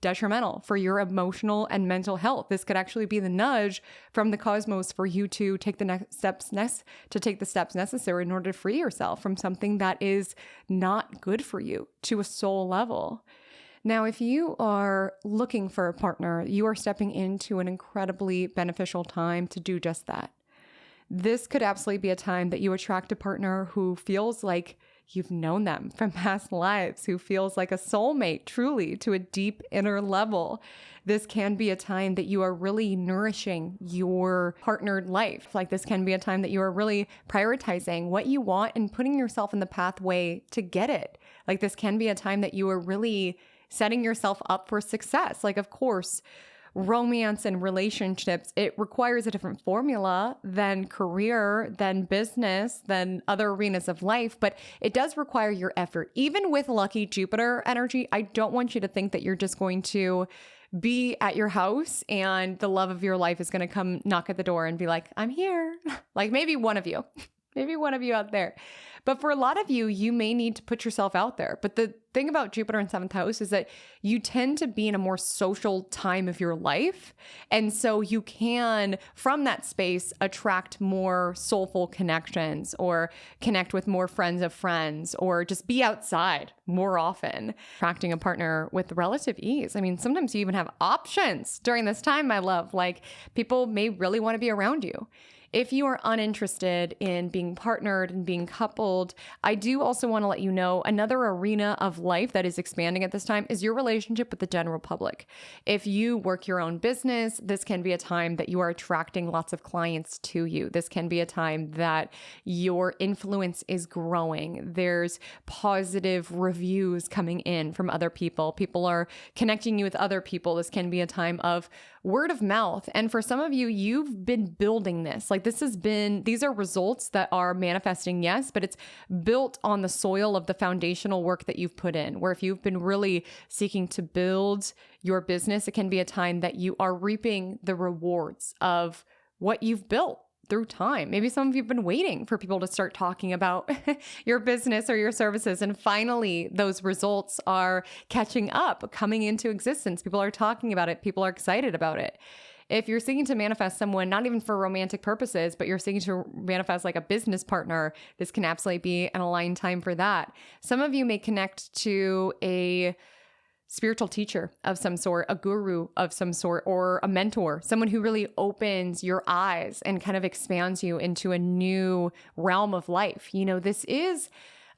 detrimental for your emotional and mental health. This could actually be the nudge from the cosmos for you to take the steps necessary in order to free yourself from something that is not good for you to a soul level. Now, if you are looking for a partner, you are stepping into an incredibly beneficial time to do just that. This could absolutely be a time that you attract a partner who feels like you've known them from past lives, who feels like a soulmate truly to a deep inner level. This can be a time that you are really nourishing your partnered life. Like this can be a time that you are really prioritizing what you want and putting yourself in the pathway to get it. Like this can be a time that you are really setting yourself up for success. Like, of course, romance and relationships, it requires a different formula than career, than business, than other arenas of life, but it does require your effort. Even with lucky Jupiter energy, I don't want you to think that you're just going to be at your house and the love of your life is going to come knock at the door and be like, I'm here. Like maybe one of you out there. But for a lot of you, you may need to put yourself out there. But the thing about Jupiter in 7th house is that you tend to be in a more social time of your life. And so you can, from that space, attract more soulful connections or connect with more friends of friends or just be outside more often, attracting a partner with relative ease. I mean, sometimes you even have options during this time, my love. Like people may really want to be around you. If you are uninterested in being partnered and being coupled, I do also want to let you know another arena of life that is expanding at this time is your relationship with the general public. If you work your own business, this can be a time that you are attracting lots of clients to you. This can be a time that your influence is growing. There's positive reviews coming in from other people. People are connecting you with other people. This can be a time of word of mouth. And for some of you, you've been building this. Like these are results that are manifesting, yes, but it's built on the soil of the foundational work that you've put in, where if you've been really seeking to build your business, it can be a time that you are reaping the rewards of what you've built through time. Maybe some of you have been waiting for people to start talking about your business or your services. And finally, those results are catching up, coming into existence. People are talking about it. People are excited about it. If you're seeking to manifest someone, not even for romantic purposes, but you're seeking to manifest like a business partner, this can absolutely be an aligned time for that. Some of you may connect to a spiritual teacher of some sort, a guru of some sort, or a mentor, someone who really opens your eyes and kind of expands you into a new realm of life. You know, this is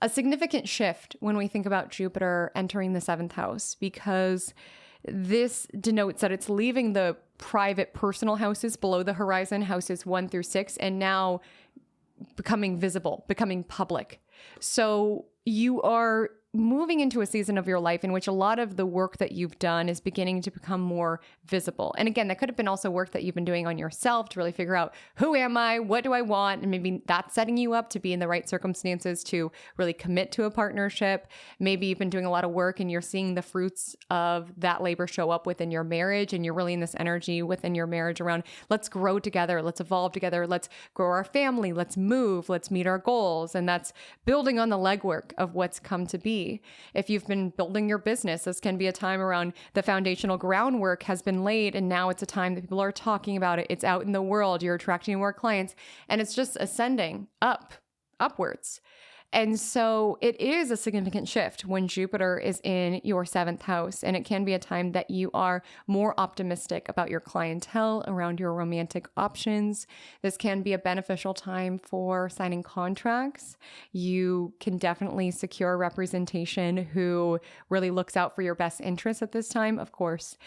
a significant shift when we think about Jupiter entering the 7th house, because this denotes that it's leaving the private personal houses below the horizon, houses 1 through 6, and now becoming visible, becoming public. So you are moving into a season of your life in which a lot of the work that you've done is beginning to become more visible. And again, that could have been also work that you've been doing on yourself to really figure out, who am I? What do I want? And maybe that's setting you up to be in the right circumstances to really commit to a partnership. Maybe you've been doing a lot of work and you're seeing the fruits of that labor show up within your marriage. And you're really in this energy within your marriage around, let's grow together. Let's evolve together. Let's grow our family. Let's move. Let's meet our goals. And that's building on the legwork of what's come to be. If you've been building your business, this can be a time around the foundational groundwork has been laid, and now it's a time that people are talking about it. It's out in the world. You're attracting more clients, and it's just ascending upwards. And so it is a significant shift when Jupiter is in your 7th house, and it can be a time that you are more optimistic about your clientele, around your romantic options. This can be a beneficial time for signing contracts. You can definitely secure representation who really looks out for your best interests at this time. Of course,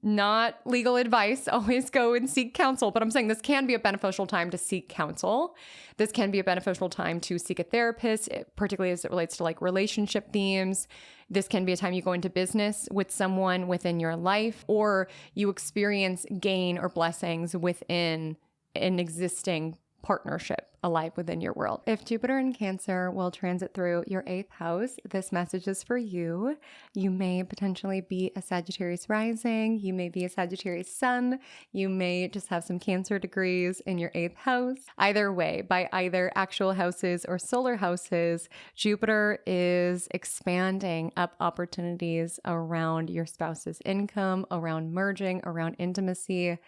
not legal advice. Always go and seek counsel. But I'm saying this can be a beneficial time to seek counsel. This can be a beneficial time to seek a therapist, particularly as it relates to like relationship themes. This can be a time you go into business with someone within your life, or you experience gain or blessings within an existing partnership alive within your world. If Jupiter in Cancer will transit through your 8th house, this message is for you. You may potentially be a Sagittarius rising. You may be a Sagittarius sun. You may just have some Cancer degrees in your 8th house. Either way, by either actual houses or solar houses, Jupiter is expanding up opportunities around your spouse's income, around merging, around intimacy.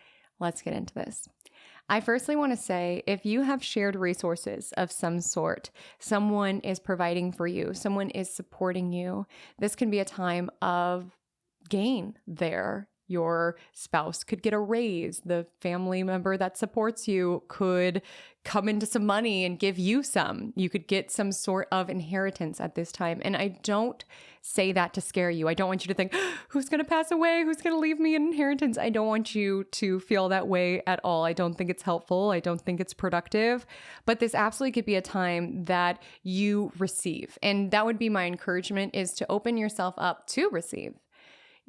Let's get into this. I firstly want to say, if you have shared resources of some sort, someone is providing for you, someone is supporting you, this can be a time of gain there. Your spouse could get a raise. The family member that supports you could come into some money and give you some. You could get some sort of inheritance at this time. And I don't say that to scare you. I don't want you to think, who's going to pass away? Who's going to leave me an inheritance? I don't want you to feel that way at all. I don't think it's helpful. I don't think it's productive. But this absolutely could be a time that you receive. And that would be my encouragement, is to open yourself up to receive.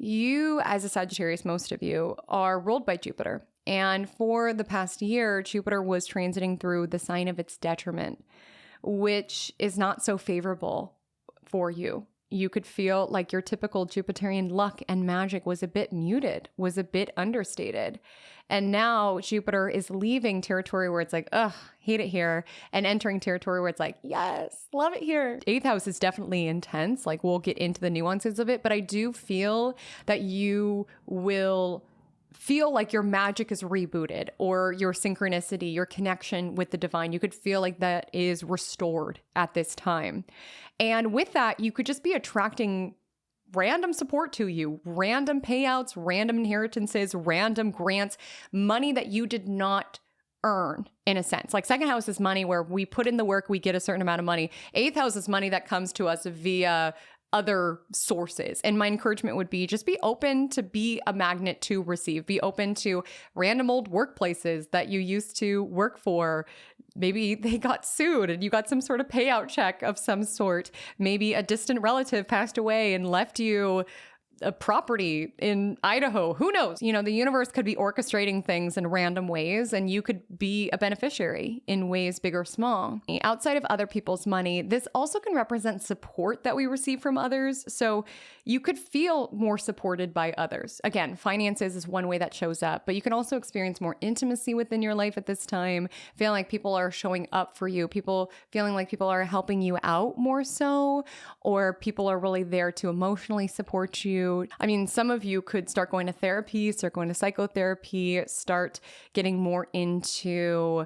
You, as a Sagittarius, most of you, are ruled by Jupiter. And for the past year, Jupiter was transiting through the sign of its detriment, which is not so favorable for you. You could feel like your typical Jupiterian luck and magic was a bit muted, was a bit understated. And now Jupiter is leaving territory where it's like, ugh, hate it here, and entering territory where it's like, yes, love it here. 8th house is definitely intense. Like, we'll get into the nuances of it, but I do feel that you will feel like your magic is rebooted, or your synchronicity, your connection with the divine. You could feel like that is restored at this time. And with that, you could just be attracting random support to you, random payouts, random inheritances, random grants, money that you did not earn, in a sense. Like, second house is money where we put in the work, we get a certain amount of money. 8th house is money that comes to us via other sources. And my encouragement would be, just be open to be a magnet to receive. Be open to random old workplaces that you used to work for. Maybe they got sued and you got some sort of payout check of some sort. Maybe a distant relative passed away and left you a property in Idaho. Who knows? You know, the universe could be orchestrating things in random ways, and you could be a beneficiary in ways big or small. Outside of other people's money, this also can represent support that we receive from others. So you could feel more supported by others. Again, finances is one way that shows up, but you can also experience more intimacy within your life at this time, feeling like people are showing up for you, people feeling like people are helping you out more so, or people are really there to emotionally support you. I mean, some of you could start going to therapy, start going to psychotherapy, start getting more into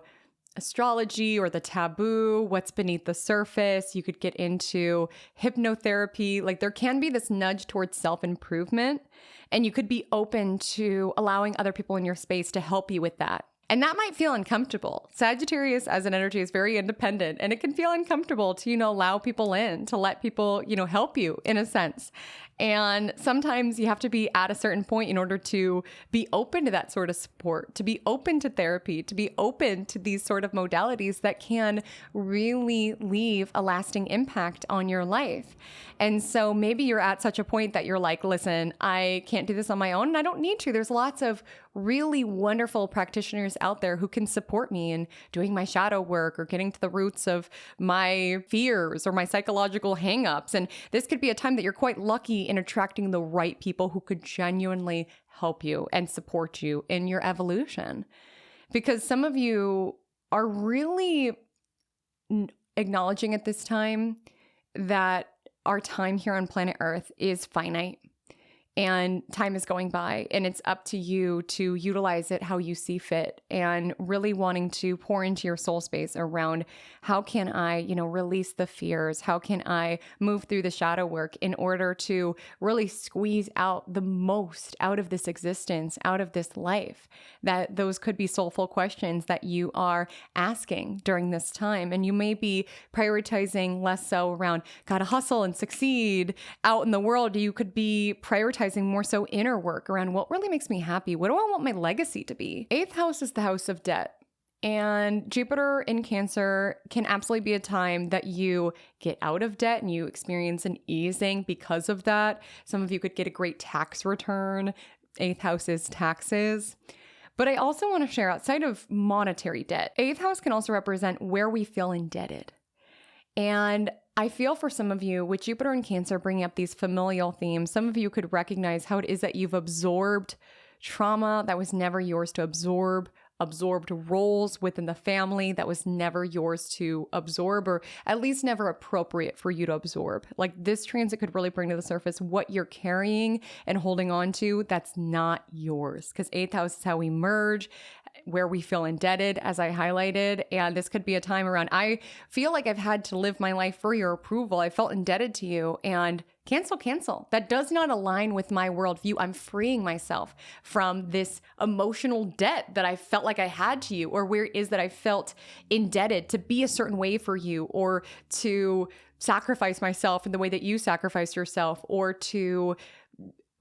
astrology or the taboo, what's beneath the surface. You could get into hypnotherapy. Like, there can be this nudge towards self-improvement, and you could be open to allowing other people in your space to help you with that. And that might feel uncomfortable. Sagittarius as an energy is very independent, and it can feel uncomfortable to, allow people in, to let people, help you in a sense. And sometimes you have to be at a certain point in order to be open to that sort of support, to be open to therapy, to be open to these sort of modalities that can really leave a lasting impact on your life. And so maybe you're at such a point that you're like, listen, I can't do this on my own, and I don't need to. There's lots of really wonderful practitioners out there who can support me in doing my shadow work or getting to the roots of my fears or my psychological hangups. And this could be a time that you're quite lucky in attracting the right people who could genuinely help you and support you in your evolution. Because some of you are really acknowledging at this time that our time here on planet Earth is finite. And time is going by, and it's up to you to utilize it how you see fit, and really wanting to pour into your soul space around how can I, release the fears? How can I move through the shadow work in order to really squeeze out the most out of this existence, out of this life? That those could be soulful questions that you are asking during this time. And you may be prioritizing less so around gotta hustle and succeed out in the world. You could be prioritizing more so inner work around what really makes me happy. What do I want my legacy to be? 8th house is the house of debt. And Jupiter in Cancer can absolutely be a time that you get out of debt and you experience an easing because of that. Some of you could get a great tax return. 8th house is taxes. But I also want to share, outside of monetary debt, 8th house can also represent where we feel indebted. And I feel for some of you, with Jupiter and Cancer bringing up these familial themes, some of you could recognize how it is that you've absorbed trauma that was never yours to absorbed roles within the family that was never yours to absorb, or at least never appropriate for you to absorb. Like, this transit could really bring to the surface what you're carrying and holding on to that's not yours. Because 8th house is how we merge, where we feel indebted, as I highlighted. And this could be a time around, I feel like I've had to live my life for your approval. I felt indebted to you, and cancel. That does not align with my worldview. I'm freeing myself from this emotional debt that I felt like I had to you, or where it is that I felt indebted to be a certain way for you, or to sacrifice myself in the way that you sacrifice yourself, or to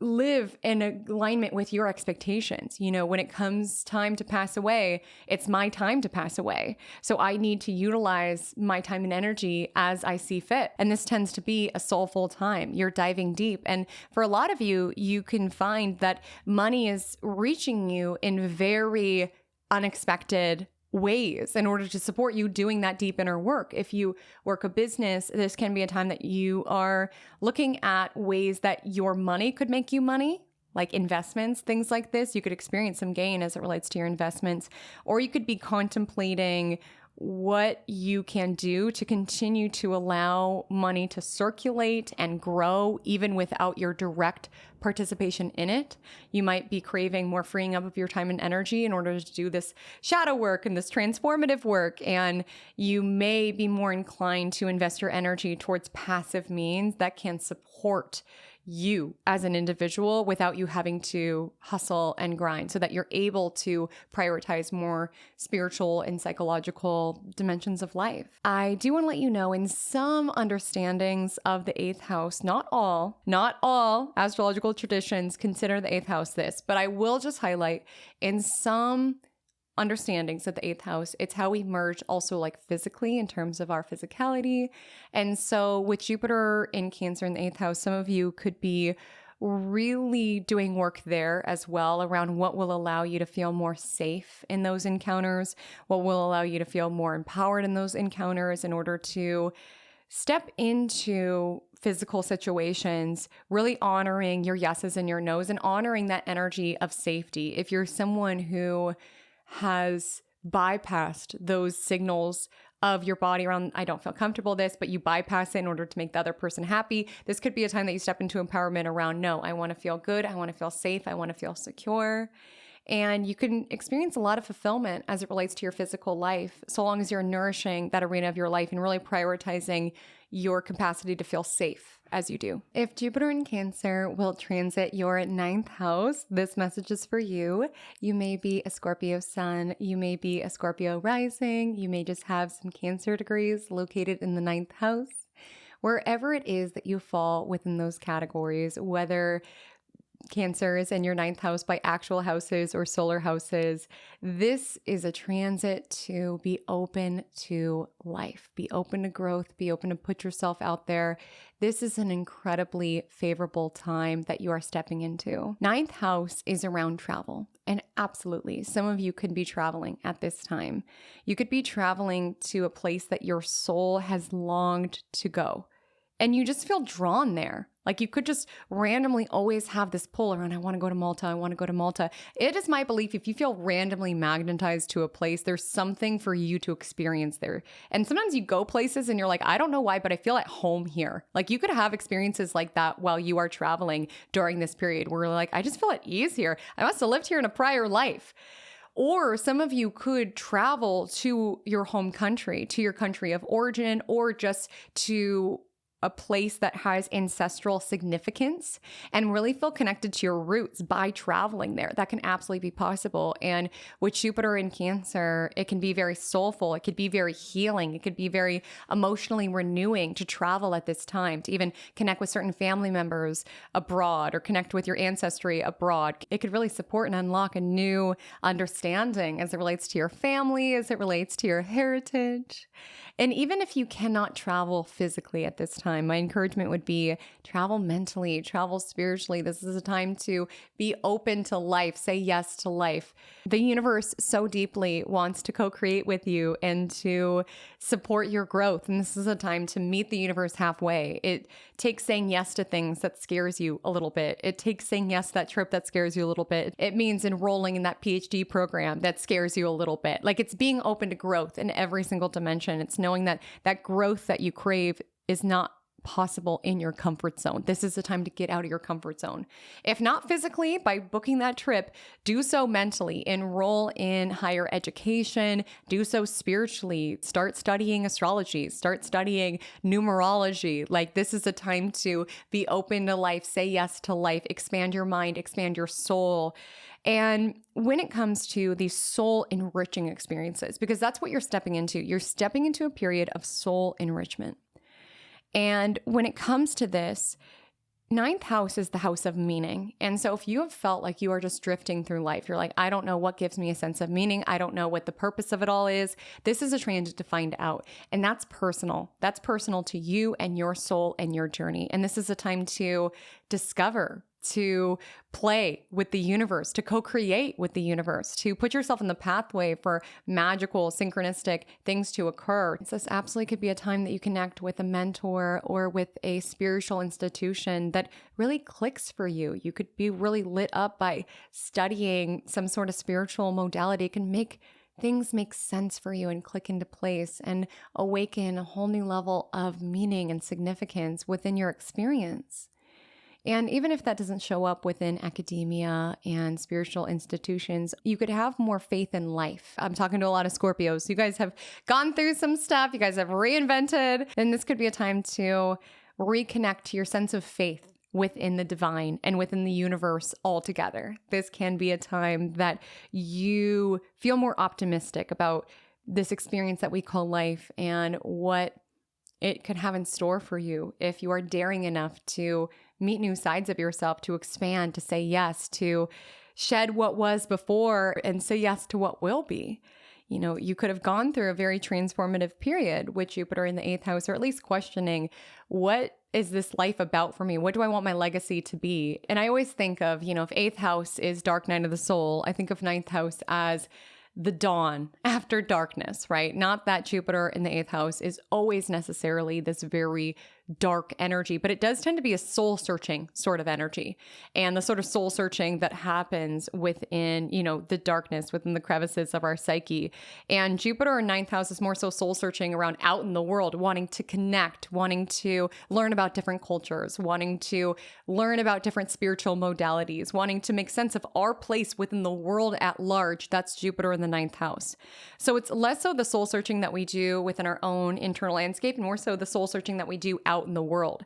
live in alignment with your expectations. You know, when it comes time to pass away, it's my time to pass away. So I need to utilize my time and energy as I see fit. And this tends to be a soulful time. You're diving deep. And for a lot of you, you can find that money is reaching you in very unexpected ways in order to support you doing that deep inner work. If you work a business, this can be a time that you are looking at ways that your money could make you money, like investments, things like this. You could experience some gain as it relates to your investments, or you could be contemplating what you can do to continue to allow money to circulate and grow even without your direct participation in it. You might be craving more freeing up of your time and energy in order to do this shadow work and this transformative work. And you may be more inclined to invest your energy towards passive means that can support you as an individual without you having to hustle and grind, so that you're able to prioritize more spiritual and psychological dimensions of life. I do want to let you know, in some understandings of the eighth house, not all astrological traditions consider the eighth house this, but I will just highlight in some understandings of the eighth house, it's how we merge also like physically in terms of our physicality. And so with Jupiter in Cancer in the eighth house, some of you could be really doing work there as well around what will allow you to feel more safe in those encounters, what will allow you to feel more empowered in those encounters in order to step into physical situations, really honoring your yeses and your nos and honoring that energy of safety. If you're someone who has bypassed those signals of your body around, I don't feel comfortable with this, but you bypass it in order to make the other person happy. This could be a time that you step into empowerment around, no, I want to feel good. I want to feel safe. I want to feel secure. And you can experience a lot of fulfillment as it relates to your physical life, so long as you're nourishing that arena of your life and really prioritizing your capacity to feel safe as you do. If Jupiter in Cancer will transit your ninth house, this message is for you. You may be a Scorpio sun, you may be a Scorpio rising, you may just have some Cancer degrees located in the ninth house. Wherever it is that you fall within those categories, whether Cancer is in your ninth house by actual houses or solar houses, this is a transit to be open to life, be open to growth, be open to put yourself out there. This is an incredibly favorable time that you are stepping into. Ninth house is around travel. And absolutely, some of you could be traveling at this time. You could be traveling to a place that your soul has longed to go. And you just feel drawn there. Like you could just randomly always have this pull around, I want to go to Malta, I want to go to Malta. It is my belief, if you feel randomly magnetized to a place, there's something for you to experience there. And sometimes you go places and you're like, I don't know why, but I feel at home here. Like you could have experiences like that while you are traveling during this period where you're like, I just feel at ease here. I must have lived here in a prior life. Or some of you could travel to your home country, to your country of origin, or just to a place that has ancestral significance and really feel connected to your roots by traveling there. That can absolutely be possible. And with Jupiter in Cancer, it can be very soulful. It could be very healing. It could be very emotionally renewing to travel at this time, to even connect with certain family members abroad or connect with your ancestry abroad. It could really support and unlock a new understanding as it relates to your family, as it relates to your heritage. And even if you cannot travel physically at this time, my encouragement would be travel mentally, travel spiritually. This is a time to be open to life, say yes to life. The universe so deeply wants to co-create with you and to support your growth. And this is a time to meet the universe halfway. It takes saying yes to things that scares you a little bit. It takes saying yes to that trip that scares you a little bit. It means enrolling in that PhD program that scares you a little bit. Like it's being open to growth in every single dimension. It's knowing that that growth that you crave is not possible in your comfort zone. This is the time to get out of your comfort zone. If not physically, by booking that trip, do so mentally. Enroll in higher education, do so spiritually. Start studying astrology, start studying numerology. Like, this is a time to be open to life, say yes to life, expand your mind, expand your soul. And when it comes to these soul enriching experiences, because that's what you're stepping into a period of soul enrichment. And when it comes to this, ninth house is the house of meaning. And so if you have felt like you are just drifting through life, you're like, I don't know what gives me a sense of meaning. I don't know what the purpose of it all is. This is a transit to find out. And that's personal. That's personal to you and your soul and your journey. And this is a time to discover, to play with the universe, to co-create with the universe, to put yourself in the pathway for magical, synchronistic things to occur. So this absolutely could be a time that you connect with a mentor or with a spiritual institution that really clicks for you. You could be really lit up by studying some sort of spiritual modality. It can make things make sense for you and click into place and awaken a whole new level of meaning and significance within your experience. And even if that doesn't show up within academia and spiritual institutions, you could have more faith in life. I'm talking to a lot of Scorpios. You guys have gone through some stuff. You guys have reinvented. And this could be a time to reconnect to your sense of faith within the divine and within the universe altogether. This can be a time that you feel more optimistic about this experience that we call life and what it could have in store for you if you are daring enough to meet new sides of yourself, to expand, to say yes, to shed what was before and say yes to what will be. You know, you could have gone through a very transformative period with Jupiter in the 8th house, or at least questioning, what is this life about for me? What do I want my legacy to be? And I always think of, if 8th house is dark night of the soul, I think of 9th house as the dawn after darkness, right? Not that Jupiter in the 8th house is always necessarily this very dark energy, but it does tend to be a soul searching sort of energy. And the sort of soul searching that happens within, the darkness, within the crevices of our psyche. And Jupiter in 9th house is more so soul searching around out in the world, wanting to connect, wanting to learn about different cultures, wanting to learn about different spiritual modalities, wanting to make sense of our place within the world at large. That's Jupiter in the 9th house. So it's less so the soul searching that we do within our own internal landscape and more so the soul searching that we do out in the world.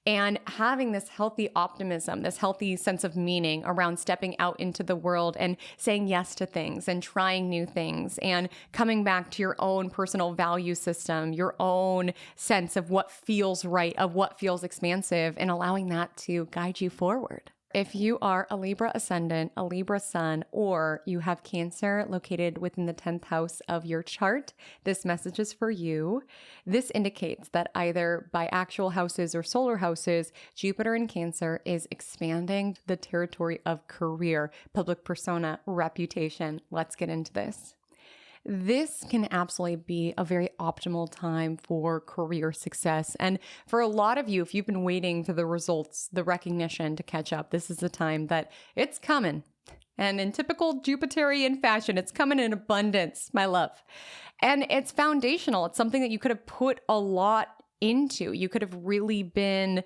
And having this healthy optimism, this healthy sense of meaning around stepping out into the world and saying yes to things and trying new things and coming back to your own personal value system, your own sense of what feels right, of what feels expansive, and allowing that to guide you forward. If you are a Libra ascendant, a Libra sun, or you have Cancer located within the 10th house of your chart, this message is for you. This indicates that either by actual houses or solar houses, Jupiter in Cancer is expanding the territory of career, public persona, reputation. Let's get into this. This can absolutely be a very optimal time for career success. And for a lot of you, if you've been waiting for the results, the recognition to catch up, this is the time that it's coming. And in typical Jupiterian fashion, it's coming in abundance, my love. And it's foundational. It's something that you could have put a lot into. You could have really been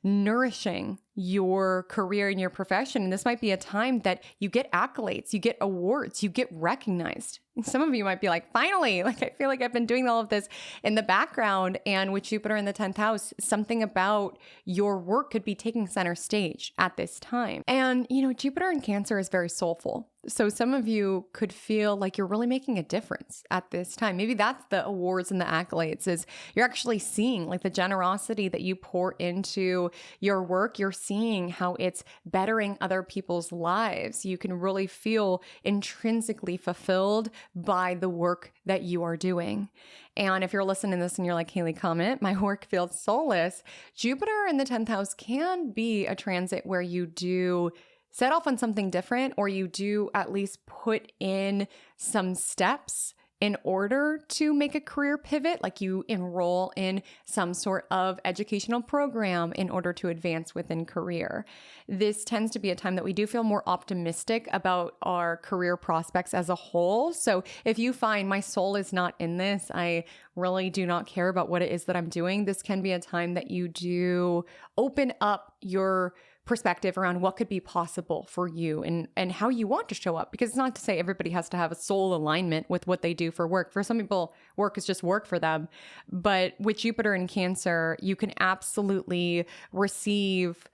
nourishing your career and your profession. And this might be a time that you get accolades, you get awards, you get recognized. And some of you might be like, finally, I feel like I've been doing all of this in the background. And with Jupiter in the 10th house, something about your work could be taking center stage at this time. And, Jupiter in Cancer is very soulful. So some of you could feel like you're really making a difference at this time. Maybe that's the awards and the accolades, is you're actually seeing like the generosity that you pour into your work. You're seeing how it's bettering other people's lives. You can really feel intrinsically fulfilled by the work that you are doing. And if you're listening to this and you're like, Haley, Comet, my work feels soulless, Jupiter in the 10th house can be a transit where you do set off on something different, or you do at least put in some steps in order to make a career pivot, like you enroll in some sort of educational program in order to advance within career. This tends to be a time that we do feel more optimistic about our career prospects as a whole. So if you find my soul is not in this, I really do not care about what it is that I'm doing, this can be a time that you do open up your perspective around what could be possible for you and how you want to show up. Because it's not to say everybody has to have a soul alignment with what they do for work. For some people, work is just work for them. But with Jupiter in Cancer, you can absolutely receive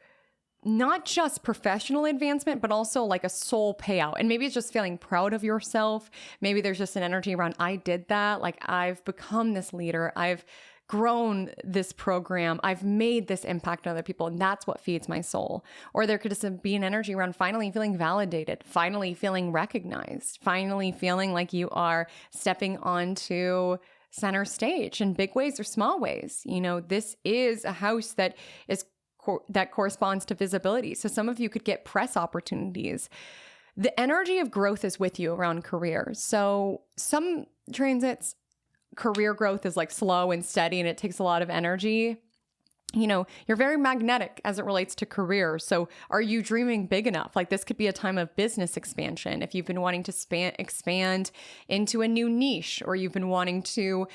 not just professional advancement, but also like a soul payout. And maybe it's just feeling proud of yourself. Maybe there's just an energy around, I did that. Like I've become this leader. I've grown this program. I've made this impact on other people. And that's what feeds my soul. Or there could just be an energy around finally feeling validated, finally feeling recognized, finally feeling like you are stepping onto center stage in big ways or small ways. You know, this is a house that that corresponds to visibility. So some of you could get press opportunities. The energy of growth is with you around career. So some transits, career growth is like slow and steady and it takes a lot of energy. You know, you're very magnetic as it relates to career. So are you dreaming big enough? Like this could be a time of business expansion. If you've been wanting to expand into a new niche, or you've been wanting to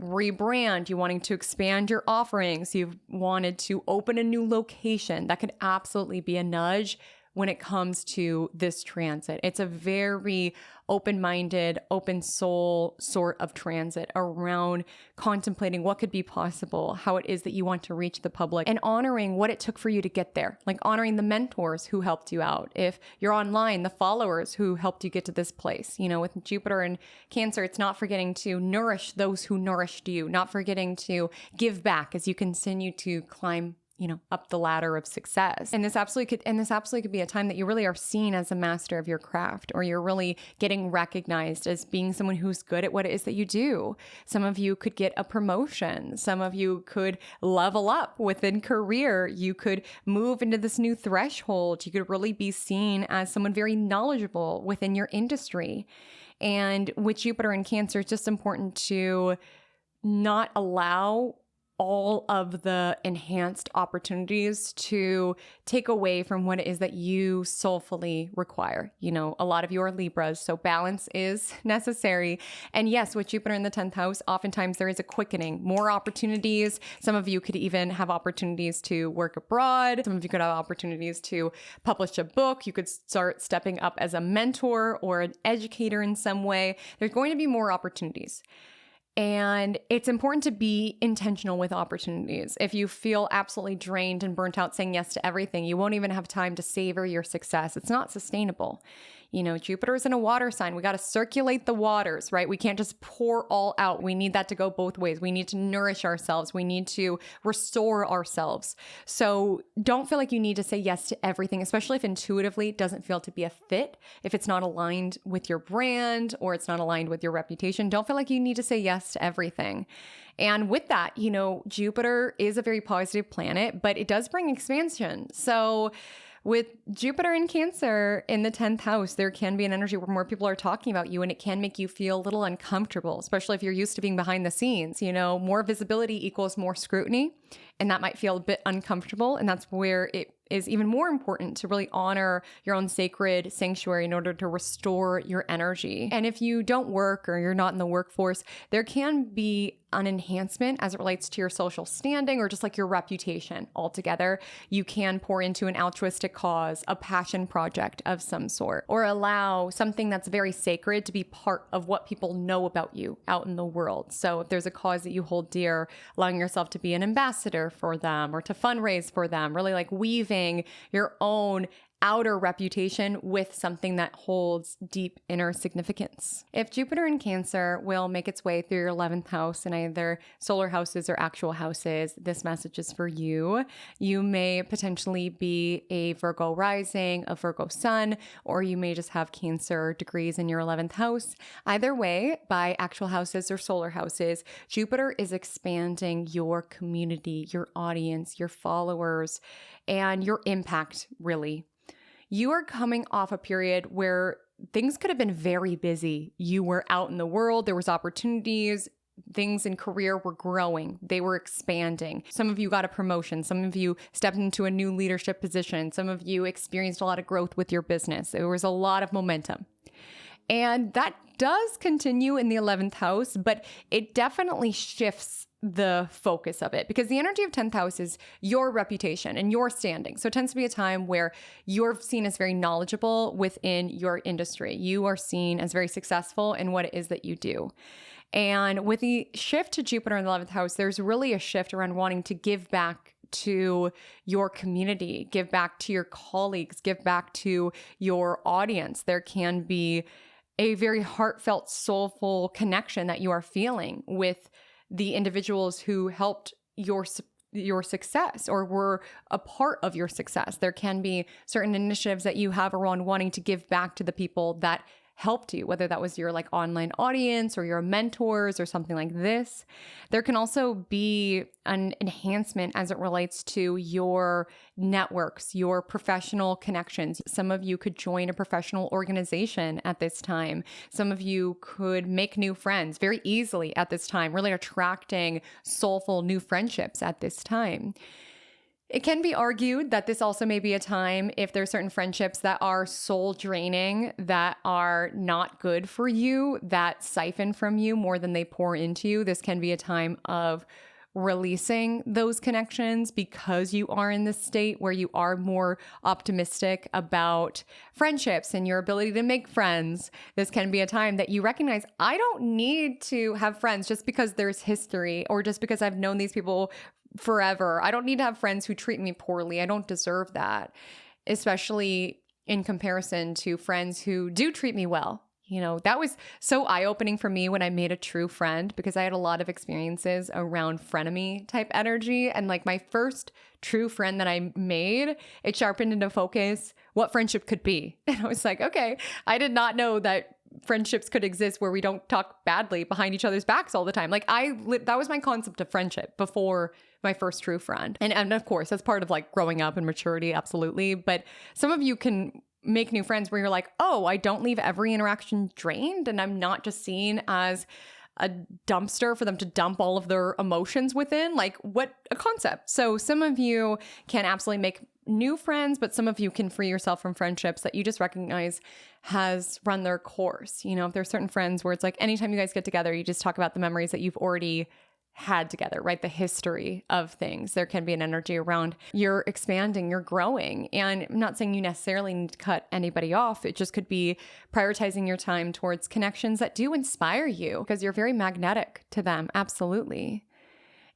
rebrand, you wanting to expand your offerings, you've wanted to open a new location, that could absolutely be a nudge when it comes to this transit. It's a very open-minded, open soul sort of transit around contemplating what could be possible, how it is that you want to reach the public, and honoring what it took for you to get there, like honoring the mentors who helped you out. If you're online, the followers who helped you get to this place. You know, with Jupiter and Cancer, it's not forgetting to nourish those who nourished you, not forgetting to give back as you continue to climb, you know, up the ladder of success. And this absolutely could be a time that you really are seen as a master of your craft, or you're really getting recognized as being someone who's good at what it is that you do. Some of you could get a promotion. Some of you could level up within career. You could move into this new threshold. You could really be seen as someone very knowledgeable within your industry. And with Jupiter in Cancer, it's just important to not allow all of the enhanced opportunities to take away from what it is that you soulfully require. You know, a lot of you are Libras, so balance is necessary. And yes, with Jupiter in the 10th house, oftentimes there is a quickening, more opportunities. Some of you could even have opportunities to work abroad. Some of you could have opportunities to publish a book. You could start stepping up as a mentor or an educator in some way. There's going to be more opportunities. And it's important to be intentional with opportunities. If you feel absolutely drained and burnt out saying yes to everything, you won't even have time to savor your success. It's not sustainable. You know, Jupiter's in a water sign. We got to circulate the waters, right? We can't just pour all out. We need that to go both ways. We need to nourish ourselves. We need to restore ourselves. So don't feel like you need to say yes to everything, especially if intuitively it doesn't feel to be a fit. If it's not aligned with your brand or it's not aligned with your reputation, don't feel like you need to say yes to everything. And with that, you know, Jupiter is a very positive planet, but it does bring expansion. So with Jupiter in Cancer in the 10th house, there can be an energy where more people are talking about you, and it can make you feel a little uncomfortable, especially if you're used to being behind the scenes. You know, more visibility equals more scrutiny, and that might feel a bit uncomfortable. And that's where it is even more important to really honor your own sacred sanctuary in order to restore your energy. And if you don't work or you're not in the workforce, there can be an enhancement as it relates to your social standing or just like your reputation altogether. You can pour into an altruistic cause, a passion project of some sort, or allow something that's very sacred to be part of what people know about you out in the world. So if there's a cause that you hold dear, allowing yourself to be an ambassador for them or to fundraise for them, really like weaving your own outer reputation with something that holds deep inner significance. If Jupiter in Cancer will make its way through your 11th house in either solar houses or actual houses, this message is for you. You may potentially be a Virgo rising, a Virgo sun, or you may just have Cancer degrees in your 11th house. Either way, by actual houses or solar houses, Jupiter is expanding your community, your audience, your followers, and your impact, really. You are coming off a period where things could have been very busy. You were out in the world, there was opportunities, things in career were growing, they were expanding. Some of you got a promotion, some of you stepped into a new leadership position, some of you experienced a lot of growth with your business. There was a lot of momentum. And that does continue in the 11th house, but it definitely shifts the focus of it, because the energy of 10th house is your reputation and your standing. So it tends to be a time where you're seen as very knowledgeable within your industry. You are seen as very successful in what it is that you do. And with the shift to Jupiter in the 11th house, there's really a shift around wanting to give back to your community, give back to your colleagues, give back to your audience. There can be a very heartfelt, soulful connection that you are feeling with the individuals who helped your success or were a part of your success. There can be certain initiatives that you have around wanting to give back to the people that helped you, whether that was your like online audience or your mentors or something like this. There can also be an enhancement as it relates to your networks, your professional connections. Some of you could join a professional organization at this time. Some of you could make new friends very easily at this time, really attracting soulful new friendships at this time. It can be argued that this also may be a time, if there are certain friendships that are soul draining, that are not good for you, that siphon from you more than they pour into you. This can be a time of releasing those connections because you are in this state where you are more optimistic about friendships and your ability to make friends. This can be a time that you recognize, I don't need to have friends just because there's history or just because I've known these people forever. I don't need to have friends who treat me poorly. I don't deserve that, especially in comparison to friends who do treat me well. You know, that was so eye-opening for me when I made a true friend, because I had a lot of experiences around frenemy type energy. And like my first true friend that I made, it sharpened into focus what friendship could be. And I was like, okay, I did not know that friendships could exist where we don't talk badly behind each other's backs all the time. Like that was my concept of friendship before my first true friend. And of course, that's part of like growing up and maturity, absolutely. But some of you can make new friends where you're like, oh, I don't leave every interaction drained, and I'm not just seen as a dumpster for them to dump all of their emotions within. Like, what a concept. So some of you can absolutely make new friends, but some of you can free yourself from friendships that you just recognize has run their course. You know, if there's certain friends where it's like anytime you guys get together, you just talk about the memories that you've already had together, right? The history of things. There can be an energy around you're expanding, you're growing. And I'm not saying you necessarily need to cut anybody off. It just could be prioritizing your time towards connections that do inspire you, because you're very magnetic to them. Absolutely.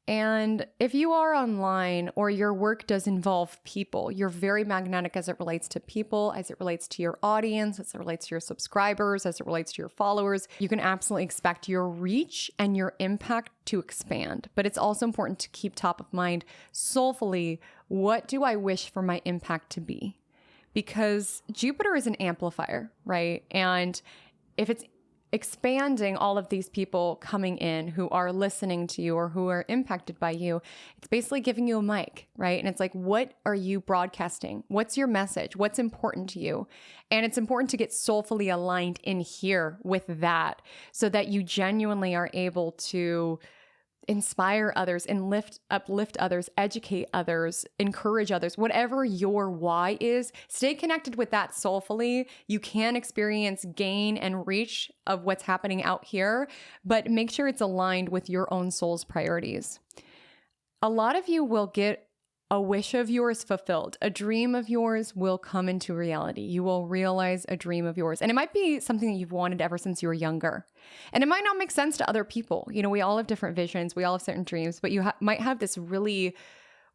And if you are online or your work does involve people, you're very magnetic as it relates to people, as it relates to your audience, as it relates to your subscribers, as it relates to your followers. You can absolutely expect your reach and your impact to expand. But it's also important to keep top of mind soulfully, what do I wish for my impact to be? Because Jupiter is an amplifier, right? And if it's expanding all of these people coming in who are listening to you or who are impacted by you, it's basically giving you a mic, right? And it's like, what are you broadcasting? What's your message? What's important to you? And it's important to get soulfully aligned in here with that so that you genuinely are able to inspire others and uplift others, educate others, encourage others, whatever your why is. Stay connected with that soulfully. You can experience gain and reach of what's happening out here, but make sure it's aligned with your own soul's priorities. A lot of you will get a wish of yours fulfilled. A dream of yours will come into reality. You will realize a dream of yours. And it might be something that you've wanted ever since you were younger. And it might not make sense to other people. You know, we all have different visions. We all have certain dreams, but you might have this really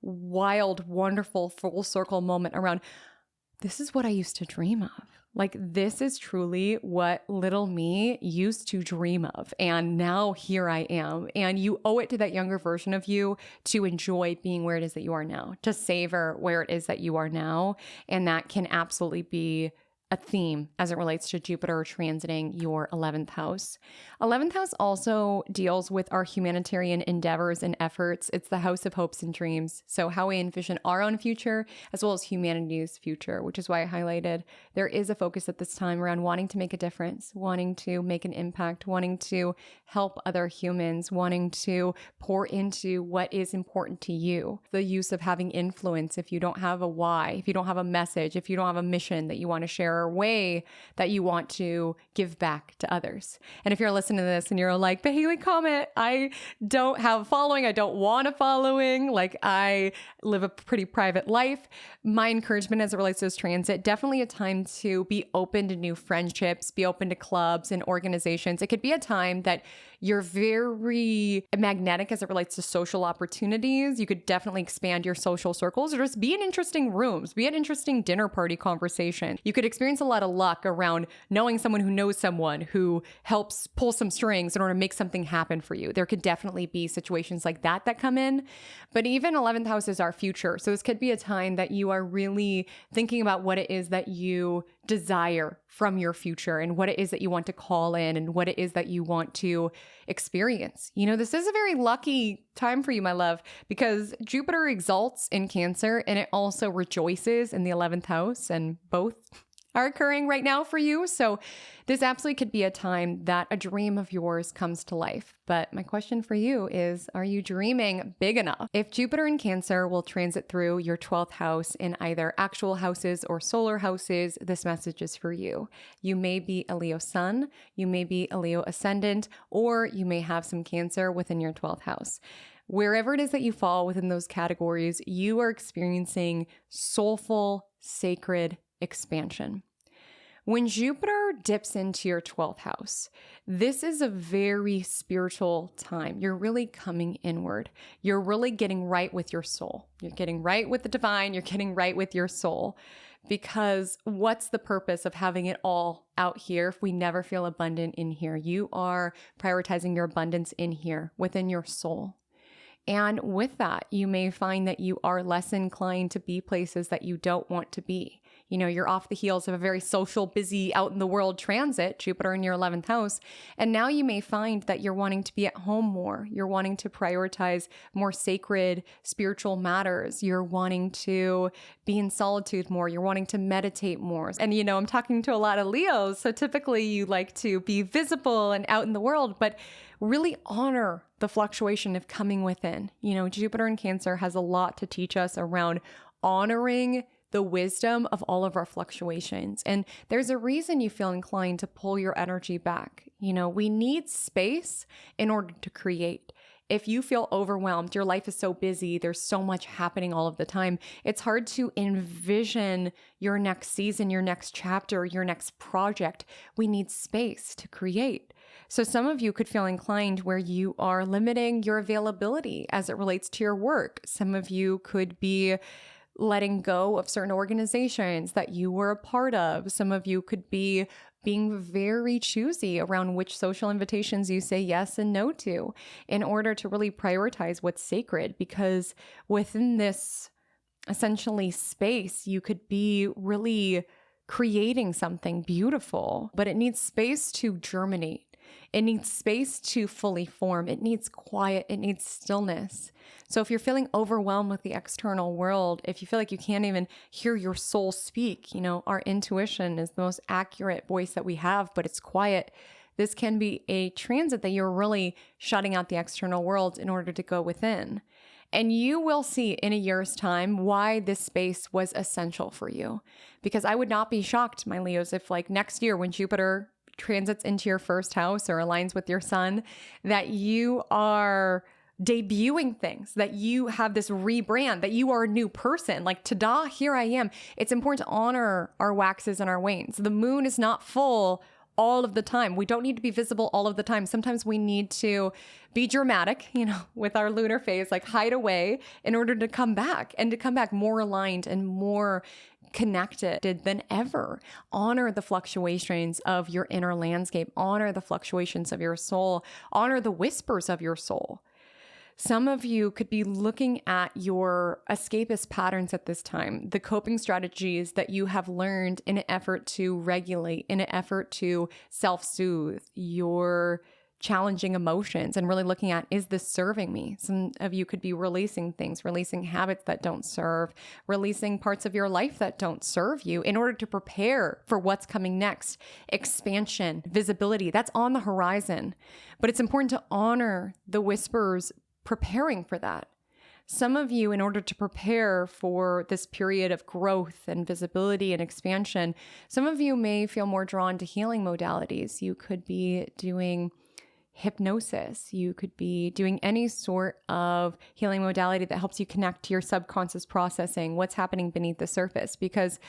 wild, wonderful full circle moment around, this is what I used to dream of. Like, this is truly what little me used to dream of. And now here I am. And you owe it to that younger version of you to enjoy being where it is that you are now, to savor where it is that you are now. And that can absolutely be a theme as it relates to Jupiter transiting your 11th house. 11th house also deals with our humanitarian endeavors and efforts. It's the house of hopes and dreams. So how we envision our own future as well as humanity's future, which is why I highlighted there is a focus at this time around wanting to make a difference, wanting to make an impact, wanting to help other humans, wanting to pour into what is important to you. The use of having influence if you don't have a why, if you don't have a message, if you don't have a mission that you want to share or way that you want to give back to others. And if you're listening to this and you're like, but Haley, Comet, I don't have a following, I don't want a following, like I live a pretty private life. My encouragement as it relates to this transit, definitely a time to be open to new friendships, be open to clubs and organizations. It could be a time that you're very magnetic as it relates to social opportunities. You could definitely expand your social circles or just be in interesting rooms, be an interesting dinner party conversation. You could experience a lot of luck around knowing someone who knows someone who helps pull some strings in order to make something happen for you. There could definitely be situations like that that come in. But even 11th house is our future. So this could be a time that you are really thinking about what it is that you desire from your future and what it is that you want to call in and what it is that you want to experience. You know, this is a very lucky time for you, my love, because Jupiter exalts in Cancer and it also rejoices in the 11th house, and both are occurring right now for you. So this absolutely could be a time that a dream of yours comes to life. But my question for you is, are you dreaming big enough? If Jupiter in Cancer will transit through your 12th house in either actual houses or solar houses, this message is for you. You may be a Leo sun, you may be a Leo ascendant, or you may have some Cancer within your 12th house. Wherever it is that you fall within those categories, you are experiencing soulful, sacred expansion. When Jupiter dips into your 12th house, this is a very spiritual time. You're really coming inward. You're really getting right with your soul. You're getting right with the divine. You're getting right with your soul. Because what's the purpose of having it all out here if we never feel abundant in here? You are prioritizing your abundance in here within your soul. And with that, you may find that you are less inclined to be places that you don't want to be. You know, you're off the heels of a very social, busy, out in the world transit, Jupiter in your 11th house. And now you may find that you're wanting to be at home more. You're wanting to prioritize more sacred spiritual matters. You're wanting to be in solitude more. You're wanting to meditate more. And, you know, I'm talking to a lot of Leos. So typically you like to be visible and out in the world, but really honor the fluctuation of coming within. You know, Jupiter in Cancer has a lot to teach us around honoring the wisdom of all of our fluctuations. And there's a reason you feel inclined to pull your energy back. You know, we need space in order to create. If you feel overwhelmed, your life is so busy, there's so much happening all of the time, it's hard to envision your next season, your next chapter, your next project. We need space to create. So some of you could feel inclined where you are limiting your availability as it relates to your work. Some of you could be letting go of certain organizations that you were a part of. Some of you could be being very choosy around which social invitations you say yes and no to in order to really prioritize what's sacred, because within this essentially space, you could be really creating something beautiful, but it needs space to germinate. It needs space to fully form. It needs quiet. It needs stillness. So if you're feeling overwhelmed with the external world, if you feel like you can't even hear your soul speak, you know, our intuition is the most accurate voice that we have, but it's quiet. This can be a transit that you're really shutting out the external world in order to go within. And you will see in a year's time why this space was essential for you. Because I would not be shocked, my Leos, if like next year when Jupiter transits into your first house or aligns with your sun, that you are debuting things, that you have this rebrand, that you are a new person. Like, ta-da, here I am. It's important to honor our waxes and our wanes. The moon is not full all of the time. We don't need to be visible all of the time. Sometimes we need to be dramatic, you know, with our lunar phase, like hide away in order to come back, and to come back more aligned and more connected than ever. Honor the fluctuations of your inner landscape. Honor the fluctuations of your soul. Honor the whispers of your soul. Some of you could be looking at your escapist patterns at this time, the coping strategies that you have learned in an effort to regulate, in an effort to self-soothe your challenging emotions, and really looking at, is this serving me? Some of you could be releasing things, releasing habits that don't serve, releasing parts of your life that don't serve you in order to prepare for what's coming next. Expansion, visibility, that's on the horizon. But it's important to honor the whispers preparing for that. Some of you, in order to prepare for this period of growth and visibility and expansion, some of you may feel more drawn to healing modalities. You could be doing hypnosis. You could be doing any sort of healing modality that helps you connect to your subconscious processing, what's happening beneath the surface, because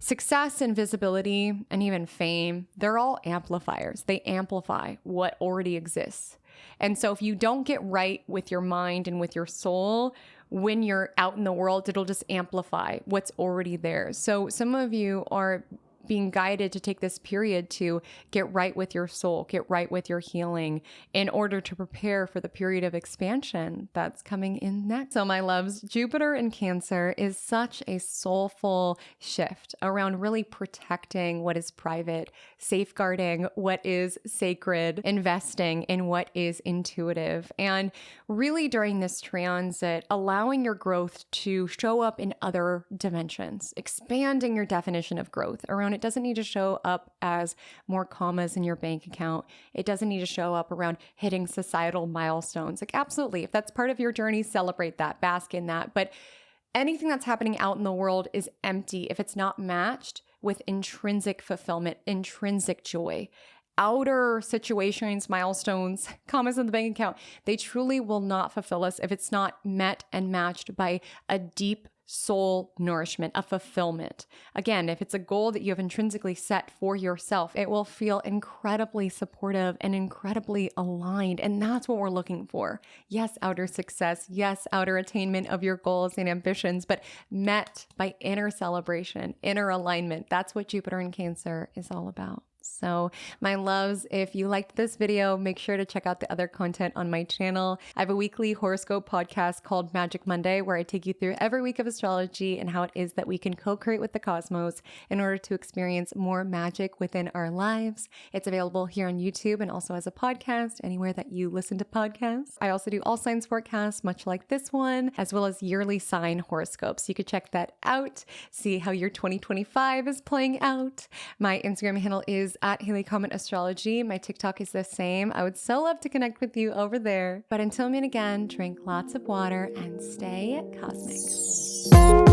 success and visibility and even fame, they're all amplifiers. They amplify what already exists. And so if you don't get right with your mind and with your soul, when you're out in the world, it'll just amplify what's already there. So some of you are being guided to take this period to get right with your soul, get right with your healing in order to prepare for the period of expansion that's coming in next. So my loves, Jupiter in Cancer is such a soulful shift around really protecting what is private, safeguarding what is sacred, investing in what is intuitive, and really during this transit, allowing your growth to show up in other dimensions, expanding your definition of growth around it doesn't need to show up as more commas in your bank account. It doesn't need to show up around hitting societal milestones. Like, absolutely, if that's part of your journey, celebrate that, bask in that. But anything that's happening out in the world is empty if it's not matched with intrinsic fulfillment, intrinsic joy. Outer situations, milestones, commas in the bank account, they truly will not fulfill us if it's not met and matched by a deep soul nourishment, a fulfillment. Again, if it's a goal that you have intrinsically set for yourself, it will feel incredibly supportive and incredibly aligned. And that's what we're looking for. Yes, outer success. Yes, outer attainment of your goals and ambitions, but met by inner celebration, inner alignment. That's what Jupiter in Cancer is all about. So my loves, if you liked this video, make sure to check out the other content on my channel. I have a weekly horoscope podcast called Magic Monday, where I take you through every week of astrology and how it is that we can co-create with the cosmos in order to experience more magic within our lives. It's available here on YouTube and also as a podcast, anywhere that you listen to podcasts. I also do all signs forecasts, much like this one, as well as yearly sign horoscopes. You could check that out, see how your 2025 is playing out. My Instagram handle is at Haley Comet Astrology. My TikTok is the same. I would so love to connect with you over there. But until we meet again, drink lots of water and stay cosmic.